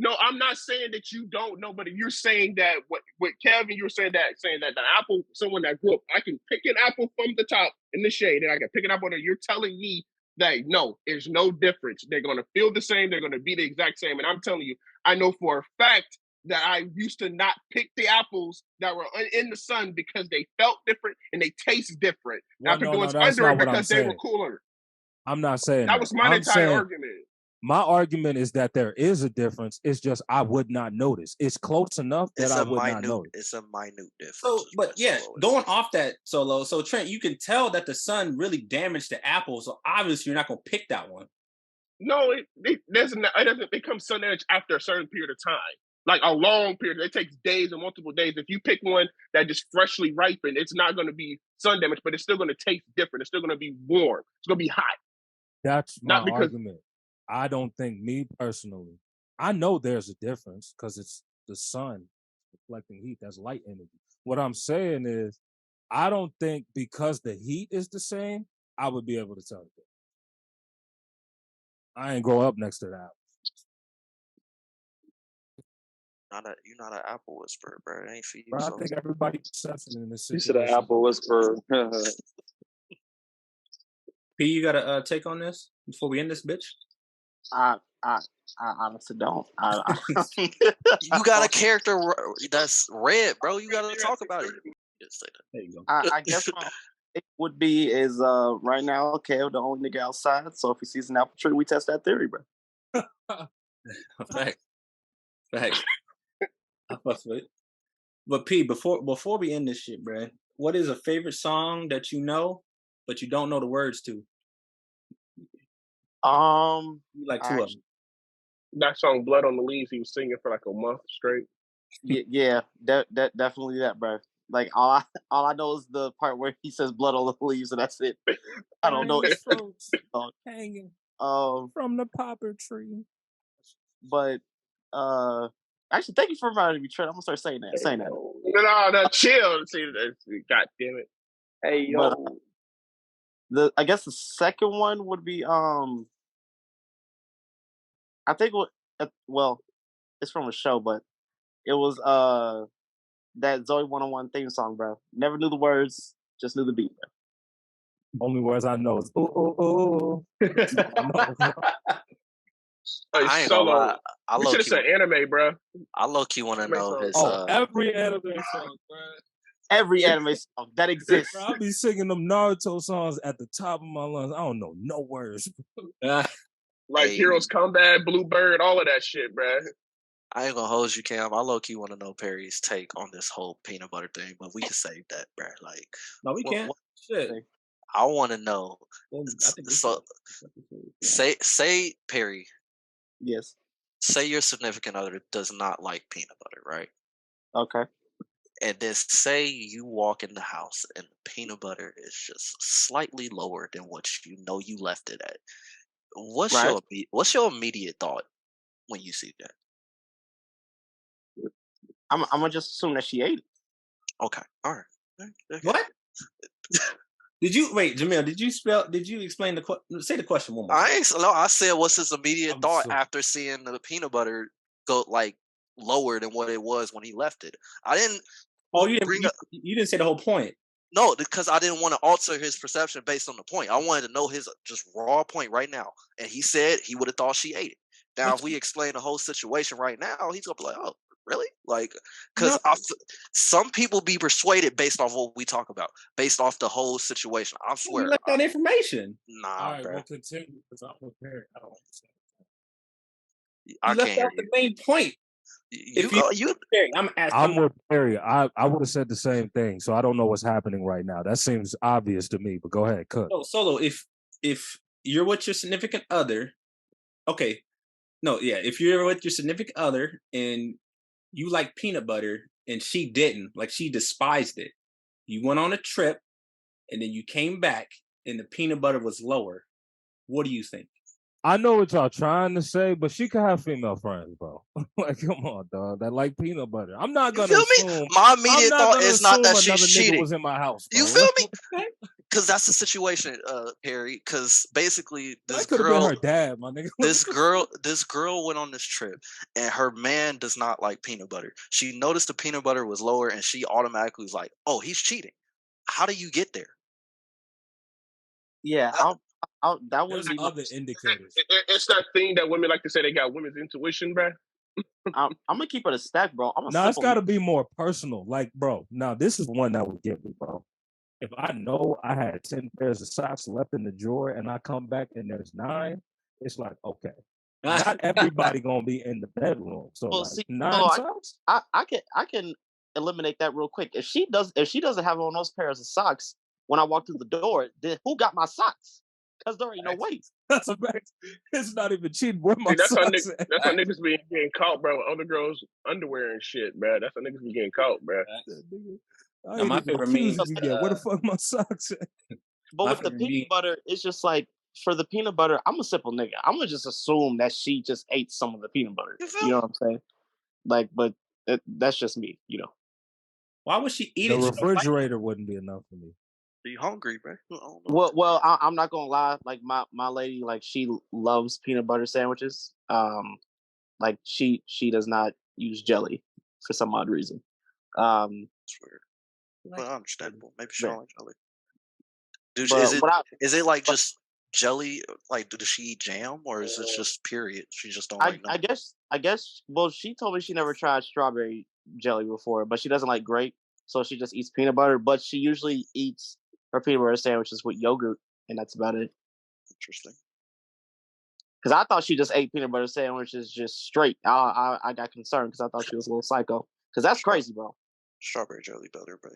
No, I'm not saying that you don't know, but you're saying that what Kevin, you're saying that the apple, someone that grew up, I can pick an apple from the top in the shade, and I can pick an apple. And you're telling me that no, there's no difference. They're gonna feel the same. They're gonna be the exact same. And I'm telling you, I know for a fact that I used to not pick the apples that were in the sun because they felt different and they taste different. Well, I picked the ones under it because they were cooler. I'm not saying that was my entire argument. My argument is that there is a difference. It's just I would not notice. It's close enough that I would not notice. It's a minute difference. So, but yeah, going off that, Solo. So Trent, you can tell that the sun really damaged the apple. So obviously, you're not gonna pick that one. No, it doesn't become sun damage after a certain period of time. Like a long period. It takes days and multiple days. If you pick one that just freshly ripened, it's not going to be sun damage, but it's still going to taste different. It's still going to be warm. It's going to be hot. That's my argument. I don't think, me personally, I know there's a difference because it's the sun reflecting heat. That's light energy. What I'm saying is, I don't think because the heat is the same, I would be able to tell it. I ain't grow up next to that. You're not an apple whisperer, bro. It ain't for you. Bro, I So think everybody perception in this You said an situation. apple whisperer. P, you got a take on this before we end this bitch? I honestly don't. You got a character that's red, bro. You got to talk about it. Just say that. There you go. I guess it would be is right now, KO the only nigga outside. So if he sees an apple tree, we test that theory, bro. Facts. I fuss with it. But P, before we end this shit, bro, what is a favorite song that you know but you don't know the words to? Like two of them. That song "Blood on the Leaves," he was singing for like a month straight. Yeah, definitely that, bro. Like all I know is the part where he says "blood on the leaves" and that's it. I don't know. Hanging from the popper tree. But actually, thank you for reminding me, Trent. I'm gonna start saying that. No, chill. See, God damn it. Hey yo. But, I guess the second one would be I think it's from a show, but it was that Zoe 101 theme song, bro. Never knew the words, just knew the beat, bro. Only words I know is ooh ooh ooh. I ain't gonna lie. We should have said anime, bro. I low key want to know his. Every anime song, bro. Every anime song that exists. Bro, I'll be singing them Naruto songs at the top of my lungs. I don't know no words. Like Heroes Combat, Bluebird, all of that shit, bro. I ain't gonna hold you, Cam. I low key want to know Perry's take on this whole peanut butter thing, but we can save that, bro. Like, no, we can't. Shit. I want to know. So, say Perry. Yes. Say your significant other does not like peanut butter, right? Okay. And then say you walk in the house and the peanut butter is just slightly lower than what you know you left it at. What's your immediate thought when you see that? I'm gonna just assume that she ate it. Okay. All right. Okay. What? Did you wait, Jamil? Did you explain the question? Say the question one more time. I said what's his immediate thought after seeing the peanut butter go like lower than what it was when he left it. I didn't. Oh, you didn't say the whole point. No, because I didn't want to alter his perception based on the point. I wanted to know his just raw point right now. And he said he would have thought she ate it. Now, if we explain the whole situation right now, he's gonna be like, "Oh, really?" Like, because some people be persuaded based off what we talk about, based off the whole situation. I swear. You left out information. Nah, all right, bro. we'll continue because I'm prepared. I don't understand. You left out the main point. I'm asking. I'm with Perry. I would have said the same thing. So I don't know what's happening right now. That seems obvious to me. But go ahead, cut. No, Solo. If you're with your significant other, okay. No, yeah. If you're with your significant other and you like peanut butter and she didn't, like she despised it, you went on a trip and then you came back and the peanut butter was lower. What do you think? I know what y'all trying to say, but she could have female friends, bro. Like, come on, dog. That like peanut butter. I'm not gonna assume. My immediate thought is not that she's cheating. Was in my house. Bro. You feel me? Because that's the situation, Perry. Because basically, this girl, her dad, my nigga. this girl went on this trip, and her man does not like peanut butter. She noticed the peanut butter was lower, and she automatically was like, "Oh, he's cheating." How do you get there? Yeah, that would be other indicators. It's that thing that women like to say they got women's intuition, bro. I'm gonna keep it a stack, bro. It's got to be more personal. Like, bro, now this is one that would get me, bro. If I know I had 10 pairs of socks left in the drawer and I come back and there's 9, it's like, okay. Not everybody gonna be in the bedroom. So well, like, see, 9 socks? I can eliminate that real quick. If she doesn't have on those pairs of socks when I walk through the door, then who got my socks? Because there ain't no way. That's a fact. It's not even cheating. Where my that's socks how that's how niggas be getting caught, bro. Other girls' underwear and shit, man. That's how niggas be getting caught, bro. I ain't even accused you yet. Where the fuck my socks at? But with the peanut butter, it's just like, for the peanut butter, I'm a simple nigga. I'm gonna just assume that she just ate some of the peanut butter. You know what I'm saying? Like, but that's just me, you know. Why would she eat it? The refrigerator wouldn't be enough for me. Are you hungry, bro? Well, I'm not gonna lie. Like my lady, like she loves peanut butter sandwiches. Like she does not use jelly for some odd reason. That's weird. Well, understandable. Maybe she don't like jelly. Dude, is it like just jelly? Like, does she eat jam, or is it just period? She just don't like. I guess. Well, she told me she never tried strawberry jelly before, but she doesn't like grape, so she just eats peanut butter. But she usually eats her peanut butter sandwiches with yogurt, and that's about it. Interesting. Because I thought she just ate peanut butter sandwiches just straight. I got concerned because I thought she was a little psycho. Because that's crazy, bro. Strawberry jelly better, but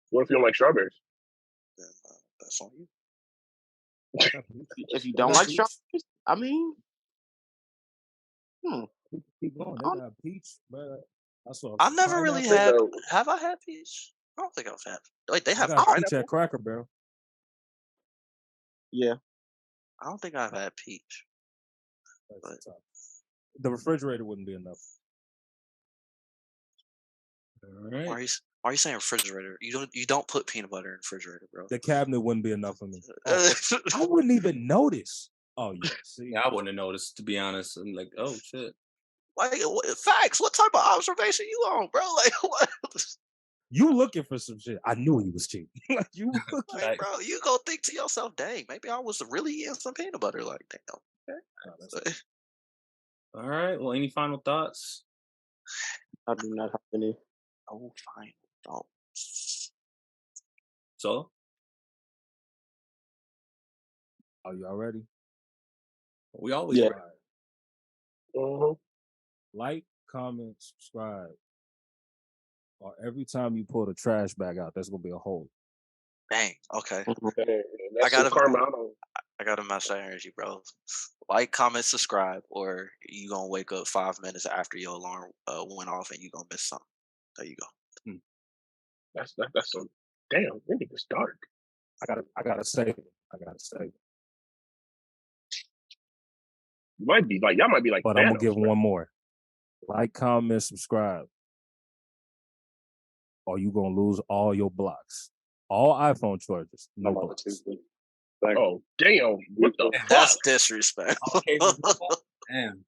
what if you don't like strawberries? Then that's on you. If you don't like strawberries, I mean, keep going. They got peach, bro. I've never really had. Have I had peach? I don't think I've had. Wait, they have peach at Cracker Barrel. Yeah. I don't think I've had peach. But the refrigerator wouldn't be enough. All right. Why are you saying refrigerator? You don't put peanut butter in the refrigerator, bro. The cabinet wouldn't be enough for me. I wouldn't even notice. Oh yeah, see, I wouldn't have noticed, to be honest. I'm like, oh shit. Like, facts. What type of observation you on, bro? Like, what? You looking for some shit? I knew he was cheap. Like you, like, bro. You go think to yourself, dang, maybe I was really eating some peanut butter. Like, damn. Okay. All right. Well, any final thoughts? I do not have any. Oh, final thoughts. So, are y'all ready? We always ready. Like, comment, subscribe. Or every time you pull the trash bag out, there's gonna be a hole. Dang. Okay. I gotta match that energy, bro. Like, comment, subscribe, or you gonna wake up 5 minutes after your alarm went off and you gonna miss something. There you go. That's so damn. I think it's dark. I gotta save it. Y'all might be like. But I'm gonna give one more. Like, comment, subscribe. Or you gonna lose all your blocks. All iPhone chargers. No blocks. Oh damn! What the fuck? That's disrespect. Damn.